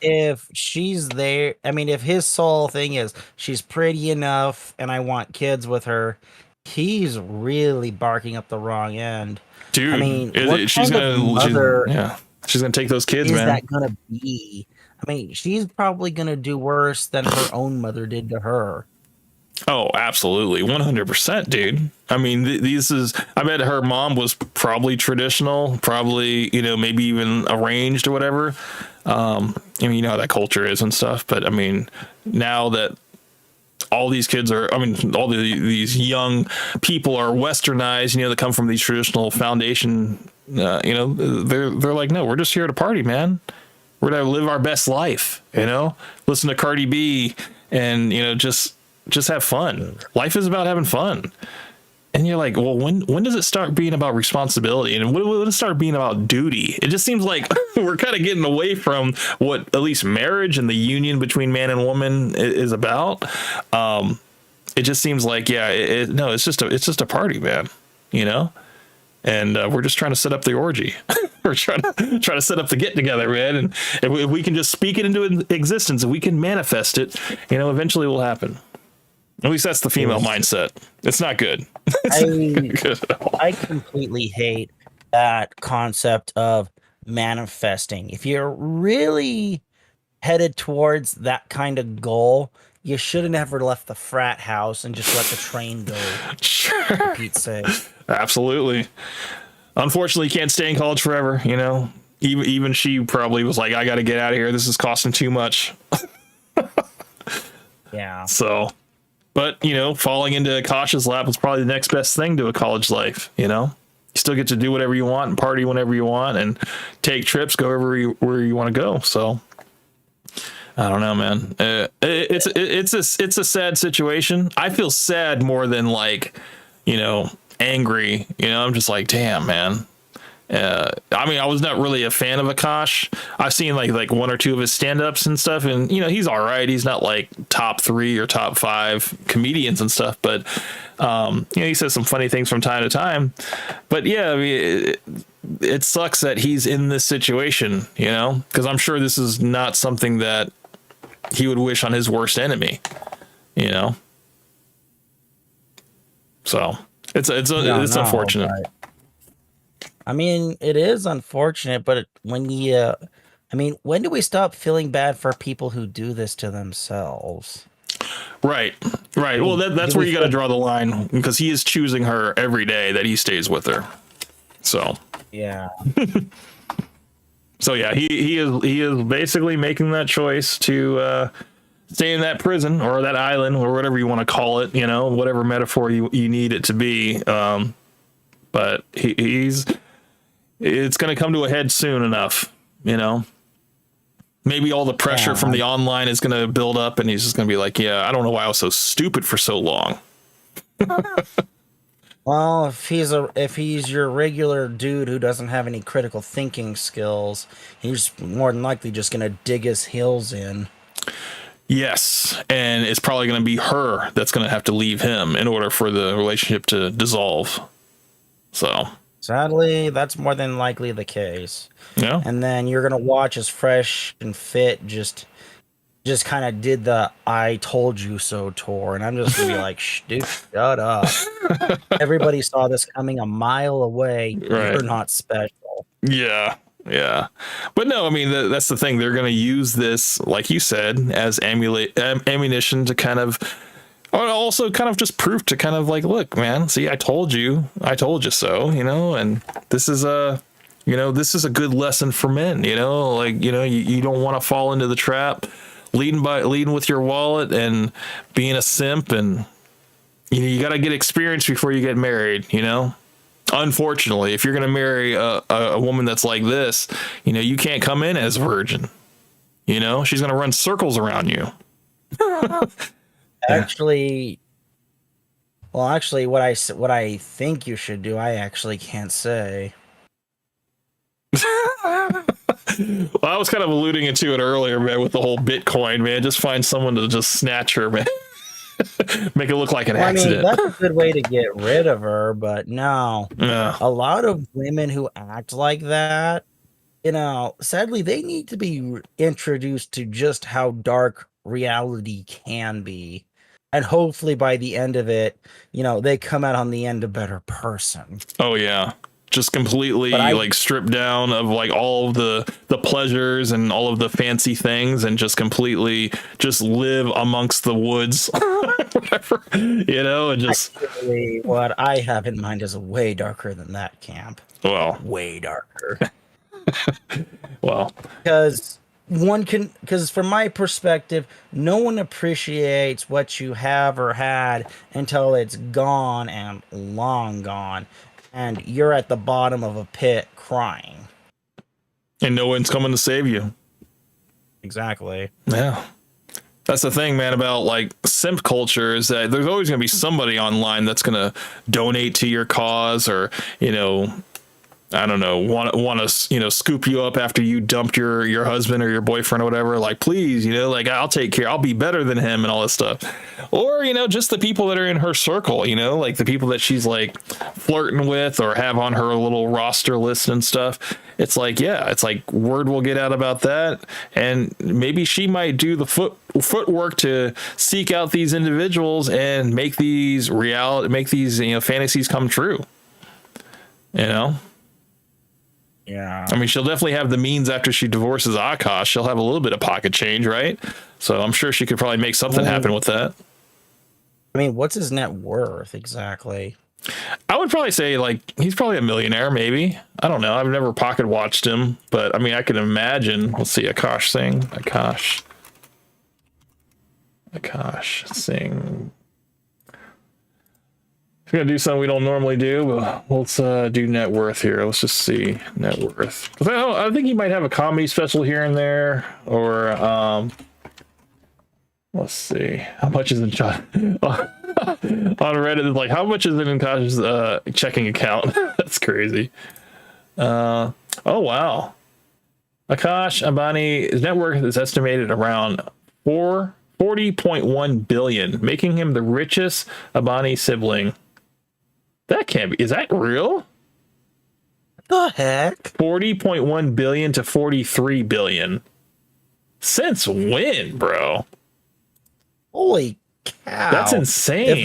If she's there, if his sole thing is she's pretty enough and I want kids with her, he's really barking up the wrong end. Dude, she's gonna take those kids, man. Is that gonna be? She's probably gonna do worse than her own mother did to her. Oh, absolutely, 100%, dude. I bet her mom was probably traditional, probably maybe even arranged or whatever. How that culture is and stuff. But now that all these kids are, all these young people are westernized, that come from these traditional foundation, they're like, no, we're just here to party, man. We're going to live our best life, listen to Cardi B and, just have fun. Life is about having fun. And you're like, well, when does it start being about responsibility? And when does it start being about duty? It just seems like we're kind of getting away from what at least marriage and the union between man and woman is about. It just seems like, yeah, it's just a party, man, and we're just trying to set up the orgy. We're trying to set up the get together, man. And if we can just speak it into existence, if we can manifest it, eventually it will happen. At least that's the female mindset. It's not good. I completely hate that concept of manifesting. If you're really headed towards that kind of goal, you should have never left the frat house and just let the train go. Sure. For Pete's sake. Absolutely. Unfortunately, you can't stay in college forever, Even she probably was like, I got to get out of here. This is costing too much. Yeah. So... But, falling into Akaash's lap was probably the next best thing to a college life, You still get to do whatever you want and party whenever you want and take trips, go where you want to go. So, I don't know, man. It's a sad situation. I feel sad more than angry. I'm just like, damn, man. I was not really a fan of Akaash. I've seen like one or two of his stand-ups and stuff, and he's all right. He's not like top 3 or top 5 comedians and stuff, but he says some funny things from time to time. But yeah, it sucks that he's in this situation, because I'm sure this is not something that he would wish on his worst enemy, So it's unfortunate. Right. It is unfortunate, but when do we stop feeling bad for people who do this to themselves? Right. Well, that's where you got to draw the line, because he is choosing her every day that he stays with her. So. Yeah. So yeah, he is basically making that choice to stay in that prison or that island or whatever you want to call it, whatever metaphor you need it to be. But it's going to come to a head soon enough, Maybe all the pressure from the online is going to build up, and he's just going to be like, yeah, I don't know why I was so stupid for so long. Well, if he's your regular dude who doesn't have any critical thinking skills, he's more than likely just going to dig his heels in. Yes, and it's probably going to be her that's going to have to leave him in order for the relationship to dissolve. So, sadly, that's more than likely the case. Yeah. And then you're going to watch as Fresh and Fit just kind of did the "I told you so" tour, and I'm just gonna be like, dude, shut up. Everybody saw this coming a mile away. Right. You're not special. Yeah. But no, I mean, that's the thing. They're going to use this, like you said, as ammunition to kind of, also kind of just proof to kind of like, look, man, see, I told you so, and this is this is a good lesson for men, you don't want to fall into the trap. Leading with your wallet and being a simp, and you got to get experience before you get married. Unfortunately, if you're going to marry a woman that's like this, you can't come in as a virgin. She's going to run circles around you. Actually, what I think you should do, I actually can't say. Well, I was kind of alluding to it earlier, man, with the whole Bitcoin, man. Just find someone to just snatch her, man. Make it look like an accident. That's a good way to get rid of her, but no. Yeah. A lot of women who act like that, sadly, they need to be introduced to just how dark reality can be. And hopefully by the end of it, they come out on the end a better person. Oh, yeah. Just completely stripped down of like all of the pleasures and all of the fancy things, and just completely just live amongst the woods, whatever, and just. Actually, what I have in mind is way darker than that, Camp. Well, way darker. Well, because from my perspective, no one appreciates what you have or had until it's gone and long gone. And you're at the bottom of a pit crying. And no one's coming to save you. Exactly. Yeah. That's the thing, man, about like simp culture, is that there's always going to be somebody online that's going to donate to your cause, or, I don't know, want to, scoop you up after you dumped your husband or your boyfriend or whatever. Like, please, I'll take care. I'll be better than him and all this stuff. Or, just the people that are in her circle, like the people that she's like flirting with or have on her little roster list and stuff. It's like, yeah, it's like word will get out about that. And maybe she might do the footwork to seek out these individuals and make these fantasies come true. Yeah. I mean, she'll definitely have the means after she divorces Akaash. She'll have a little bit of pocket change, right? So I'm sure she could probably make something happen with that. I mean, what's his net worth exactly? I would probably say like he's probably a millionaire, maybe. I don't know. I've never pocket watched him, but I mean, I can imagine. Let's see, Akaash Singh. Akaash Singh. We're gonna do something we don't normally do, but let's do net worth here. Let's just see net worth. I think he might have a comedy special here and there, or let's see, how much is in on Reddit? It's like, how much is in Akash's checking account? That's crazy. Oh wow, Akaash Ambani's net worth is estimated around 40.1 billion, making him the richest Ambani sibling. That can't be. Is that real? The heck? 40.1 billion to 43 billion. Since when, bro? Holy cow. That's insane.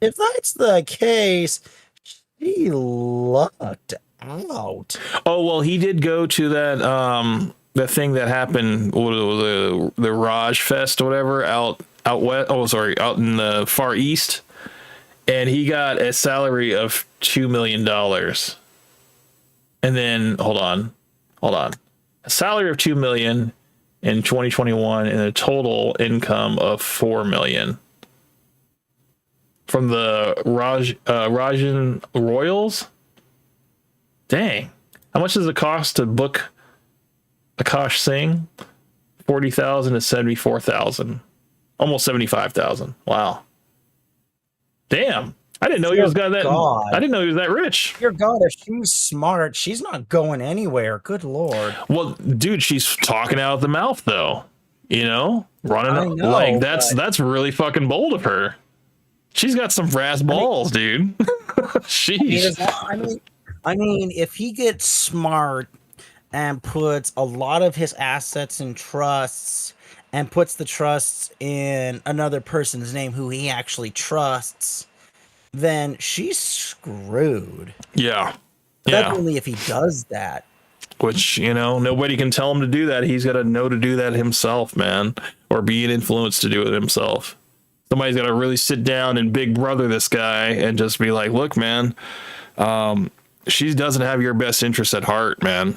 If that's the case, she lucked out. Oh, well, he did go to that the thing that happened, the Raj Fest or whatever out out west. Oh, sorry, out in the Far East, and he got a salary of $2 million. And then hold on, a salary of $2 million in 2021, and a total income of $4 million from the Rajan Royals. Dang, how much does it cost to book Akaash Singh? 40,000 to 74,000, almost 75,000. Wow. Damn. I didn't know he was got that. I didn't know he was that rich. Dear God, if she's smart, she's not going anywhere. Good Lord. Well, dude, she's talking out of the mouth though. You know, running I know, like that's really fucking bold of her. She's got some brass balls, dude. Sheesh. I mean, if he gets smart and puts a lot of his assets in trusts and puts the trusts in another person's name who he actually trusts, then she's screwed. Yeah. Definitely if he does that. Which, you know, nobody can tell him to do that. He's got to know to do that himself, man, or be an influence to do it himself. Somebody's got to really sit down and big brother this guy and just be like, look, man, she doesn't have your best interest at heart, man.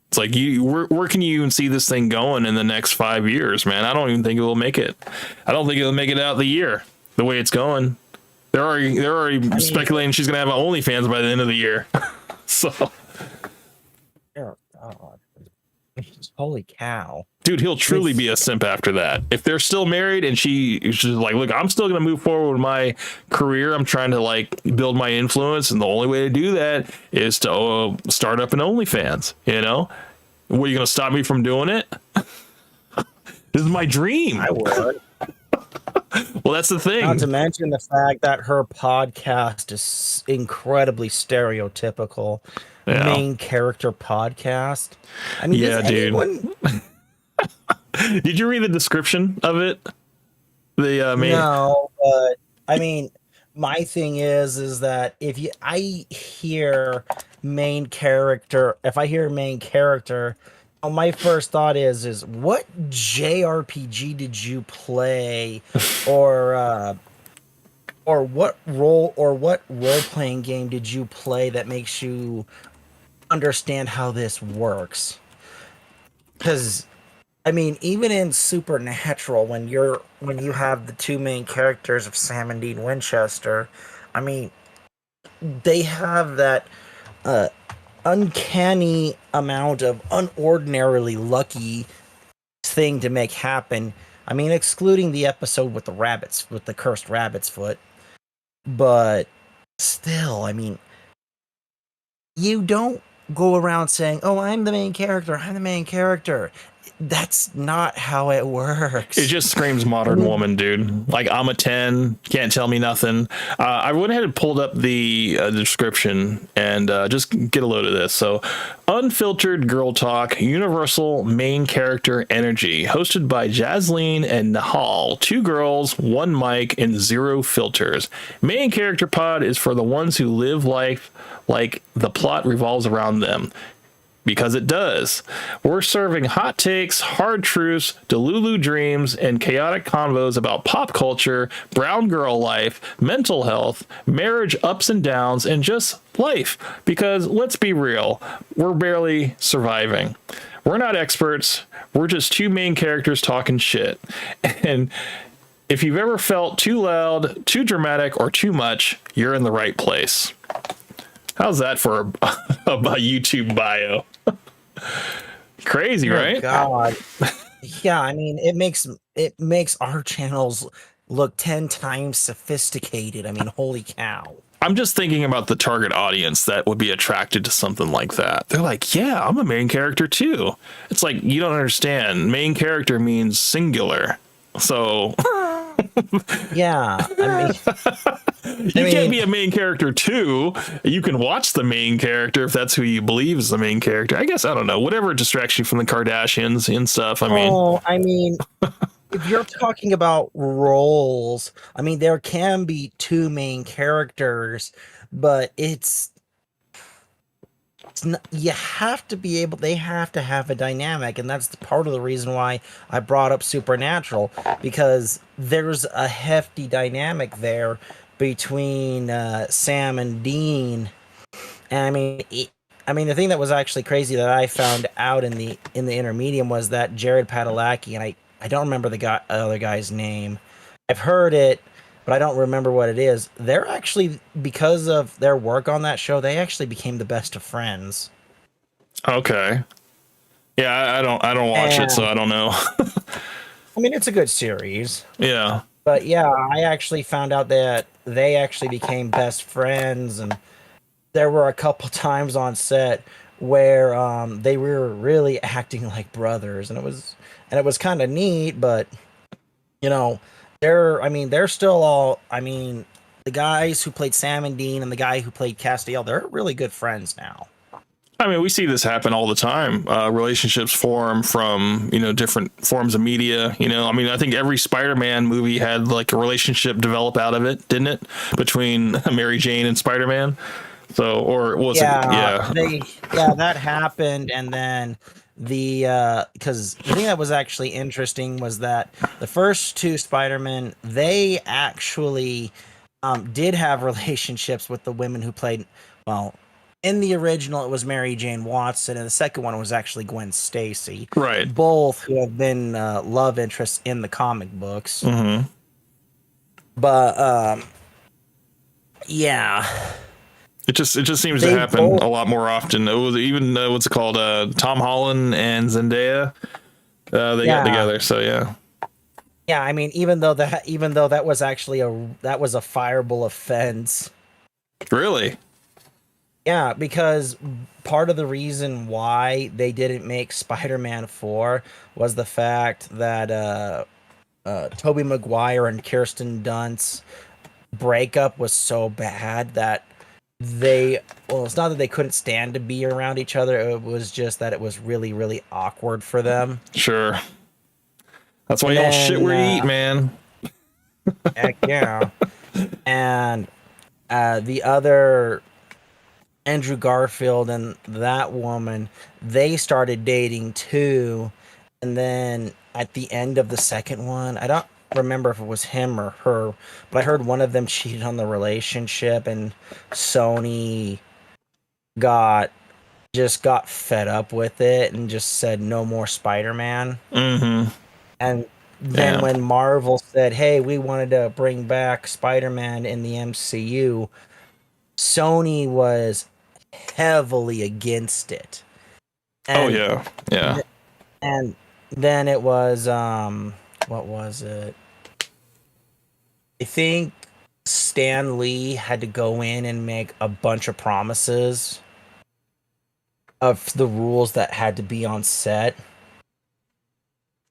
It's like, where can you even see this thing going in the next 5 years, man? I don't even think it will make it. I don't think it'll make it out the year the way it's going. They're already speculating she's gonna have an OnlyFans by the end of the year. So, oh God, holy cow, dude, he'll truly be a simp after that. If they're still married and she's like, look, I'm still gonna move forward with my career. I'm trying to like build my influence, and the only way to do that is to start up an OnlyFans. You know, what, are you gonna stop me from doing it? This is my dream. I would. Well, that's the thing. Not to mention the fact that her podcast is incredibly stereotypical. Yeah. Main character podcast. I mean, yeah, dude. Did you read the description of it? The main. No, but I mean, my thing is that if I hear main character, my first thought is what JRPG did you play, or what role-playing game did you play that makes you understand how this works? Because I mean, even in Supernatural, when you have the two main characters of Sam and Dean Winchester, I mean, they have that uncanny amount of unordinarily lucky thing to make happen. I mean, excluding the episode with the cursed rabbit's foot, but still, I mean, you don't go around saying, "Oh, I'm the main character." That's not how it works. It just screams modern woman, dude. Like, I'm a 10, can't tell me nothing. I went ahead and pulled up the description and just get a load of this. So, unfiltered girl talk, universal main character energy, hosted by Jasleen and Nahal, 2 girls, 1 mic, and 0 filters. Main character pod is for the ones who live life like the plot revolves around them. Because it does. We're serving hot takes, hard truths, Delulu dreams, and chaotic convos about pop culture, brown girl life, mental health, marriage ups and downs, and just life. Because let's be real, we're barely surviving. We're not experts. We're just 2 main characters talking shit. And if you've ever felt too loud, too dramatic, or too much, you're in the right place. How's that for a YouTube bio? Crazy, right? God. Yeah, I mean, it makes our channels look 10 times sophisticated. I mean, holy cow. I'm just thinking about the target audience that would be attracted to something like that. They're like, yeah, I'm a main character too. It's like, you don't understand. Main character means singular. So yeah, I mean, you can't be a main character too. You can watch the main character if that's who you believe is the main character. I guess, I don't know, whatever distracts you from the Kardashians and stuff. I mean, if you're talking about roles, I mean, there can be 2 main characters, but it's you have to be able. They have to have a dynamic, and that's part of the reason why I brought up Supernatural, because there's a hefty dynamic there between Sam and Dean. And I mean, the thing that was actually crazy that I found out in the intermediate was that Jared Padalecki, and I don't remember the other guy's name. I've heard it, but I don't remember what it is. They're actually, because of their work on that show, they actually became the best of friends. Okay. Yeah, I don't watch it, so I don't know. I mean, it's a good series. Yeah. But yeah, I actually found out that they actually became best friends, and there were a couple times on set where they were really acting like brothers, and it was kind of neat. But you know, they're still all. I mean, the guys who played Sam and Dean and the guy who played Castiel, they're really good friends now. I mean, we see this happen all the time. Relationships form from, different forms of media. I mean, I think every Spider-Man movie had like a relationship develop out of it, didn't it? Between Mary Jane and Spider-Man. So, or was it? Yeah. That happened. And then because the thing that was actually interesting was that the first two Spider-Man, they actually did have relationships with the women who played, well, in the original, it was Mary Jane Watson, and the second one was actually Gwen Stacy. Right. Both who have been love interests in the comic books. Mm-hmm. But, yeah. It just seems to happen a lot more often. It was even, what's it called? Tom Holland and Zendaya. They got together, so yeah. Yeah, I mean, even though that was actually a fireable offense. Really? Yeah, because part of the reason why they didn't make Spider-Man 4 was the fact that Tobey Maguire and Kirsten Dunst's breakup was so bad that it's not that they couldn't stand to be around each other, it was just that it was really, really awkward for them. Sure. That's why y'all shit where you eat, man. Heck yeah. And the other... Andrew Garfield and that woman, they started dating too, and then at the end of the second one, I don't remember if it was him or her, but I heard one of them cheated on the relationship, and Sony got fed up with it and just said no more Spider-Man. Mm-hmm. And then when Marvel said, hey, we wanted to bring back Spider-Man in the MCU, Sony was heavily against it. And, yeah. And then it was what was it? I think Stan Lee had to go in and make a bunch of promises of the rules that had to be on set.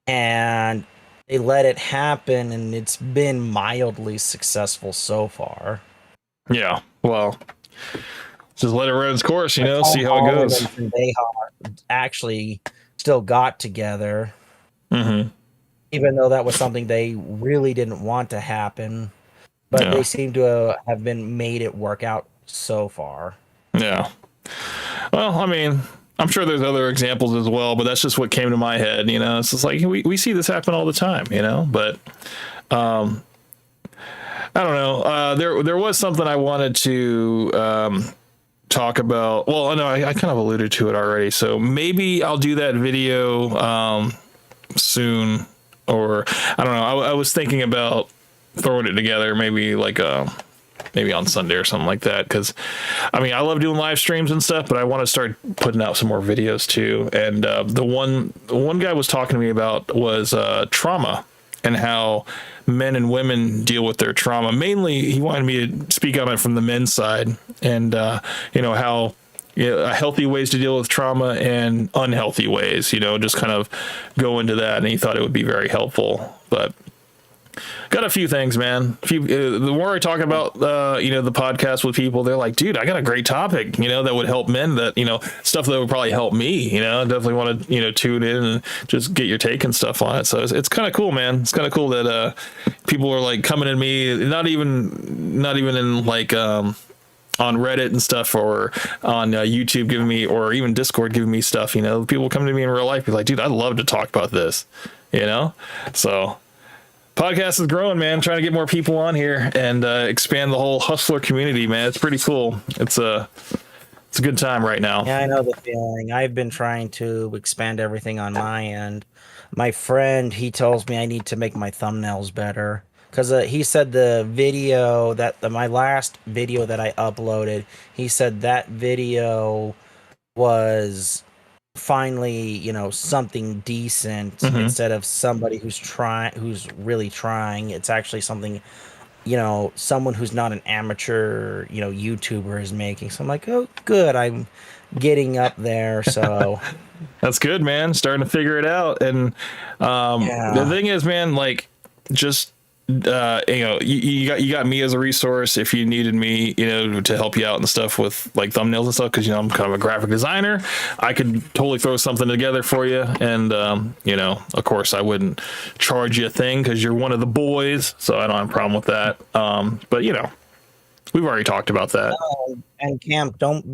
And they let it happen, and it's been mildly successful so far. Yeah, well, just let it run its course, see how it goes. And they actually still got together, even though that was something they really didn't want to happen. But they seem to have been made it work out so far. Yeah. Well, I mean, I'm sure there's other examples as well, but that's just what came to my head. It's just like we see this happen all the time. But I don't know. There was something I wanted to talk about. Well, no, I kind of alluded to it already. So maybe I'll do that video soon, or I don't know. I was thinking about throwing it together, maybe like maybe on Sunday or something like that. Because I mean, I love doing live streams and stuff, but I want to start putting out some more videos too. And the one guy was talking to me about was trauma and how men and women deal with their trauma. Mainly, he wanted me to speak on it from the men's side, and how healthy ways to deal with trauma and unhealthy ways. Just kind of go into that, and he thought it would be very helpful. But got a few things, man. The more I talk about the podcast with people, they're like, dude, I got a great topic, that would help men, that stuff that would probably help me. Definitely want to tune in and just get your take and stuff on it. So it's kind of cool, man. It's kind of cool that people are like coming at me, not even in like on Reddit and stuff, or on YouTube giving me, or even Discord giving me stuff. You know, people come to me in real life, be like, dude, I'd love to talk about this. You know, so podcast is growing, man. I'm trying to get more people on here and expand the whole hustler community, man. It's pretty cool. It's a good time right now. Yeah, I know the feeling. I've been trying to expand everything on my end. My friend, he tells me I need to make my thumbnails better, because he said the video my last video that I uploaded, he said that video was finally, you know, something decent instead of somebody who's really trying. It's actually something, you know, someone who's not an amateur, you know, YouTuber is making. So I'm like, oh, good, I'm getting up there. So that's good, man. Starting to figure it out. And the thing is, man, like, just you know, you got me as a resource if you needed me, you know, to help you out and stuff with like thumbnails and stuff, because, you know, I'm kind of a graphic designer. I could totally throw something together for you, and you know, of course I wouldn't charge you a thing because you're one of the boys, so I don't have a problem with that. But you know, we've already talked about that. And Camp, don't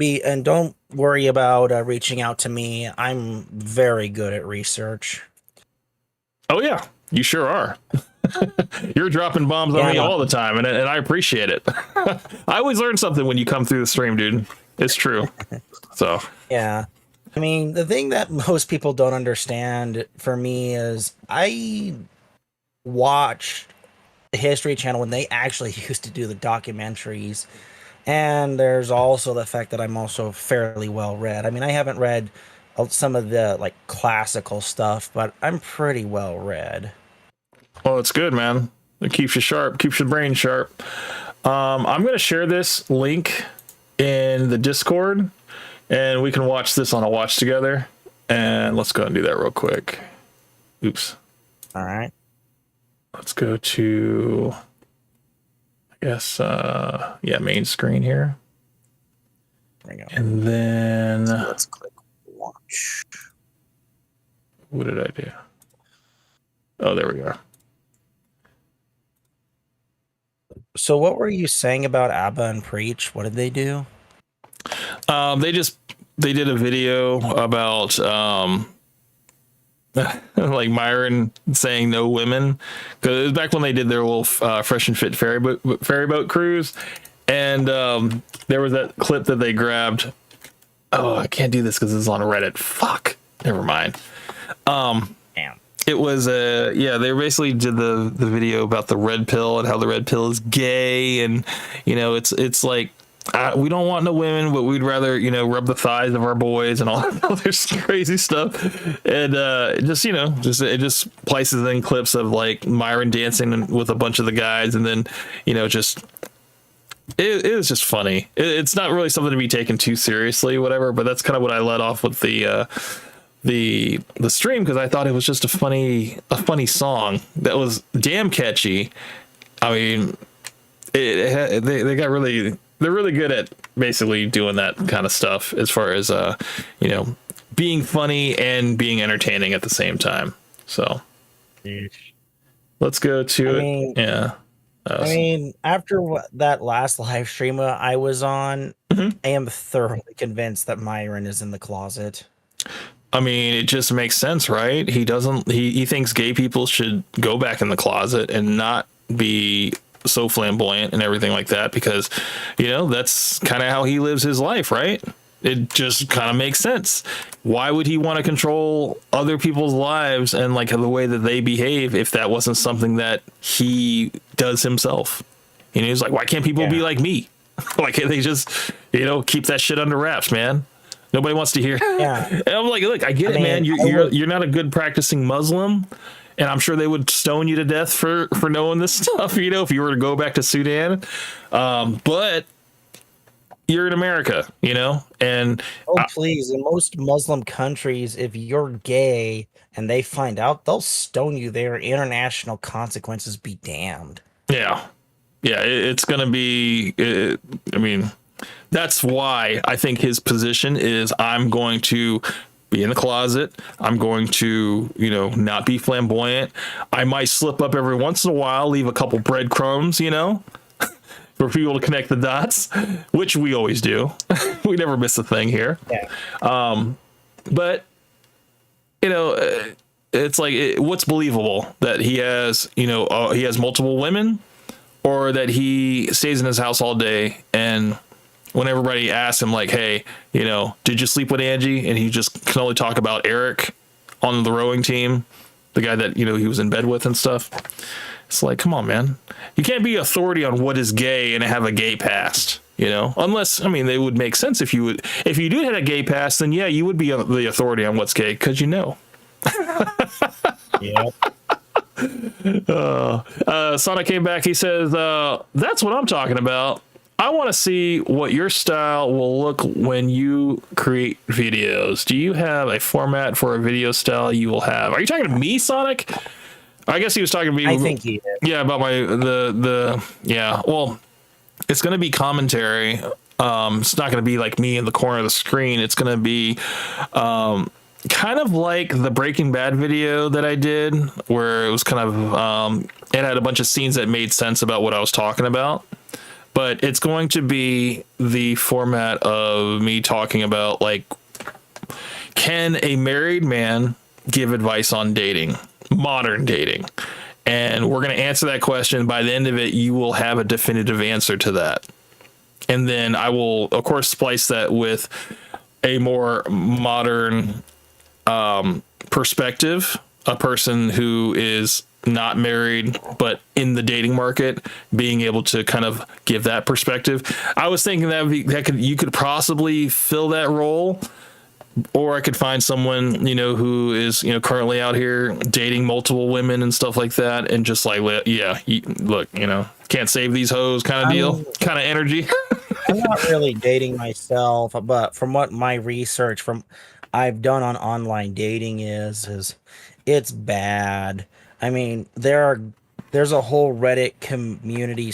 worry about reaching out to me. I'm very good at research. Oh yeah, you sure are. You're dropping bombs on me all the time, and I appreciate it. I always learn something when you come through the stream, dude. It's true. So yeah, I mean, the thing that most people don't understand for me is I watched the History Channel when they actually used to do the documentaries, and there's also the fact that I'm also fairly well read. I mean, I haven't read some of the like classical stuff, but I'm pretty well read. Well, it's good, man. It keeps you sharp, keeps your brain sharp. I'm going to share this link in the Discord, and we can watch this on a watch together. And let's go and do that real quick. Oops. All right. Let's go to, I guess, yeah, main screen here. There you go. And then let's click watch. What did I do? Oh, there we go. So what were you saying about ABBA and Preach? What did they do? They did a video about like Myron saying no women, because it was back when they did their little Fresh and Fit ferry boat cruise, and there was that clip that they grabbed. Oh, I can't do this because it's on Reddit. Fuck. Never mind. Damn. It was yeah, they basically did the video about the red pill and how the red pill is gay, and you know, it's like we don't want no women, but we'd rather, you know, rub the thighs of our boys and all that other crazy stuff. And just, you know, it just places in clips of like Myron dancing with a bunch of the guys, and then, you know, just it was just funny. It's not really something to be taken too seriously, whatever, but that's kind of what I led off with the stream, because I thought it was just a funny song that was damn catchy. I mean, they're really good at basically doing that kind of stuff as far as you know, being funny and being entertaining at the same time. So let's go to it. Yeah. I mean, after that last live stream I was on, I am thoroughly convinced that Myron is in the closet. I mean, it just makes sense, right? He thinks gay people should go back in the closet and not be so flamboyant and everything like that, because, you know, that's kind of how he lives his life, right? It just kind of makes sense. Why would he want to control other people's lives and like the way that they behave if that wasn't something that he does himself? You know, he's like, why can't people be like me? Like, they just, you know, keep that shit under wraps, man. Nobody wants to hear. Yeah. And I'm like, look, I get it, man. You're not a good practicing Muslim, and I'm sure they would stone you to death for knowing this stuff, you know, if you were to go back to Sudan. But you're in America, you know, and please, in most Muslim countries, if you're gay and they find out, they'll stone you there. International consequences be damned. Yeah. It's gonna be. I mean, that's why I think his position is, I'm going to be in the closet. I'm going to, you know, not be flamboyant. I might slip up every once in a while, leave a couple breadcrumbs, you know, for people to connect the dots, which we always do. We never miss a thing here. Yeah. But you know, it's like, what's believable, that he has, he has multiple women, or that he stays in his house all day, and when everybody asks him, like, hey, did you sleep with Angie? And he just can only talk about Eric on the rowing team, the guy that, he was in bed with and stuff. It's like, come on, man. You can't be authority on what is gay and have a gay past, unless, they would make sense if you did have a gay past, then yeah, you would be the authority on what's gay, because Yeah. Sonic came back. He says, that's what I'm talking about. I want to see what your style will look when you create videos. Do you have a format for a video style you will have? Are you talking to me, Sonic? I guess he was talking to me. I think he did. Yeah, about yeah. Well, it's going to be commentary. It's not going to be like me in the corner of the screen. It's going to be kind of like the Breaking Bad video that I did, where it was kind of it had a bunch of scenes that made sense about what I was talking about. But it's going to be the format of me talking about, like, can a married man give advice on dating, modern dating? And we're going to answer that question. By the end of it, you will have a definitive answer to that. And then I will, of course, splice that with a more modern perspective, a person who is not married but in the dating market, being able to kind of give that perspective. I was thinking that you could possibly fill that role, or I could find someone who is currently out here dating multiple women and stuff like that, and just like, yeah, look, can't save these hoes kind of deal, kind of energy. I'm not really dating myself, but from what my research I've done on online dating is it's bad. There's a whole Reddit community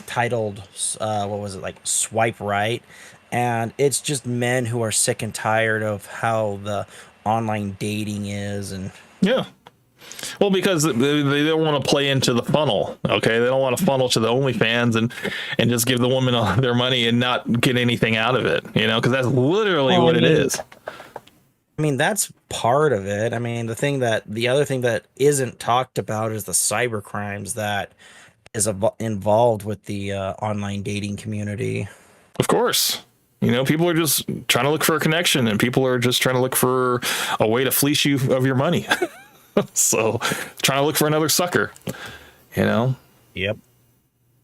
titled, what was it, like Swipe Right? And it's just men who are sick and tired of how the online dating is. And yeah. Well, because they don't want to play into the funnel, okay? They don't want to funnel to the OnlyFans and just give the woman all their money and not get anything out of it, because that's literally what it is. That's part of it. The other thing that isn't talked about is the cyber crimes that is involved with the online dating community. Of course. People are just trying to look for a connection, and people are just trying to look for a way to fleece you of your money. So trying to look for another sucker, Yep.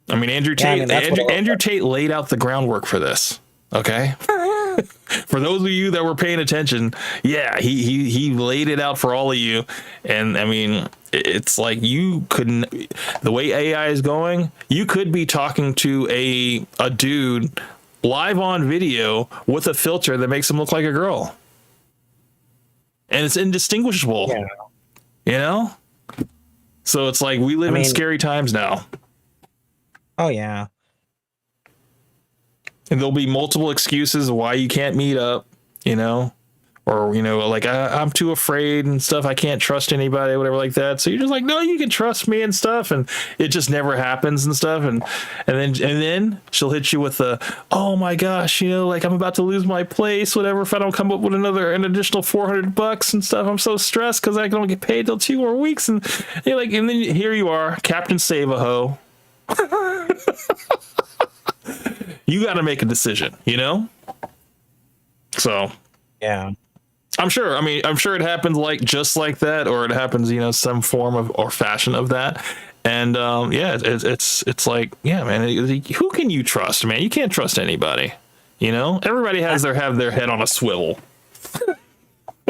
Andrew Tate, Andrew Tate laid out the groundwork for this. Okay. For those of you that were paying attention, yeah, he laid it out for all of you. And it's like, you couldn't, the way AI is going, you could be talking to a dude live on video with a filter that makes him look like a girl. And it's indistinguishable. Yeah. So it's like, we live in scary times now. Oh yeah. And there'll be multiple excuses why you can't meet up, or, like, I'm too afraid and stuff. I can't trust anybody, whatever like that. So you're just like, no, you can trust me and stuff. And it just never happens and stuff. And then she'll hit you with the, oh my gosh, like, I'm about to lose my place, whatever, if I don't come up with an additional $400 and stuff. I'm so stressed because I don't get paid till 2 more weeks. And you're like, and then here you are, Captain Save-A-Ho. You got to make a decision, So, yeah, I'm sure it happens just like that, or it happens, some form of or fashion of that. And yeah, it's like, yeah, man, who can you trust, man? You can't trust anybody. Everybody has their head on a swivel.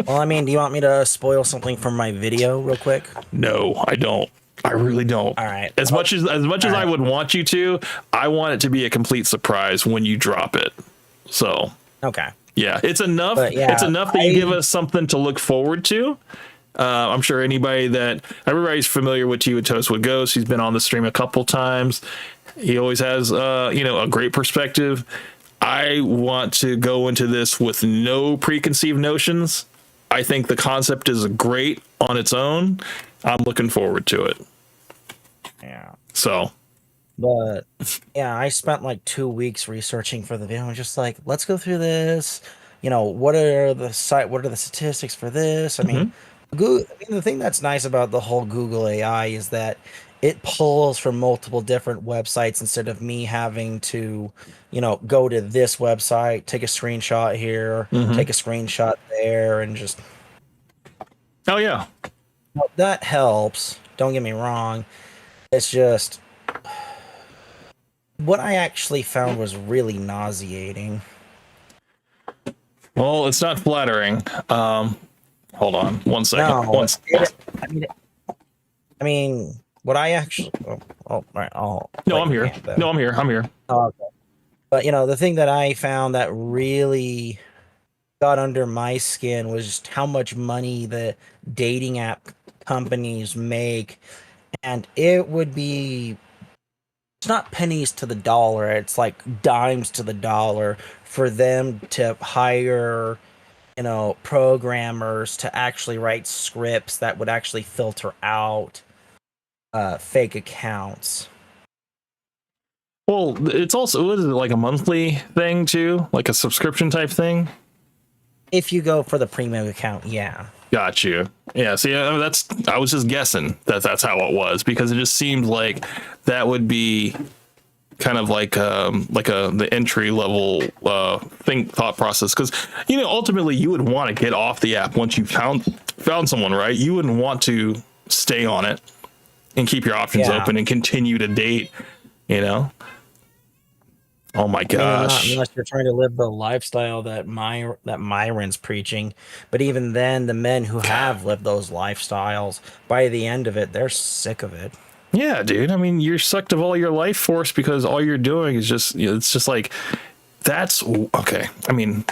Well, do you want me to spoil something from my video real quick? No, I don't. I really don't. All right. As much as I would want you to, I want it to be a complete surprise when you drop it. So, okay. Yeah, it's enough. It's enough that you give us something to look forward to. I'm sure everybody's familiar with Tea with Toast with Ghost. He's been on the stream a couple times. He always has, a great perspective. I want to go into this with no preconceived notions. I think the concept is great on its own. I'm looking forward to it. Yeah. So, But yeah, I spent like 2 weeks researching for the video. I'm just like, let's go through this. What are the statistics for this? I mean, the thing that's nice about the whole Google AI is that it pulls from multiple different websites instead of me having to, go to this website, take a screenshot here, take a screenshot there, and just. Oh yeah. That helps. Don't get me wrong. It's just what I actually found was really nauseating. Well, it's not flattering. Hold on 1 second. No, I mean, what I actually. All right. No, I'm here. No, I'm here. I'm here. Oh, okay. But the thing that I found that really got under my skin was just how much money the dating app companies make, and it would be. It's not pennies to the dollar. It's like dimes to the dollar for them to hire, programmers to actually write scripts that would actually filter out fake accounts. Well, it's also, what is it, like a monthly thing too? Like a subscription type thing? If you go for the premium account, yeah. Got you. Yeah, see, I was just guessing that's how it was, because it just seemed like that would be kind of like the entry level thought process, because ultimately you would want to get off the app once you found someone, right? You wouldn't want to stay on it and keep your options open and continue to date, Oh my gosh! Unless you're trying to live the lifestyle that Myron's preaching, but even then, the men who have lived those lifestyles, by the end of it, they're sick of it. Yeah, dude. I mean, you're sucked of all your life force because all you're doing is just, it's just like, that's okay. I mean,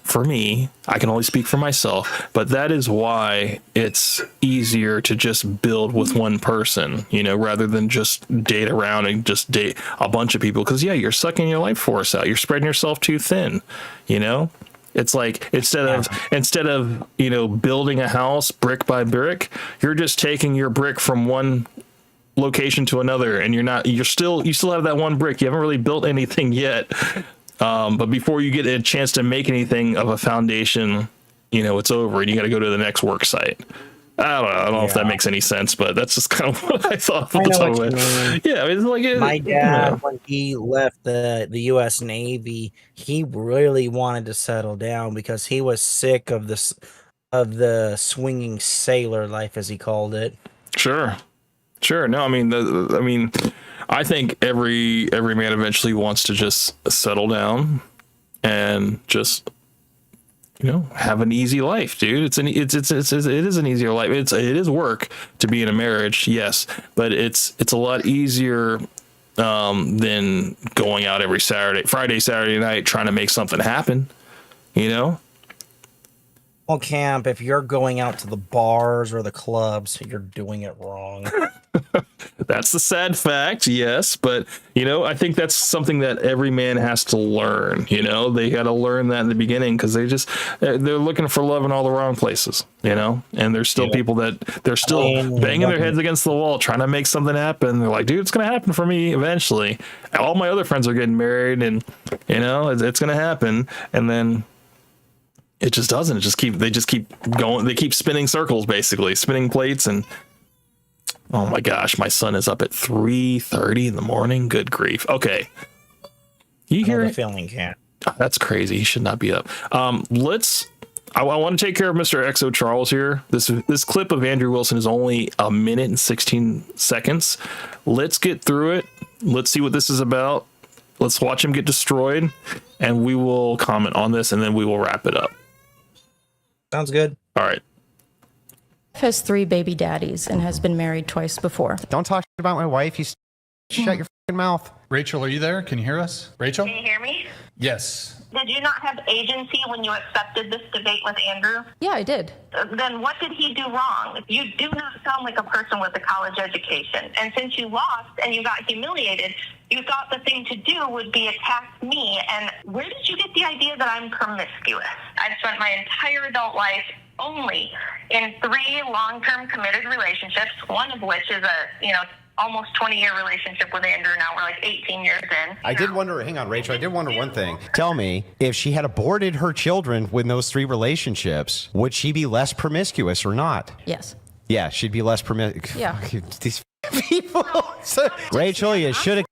for me, I can only speak for myself, but that is why it's easier to just build with one person, rather than just date around and just date a bunch of people. Because you're sucking your life force out. You're spreading yourself too thin. It's like instead of building a house brick by brick, you're just taking your brick from one location to another, and you still have that one brick. You haven't really built anything yet. But before you get a chance to make anything of a foundation, it's over and you got to go to the next work site. I don't know if that makes any sense, but that's just kind of what I thought. Yeah, it's like my dad, when he left the U.S. Navy, he really wanted to settle down because he was sick of the swinging sailor life, as he called it. Sure. No, I mean, I think every man eventually wants to just settle down and just have an easy life, dude. It is an easier life. It is work to be in a marriage, yes, but it's a lot easier than going out every Friday, Saturday night trying to make something happen. Well, Camp, if you're going out to the bars or the clubs, you're doing it wrong. That's the sad fact, yes, but I think that's something that every man has to learn. They got to learn that in the beginning, because they're looking for love in all the wrong places. And there's still people that they're still banging their heads against the wall trying to make something happen. They're like, dude, it's gonna happen for me eventually. All my other friends are getting married, and it's gonna happen, and then it just doesn't. They just keep going. They keep spinning circles, basically spinning plates. And oh my gosh, my son is up at 3:30 in the morning. Good grief. Okay. You hear it? Feeling Camp. That's crazy. He should not be up. I want to take care of Mr. XO Charles here. This clip of Andrew Wilson is only 1 minute and 16 seconds. Let's get through it. Let's see what this is about. Let's watch him get destroyed, and we will comment on this, and then we will wrap it up. Sounds good. All right. Has 3 baby daddies and has been married twice before. Don't talk about my wife. You shut your fucking mouth. Rachel, are you there? Can you hear us? Rachel? Can you hear me? Yes. Did you not have agency when you accepted this debate with Andrew? Yeah, I did. Then what did he do wrong? You do not sound like a person with a college education. And since you lost and you got humiliated, you thought the thing to do would be attack me. And where did you get the idea that I'm promiscuous? I've spent my entire adult life only in 3 long-term committed relationships, one of which is a, almost 20-year relationship with Andrew now. We're like 18 years in. I did wonder, hang on, Rachel, I did wonder one thing. Tell me, if she had aborted her children with those 3 relationships, would she be less promiscuous or not? Yes. Yeah, she'd be less promiscuous. Yeah. These people. Rachel, you should have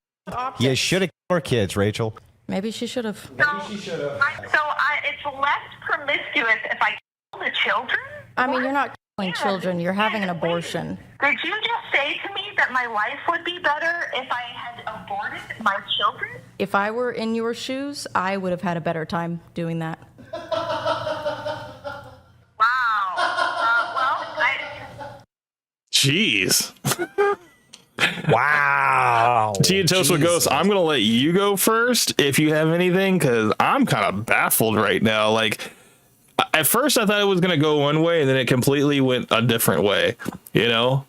killed her kids, Rachel. Maybe she should have. It's less promiscuous if I kill the children? I mean, you're not killing children. You're having an abortion. Did you just say to me that my life would be better if I had aborted my children? If I were in your shoes, I would have had a better time doing that. Jeez. Wow. Tea and Toast with Ghost, I'm going to let you go first if you have anything, because I'm kind of baffled right now. Like, at first I thought it was going to go one way, and then it completely went a different way, you know?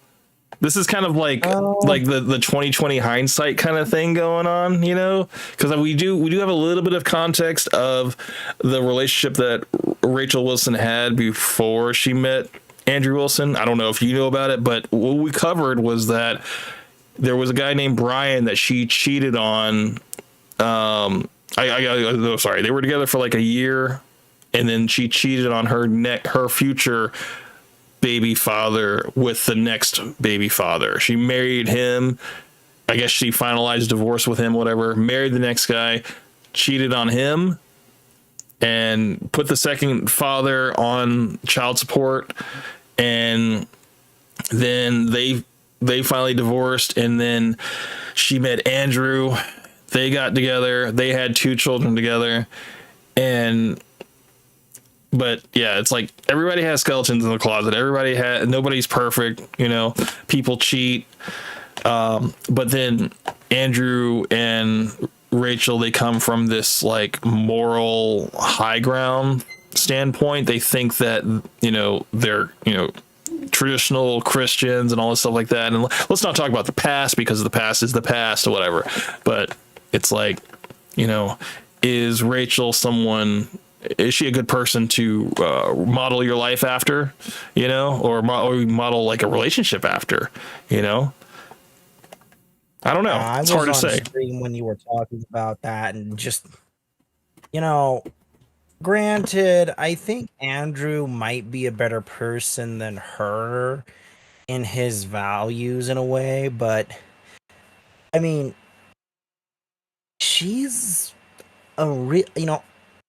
This is kind of like the 2020 hindsight kind of thing going on, you know? Because we do have a little bit of context of the relationship that Rachel Wilson had before she met Andrew Wilson. I don't know if you know about it, but what we covered was that there was a guy named Brian that she cheated on. Sorry, they were together for like a year, and then she cheated on her future baby father with the next baby father. She married him. I guess she finalized divorce with him, whatever. Married the next guy, cheated on him, and put the second father on child support. And then they finally divorced, and then she met Andrew. They got together. They had 2 children together. But yeah, it's like everybody has skeletons in the closet. Nobody's perfect, you know. People cheat. But then Andrew and Rachel, they come from this like moral high ground standpoint. They think that, you know, they're, you know, traditional Christians and all this stuff like that. And let's not talk about the past, because the past is the past or whatever. But it's like, you know, is she a good person to model your life after, you know, or model like a relationship after, you know? I don't know. It's hard to say. When you were talking about that, and just, you know, granted, I think Andrew might be a better person than her in his values in a way, but I mean, she's you know,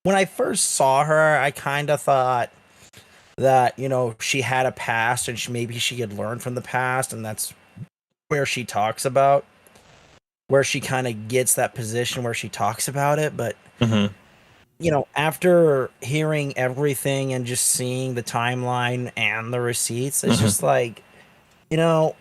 when I first saw her, I kind of thought that, you know, she had a past and maybe she had learned from the past, and that's where she talks about, where she kind of gets that position where she talks about it. But, you know, after hearing everything and just seeing the timeline and the receipts, it's just like, you know,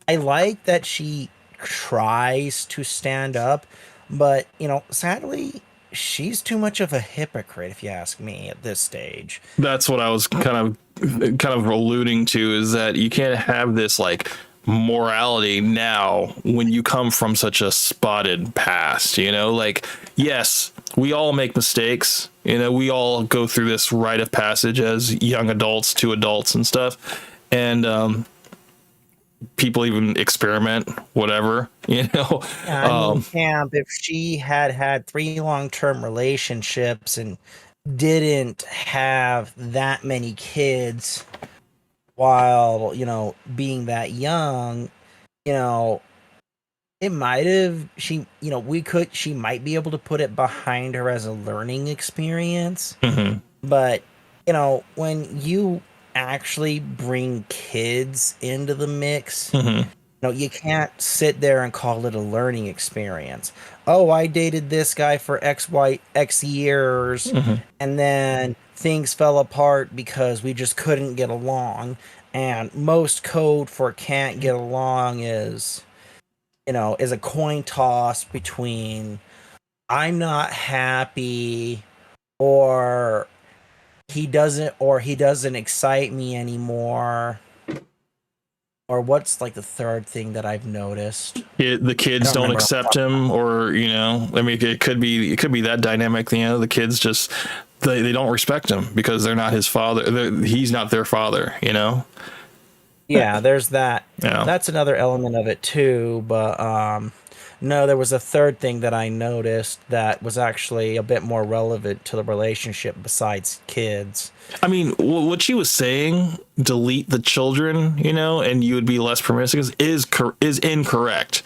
I like that she tries to stand up, but, you know, sadly, she's too much of a hypocrite, if you ask me, at this stage. That's what I was kind of alluding to, is that you can't have this like morality now when you come from such a spotted past, you know? Like, yes, we all make mistakes, you know, we all go through this rite of passage as young adults to adults and stuff, and people even experiment, whatever, you know. I mean, Camp, if she had 3 long-term relationships and didn't have that many kids while, you know, being that young, you know, it might have, she might be able to put it behind her as a learning experience. But, you know, when you actually bring kids into the mix, you know, you can't sit there and call it a learning experience. Oh, I dated this guy for X years, and then things fell apart because we just couldn't get along. And most code for can't get along is, you know, is a coin toss between I'm not happy, or he doesn't excite me anymore, or what's like the third thing that I've noticed? The kids don't accept him, or, you know, I mean, it could be that dynamic, you know, the kids just, they don't respect him because they're not his father. He's not their father, you know? Yeah, there's that. Yeah. That's another element of it too. But no, there was a third thing that I noticed that was actually a bit more relevant to the relationship besides kids. I mean, what she was saying, delete the children, and you would be less promiscuous, is incorrect.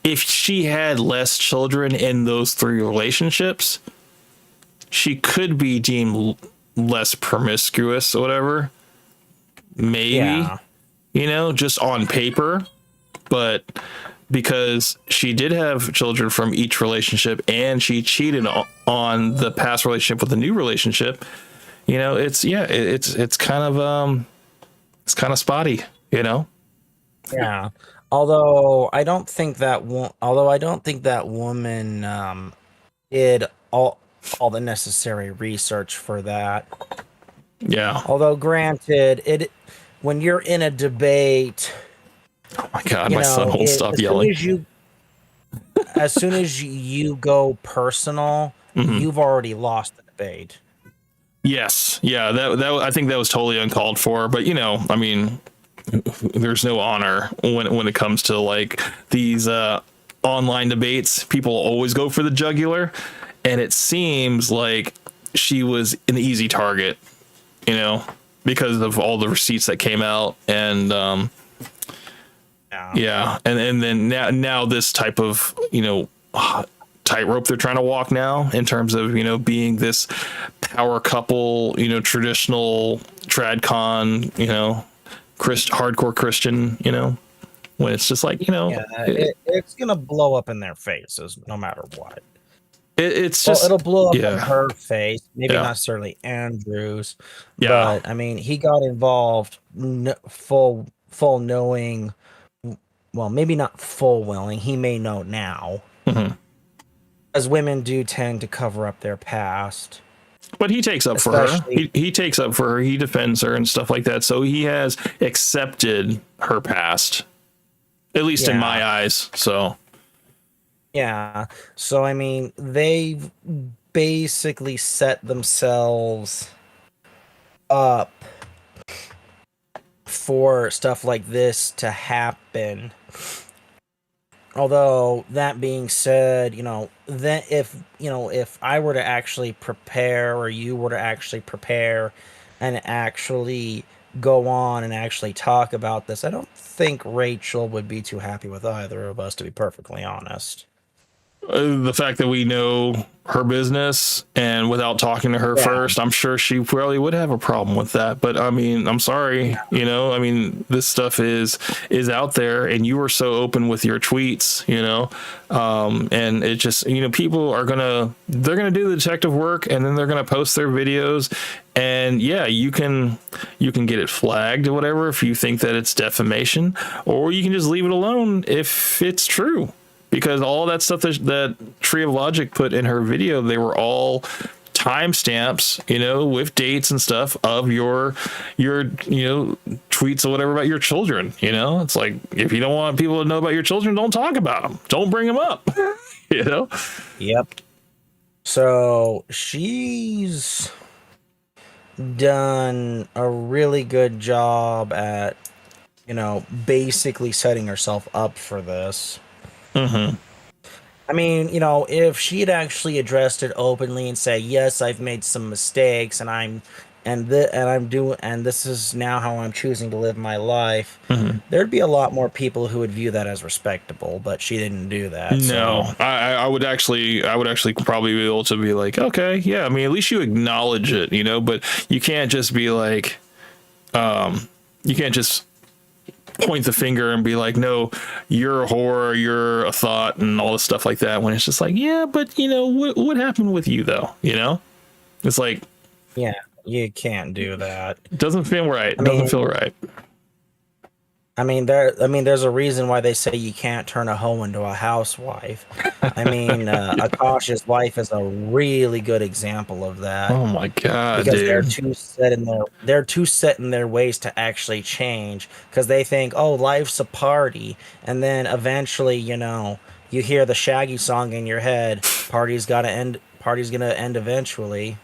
If she had less children in those 3 relationships, she could be deemed less promiscuous or whatever. Maybe, just on paper. But because she did have children from each relationship and she cheated on the past relationship with the new relationship, it's kind of spotty, Yeah. Although I don't think that woman did all the necessary research for that. Yeah. Although granted, when you're in a debate, oh my God, my son won't stop yelling. As soon as you go personal, you've already lost the debate. Yes. Yeah. That I think that was totally uncalled for. But I mean, there's no honor when it comes to like these online debates. People always go for the jugular, and it seems like she was an easy target, because of all the receipts that came out, and and then now this type of tightrope they're trying to walk now in terms of being this power couple, traditional tradcon, hardcore Christian, when it's just like it's gonna blow up in their faces no matter what. It's just it'll blow up in her face, maybe Yeah. not necessarily Andrew's. Yeah. But I mean, he got involved full knowing. Well, maybe not full willing. He may know now, as women do tend to cover up their past. But he takes up for her. He takes up for her. He defends her and stuff like that. So he has accepted her past, at least in my eyes. So. Yeah. So, I mean, they've basically set themselves up for stuff like this to happen. Although, that being said, that if I were to actually prepare, or you were to actually prepare and actually go on and actually talk about this, I don't think Rachel would be too happy with either of us, to be perfectly honest. The fact that we know her business and without talking to her first, I'm sure she probably would have a problem with that. But I mean, I'm sorry, I mean, this stuff is out there, and you were so open with your tweets, and it just, people are they're gonna do the detective work, and then they're gonna post their videos, and you can get it flagged or whatever if you think that it's defamation, or you can just leave it alone if it's true. Because all that stuff that Tree of Logic put in her video, they were all timestamps, with dates and stuff of your tweets or whatever about your children. It's like, if you don't want people to know about your children, don't talk about them. Don't bring them up. Yep. So she's done a really good job at, basically setting herself up for this. I mean, if she had actually addressed it openly and say, yes, I've made some mistakes, and this is now how I'm choosing to live my life, there'd be a lot more people who would view that as respectable, but she didn't do that. No, so. I would actually probably be able to be like, okay, yeah, I mean, at least you acknowledge it, but you can't just be like, you can't just point the finger and be like, no, you're a whore, you're a thought, and all this stuff like that, when it's just like, yeah, but what happened with you though? It's like, yeah, you can't do that. It doesn't feel right. Doesn't feel right. I mean, there's a reason why they say you can't turn a hoe into a housewife. I mean, Akaash's wife is a really good example of that. Oh my God, because dude. they're too set in their ways to actually change, because they think, oh, life's a party, and then eventually, you hear the Shaggy song in your head, party's gonna end eventually.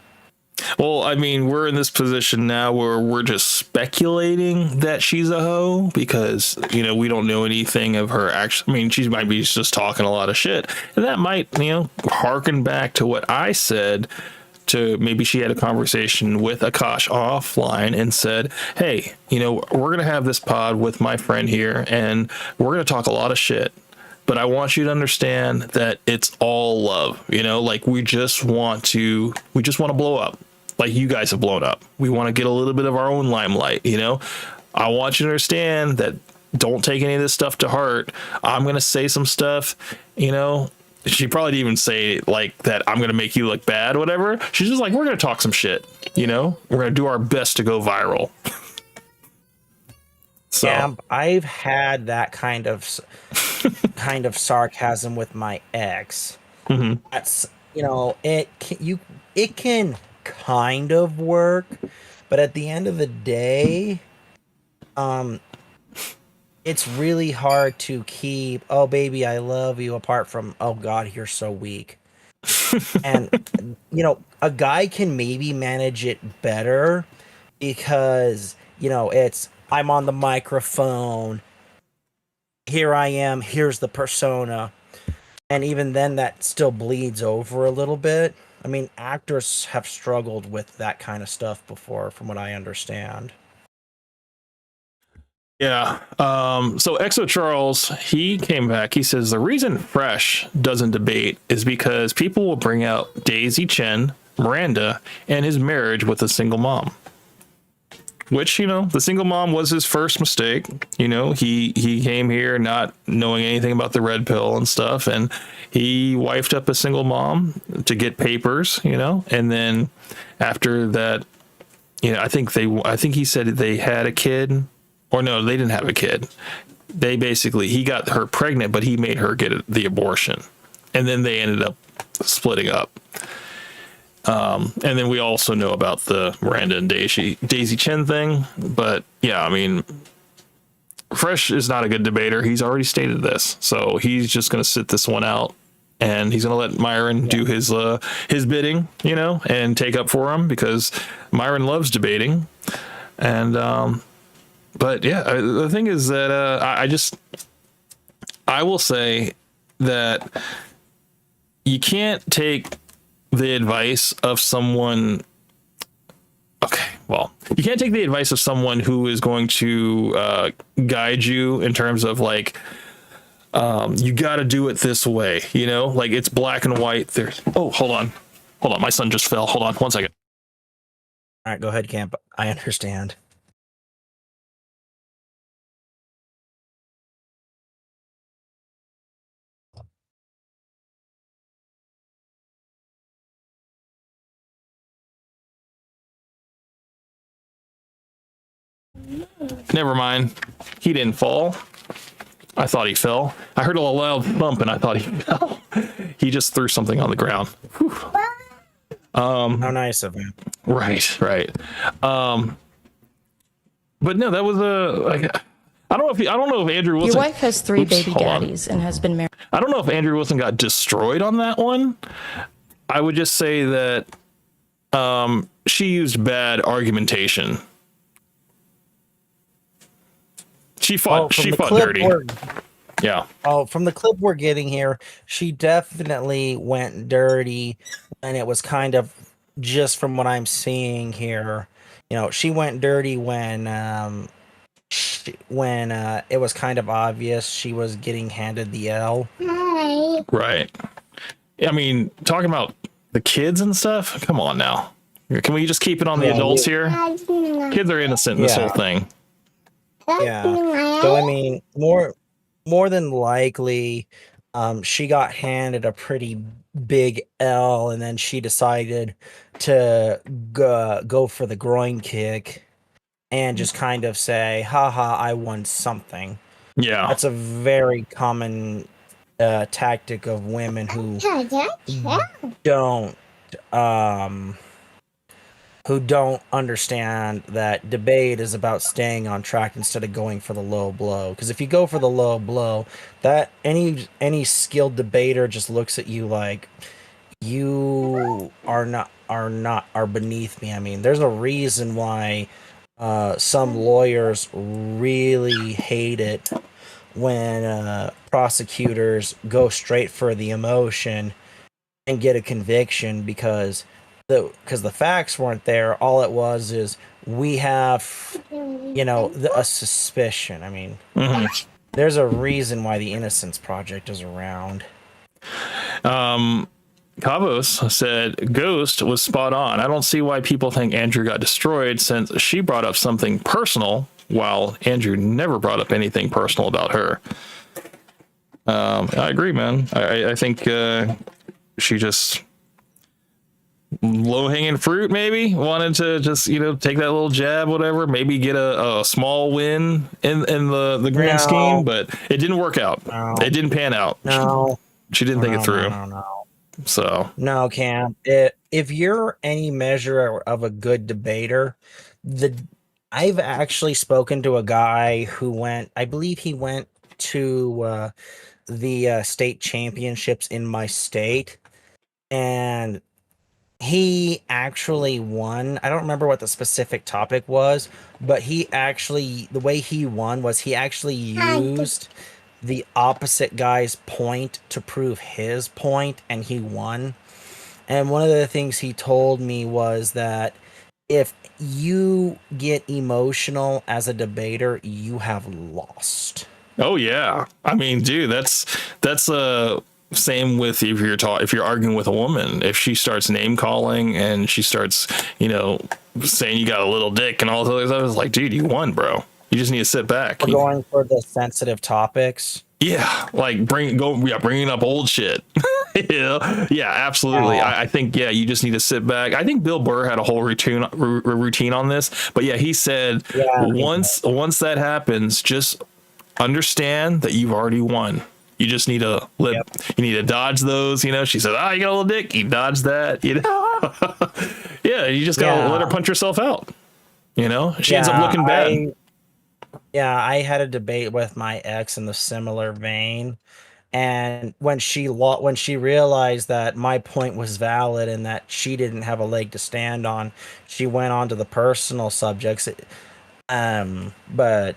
Well, I mean, we're in this position now where we're just speculating that she's a hoe because, we don't know anything of her action. I mean, she might be just talking a lot of shit. And that might, harken back to what I said to maybe she had a conversation with Akaash offline and said, hey, we're going to have this pod with my friend here and we're going to talk a lot of shit. But I want you to understand that it's all love, like we just want to blow up like you guys have blown up. We want to get a little bit of our own limelight, I want you to understand that don't take any of this stuff to heart. I'm going to say some stuff, she probably didn't even say like that I'm going to make you look bad or whatever. She's just like, we're going to talk some shit, we're going to do our best to go viral. So yeah, I've had that kind of sarcasm with my ex. Mm-hmm. That's it can kind of work, but at the end of the day, it's really hard to keep "oh baby I love you" apart from "oh god you're so weak." And a guy can maybe manage it better because it's I'm on the microphone, here I am, here's the persona, and even then that still bleeds over a little bit. I mean, actors have struggled with that kind of stuff before, from what I understand. Yeah. So Exo Charles, he came back. He says the reason Fresh doesn't debate is because people will bring out Daisy Chen, Miranda, and his marriage with a single mom. Which, the single mom was his first mistake. He came here not knowing anything about the red pill and stuff, and he wifed up a single mom to get papers, and then after that, I think he said they had a kid, or no, they didn't have a kid. He got her pregnant, but he made her get the abortion, and then they ended up splitting up. And then we also know about the Miranda and Daisy Chen thing. But yeah, I mean, Fresh is not a good debater. He's already stated this. So he's just going to sit this one out and he's going to let Myron do his bidding, and take up for him because Myron loves debating. And, but yeah, the thing is that, I will say that you can't take the advice of someone. Okay, well, you can't take the advice of someone who is going to guide you in terms of like, you got to do it this way, like it's black and white. There's hold on, my son just fell. Hold on 1 second. All right, go ahead, Camp. I understand. Never mind. He didn't fall. I thought he fell. I heard a loud thump and I thought he fell. He just threw something on the ground. Whew. How nice of him. Right. But no, that was I don't know if Andrew Wilson. Your wife has 3 baby daddies and has been married. I don't know if Andrew Wilson got destroyed on that one. I would just say that she used bad argumentation. She fought dirty. Yeah. Oh, from the clip we're getting here, she definitely went dirty, and it was kind of just from what I'm seeing here. She went dirty when it was kind of obvious she was getting handed the L. Right. I mean, talking about the kids and stuff. Come on now. Can we just keep it on the adults here? Kids are innocent in this whole thing. Yeah. So I mean, more than likely, she got handed a pretty big L, and then she decided to go for the groin kick and just kind of say, haha, I won something. Yeah. That's a very common tactic of women who don't understand that debate is about staying on track instead of going for the low blow. Because if you go for the low blow, that any skilled debater just looks at you like you are not are beneath me. I mean, there's a reason why some lawyers really hate it when prosecutors go straight for the emotion and get a conviction because the facts weren't there. All it was is we have, a suspicion. I mean, there's a reason why the Innocence Project is around. Kavos said Ghost was spot on. I don't see why people think Andrew got destroyed since she brought up something personal while Andrew never brought up anything personal about her. I agree, man. I think she just low-hanging fruit, maybe wanted to just take that little jab, whatever, maybe get a small win in the grand scheme, but it didn't work out. It didn't pan out. She didn't think it through. So no, Cam. If you're any measure of a good debater, I've actually spoken to a guy who went. I believe he went to the state championships in my state, and he actually won. I don't remember what the specific topic was, but the way he won was he actually used the opposite guy's point to prove his point, and he won. And one of the things he told me was that if you get emotional as a debater, you have lost. Oh yeah, I mean, dude, that's same with if you're arguing with a woman. If she starts name calling and she starts saying you got a little dick and all this other stuff, it's like, dude, you won, bro. You just need to sit back. We're going for the sensitive topics. Yeah, like bringing up old shit. Yeah, absolutely. I think you just need to sit back. I think Bill Burr had a whole routine on this, but yeah, he said once that happens, just understand that you've already won. You just need to you need to dodge those. She said, "Ah, you got a little dick." You dodge that. Yeah, you just gotta let her punch herself out. She ends up looking bad. I had a debate with my ex in the similar vein, and when she realized that my point was valid and that she didn't have a leg to stand on, she went on to the personal subjects. But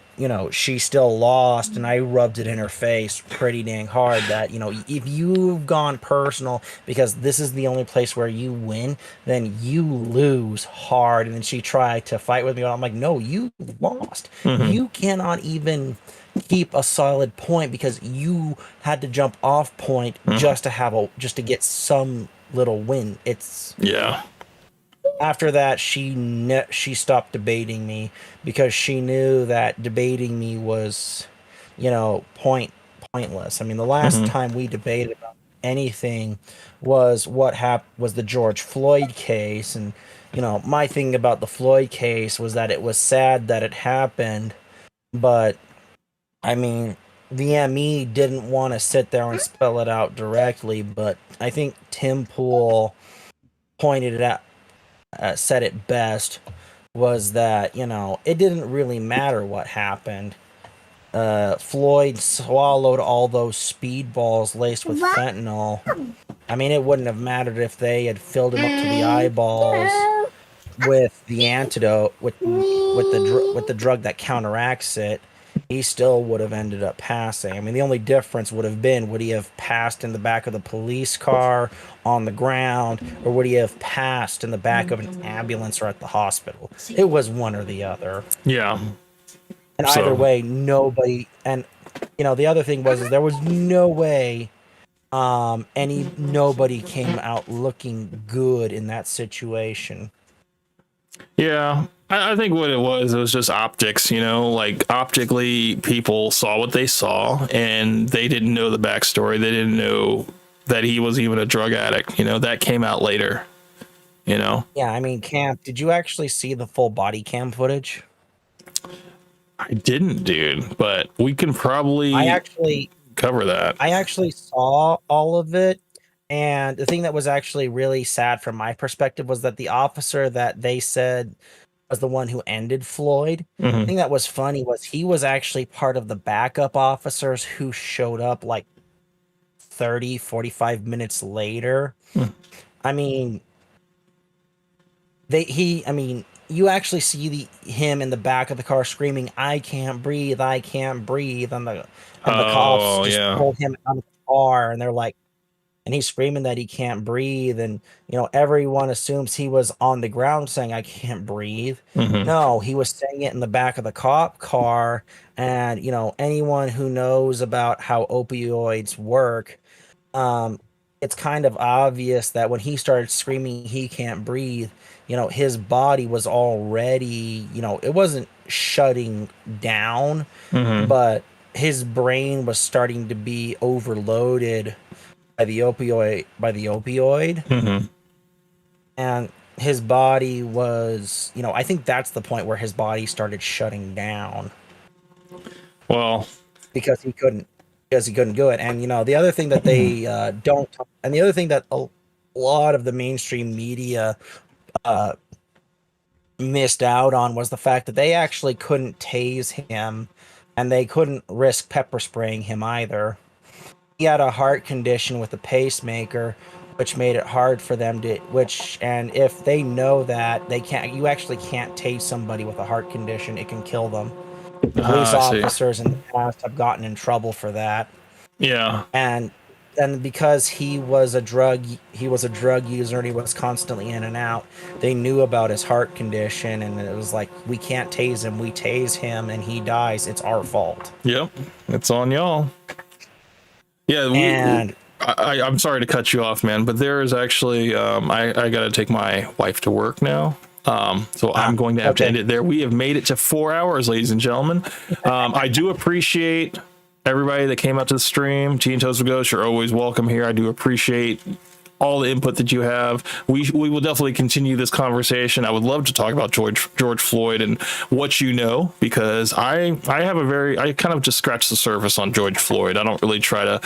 she still lost, and I rubbed it in her face pretty dang hard that if you've gone personal because this is the only place where you win, then you lose hard. And then she tried to fight with me, and I'm like, no, you lost. You cannot even keep a solid point because you had to jump off point just to get some little win. After that, she stopped debating me because she knew that debating me was, pointless. I mean, the last time we debated about anything was was the George Floyd case, and my thing about the Floyd case was that it was sad that it happened, but I mean, the ME didn't want to sit there and spell it out directly, but I think Tim Pool pointed it out. Said it best, was that it didn't really matter what happened. Floyd swallowed all those speedballs laced with fentanyl. I mean, it wouldn't have mattered if they had filled him up to the eyeballs with the antidote, with the drug that counteracts it. He still would have ended up passing. I mean, the only difference would have been, would he have passed in the back of the police car, on the ground, or would he have passed in the back of an ambulance or at the hospital? It was one or the other. Yeah. And either way, nobody, and the other thing was there was no way nobody came out looking good in that situation. Yeah. I think what it was just optics, like optically people saw what they saw and they didn't know the backstory. They didn't know that he was even a drug addict. That came out later, Yeah, I mean, Cam, did you actually see the full body cam footage? I didn't, dude, but we can probably cover that. I actually saw all of it. And the thing that was actually really sad from my perspective was that the officer that they said was the one who ended Floyd. The thing that was funny was he was actually part of the backup officers who showed up like 30, 45 minutes later. I mean, I mean, you actually see him in the back of the car screaming, I can't breathe, and the cops just pull him out of the car, and they're like, and he's screaming that he can't breathe, and everyone assumes he was on the ground saying, I can't breathe. No, he was saying it in the back of the cop car, and anyone who knows about how opioids work, it's kind of obvious that when he started screaming he can't breathe, his body was already, it wasn't shutting down, but his brain was starting to be overloaded by the opioid. And his body was, I think that's the point where his body started shutting down. Well, because he couldn't do it. And the other thing that they don't, and the other thing that a lot of the mainstream media missed out on was the fact that they actually couldn't tase him, and they couldn't risk pepper spraying him either. He had a heart condition with a pacemaker, which made it hard for them to, and if they know that, you actually can't tase somebody with a heart condition. It can kill them. Police officers in the past have gotten in trouble for that. Yeah. And because he was a drug user and he was constantly in and out, they knew about his heart condition, and it was like, we can't tase him. We tase him and he dies. It's our fault. Yep. It's on y'all. Yeah. I'm sorry to cut you off, man, but there is actually, I got to take my wife to work now. So I'm going to have to end it there. We have made it to 4 hours, ladies and gentlemen. I do appreciate everybody that came out to the stream. Tea and Toast with Ghost, you're always welcome here. I do appreciate all the input that you have. We will definitely continue this conversation. I would love to talk about George Floyd and what you know, because I kind of just scratch the surface on George Floyd. I don't really try to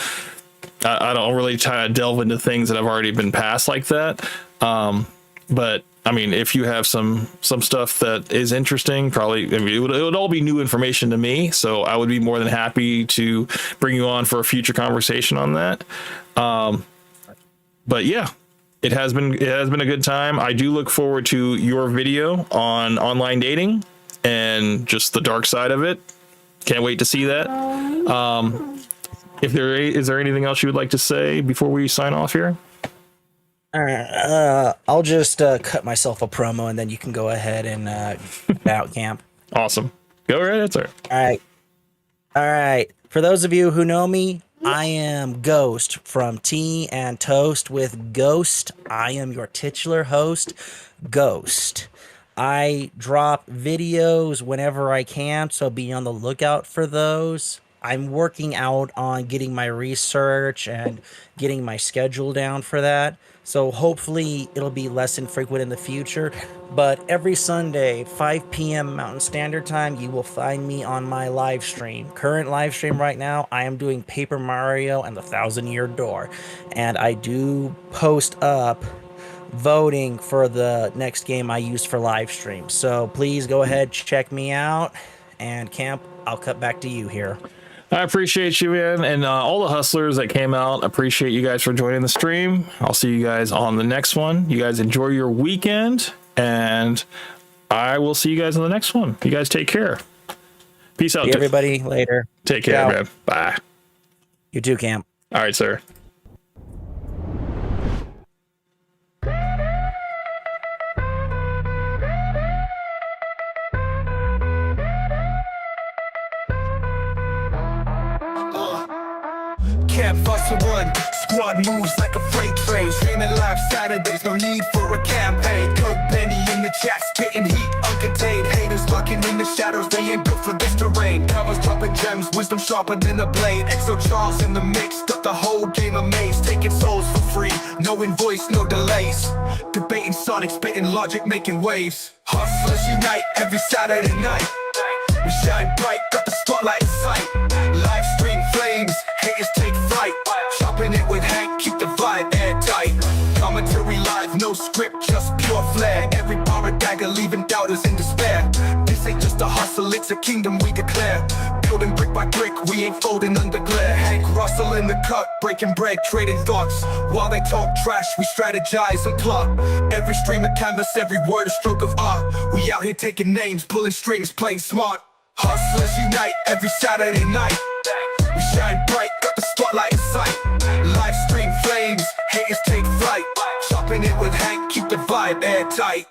delve into things that have already been passed like that. But I mean, if you have some stuff that is interesting, probably it would all be new information to me. So I would be more than happy to bring you on for a future conversation on that. But yeah, it has been a good time. I do look forward to your video on online dating and just the dark side of it. Can't wait to see that. Is there anything else you would like to say before we sign off here? I'll just cut myself a promo, and then you can go ahead and out camp. Awesome. Go right ahead, sir. All right. For those of you who know me, I am Ghost from Tea and Toast with Ghost. I am your titular host, Ghost. I drop videos whenever I can, so be on the lookout for those. I'm working out on getting my research and getting my schedule down for that. So hopefully it'll be less infrequent in the future. But every Sunday, 5 p.m. Mountain Standard Time, you will find me on my live stream. Current live stream right now, I am doing Paper Mario and the 1,000-Year Door. And I do post up voting for the next game I use for live stream. So please go ahead, check me out. And Camp, I'll cut back to you here. I appreciate you, man, and all the hustlers that came out. Appreciate you guys for joining the stream. I'll see you guys on the next one. You guys enjoy your weekend, and I will see you guys on the next one. You guys take care. Peace out. See everybody later. Take care, man. Bye. You too, Camp. All right, sir. Camp Hustle One, squad moves like a freight train. Streaming live Saturdays, no need for a campaign. Coke Benny in the chat, spitting heat, uncontained. Haters lurking in the shadows, they ain't built for this terrain. Covers dropping gems, wisdom sharper than a blade. Exo Charles in the mix, got the whole game amazed. Taking souls for free, no invoice, no delays. Debating Sonic, spitting logic, making waves. Hustlers unite every Saturday night. We shine bright, got the spotlight in sight. Live stream flames, haters take flight. Chopping it with Hank, keep the vibe airtight. Commentary live, no script, just pure flair. Every bar a dagger, leaving doubters in despair. This ain't just a hustle, it's a kingdom we declare. building brick by brick, we ain't folding under glare. Hank Russell in the cut, breaking bread, trading thoughts. While they talk trash, we strategize and plot. Every stream of canvas, every word a stroke of art. We out here taking names, pulling strings, playing smart. Hustlers unite every Saturday night. We shine bright, got the spotlight in sight. Live stream flames, haters take flight. Chopping it with Hank, keep the vibe airtight.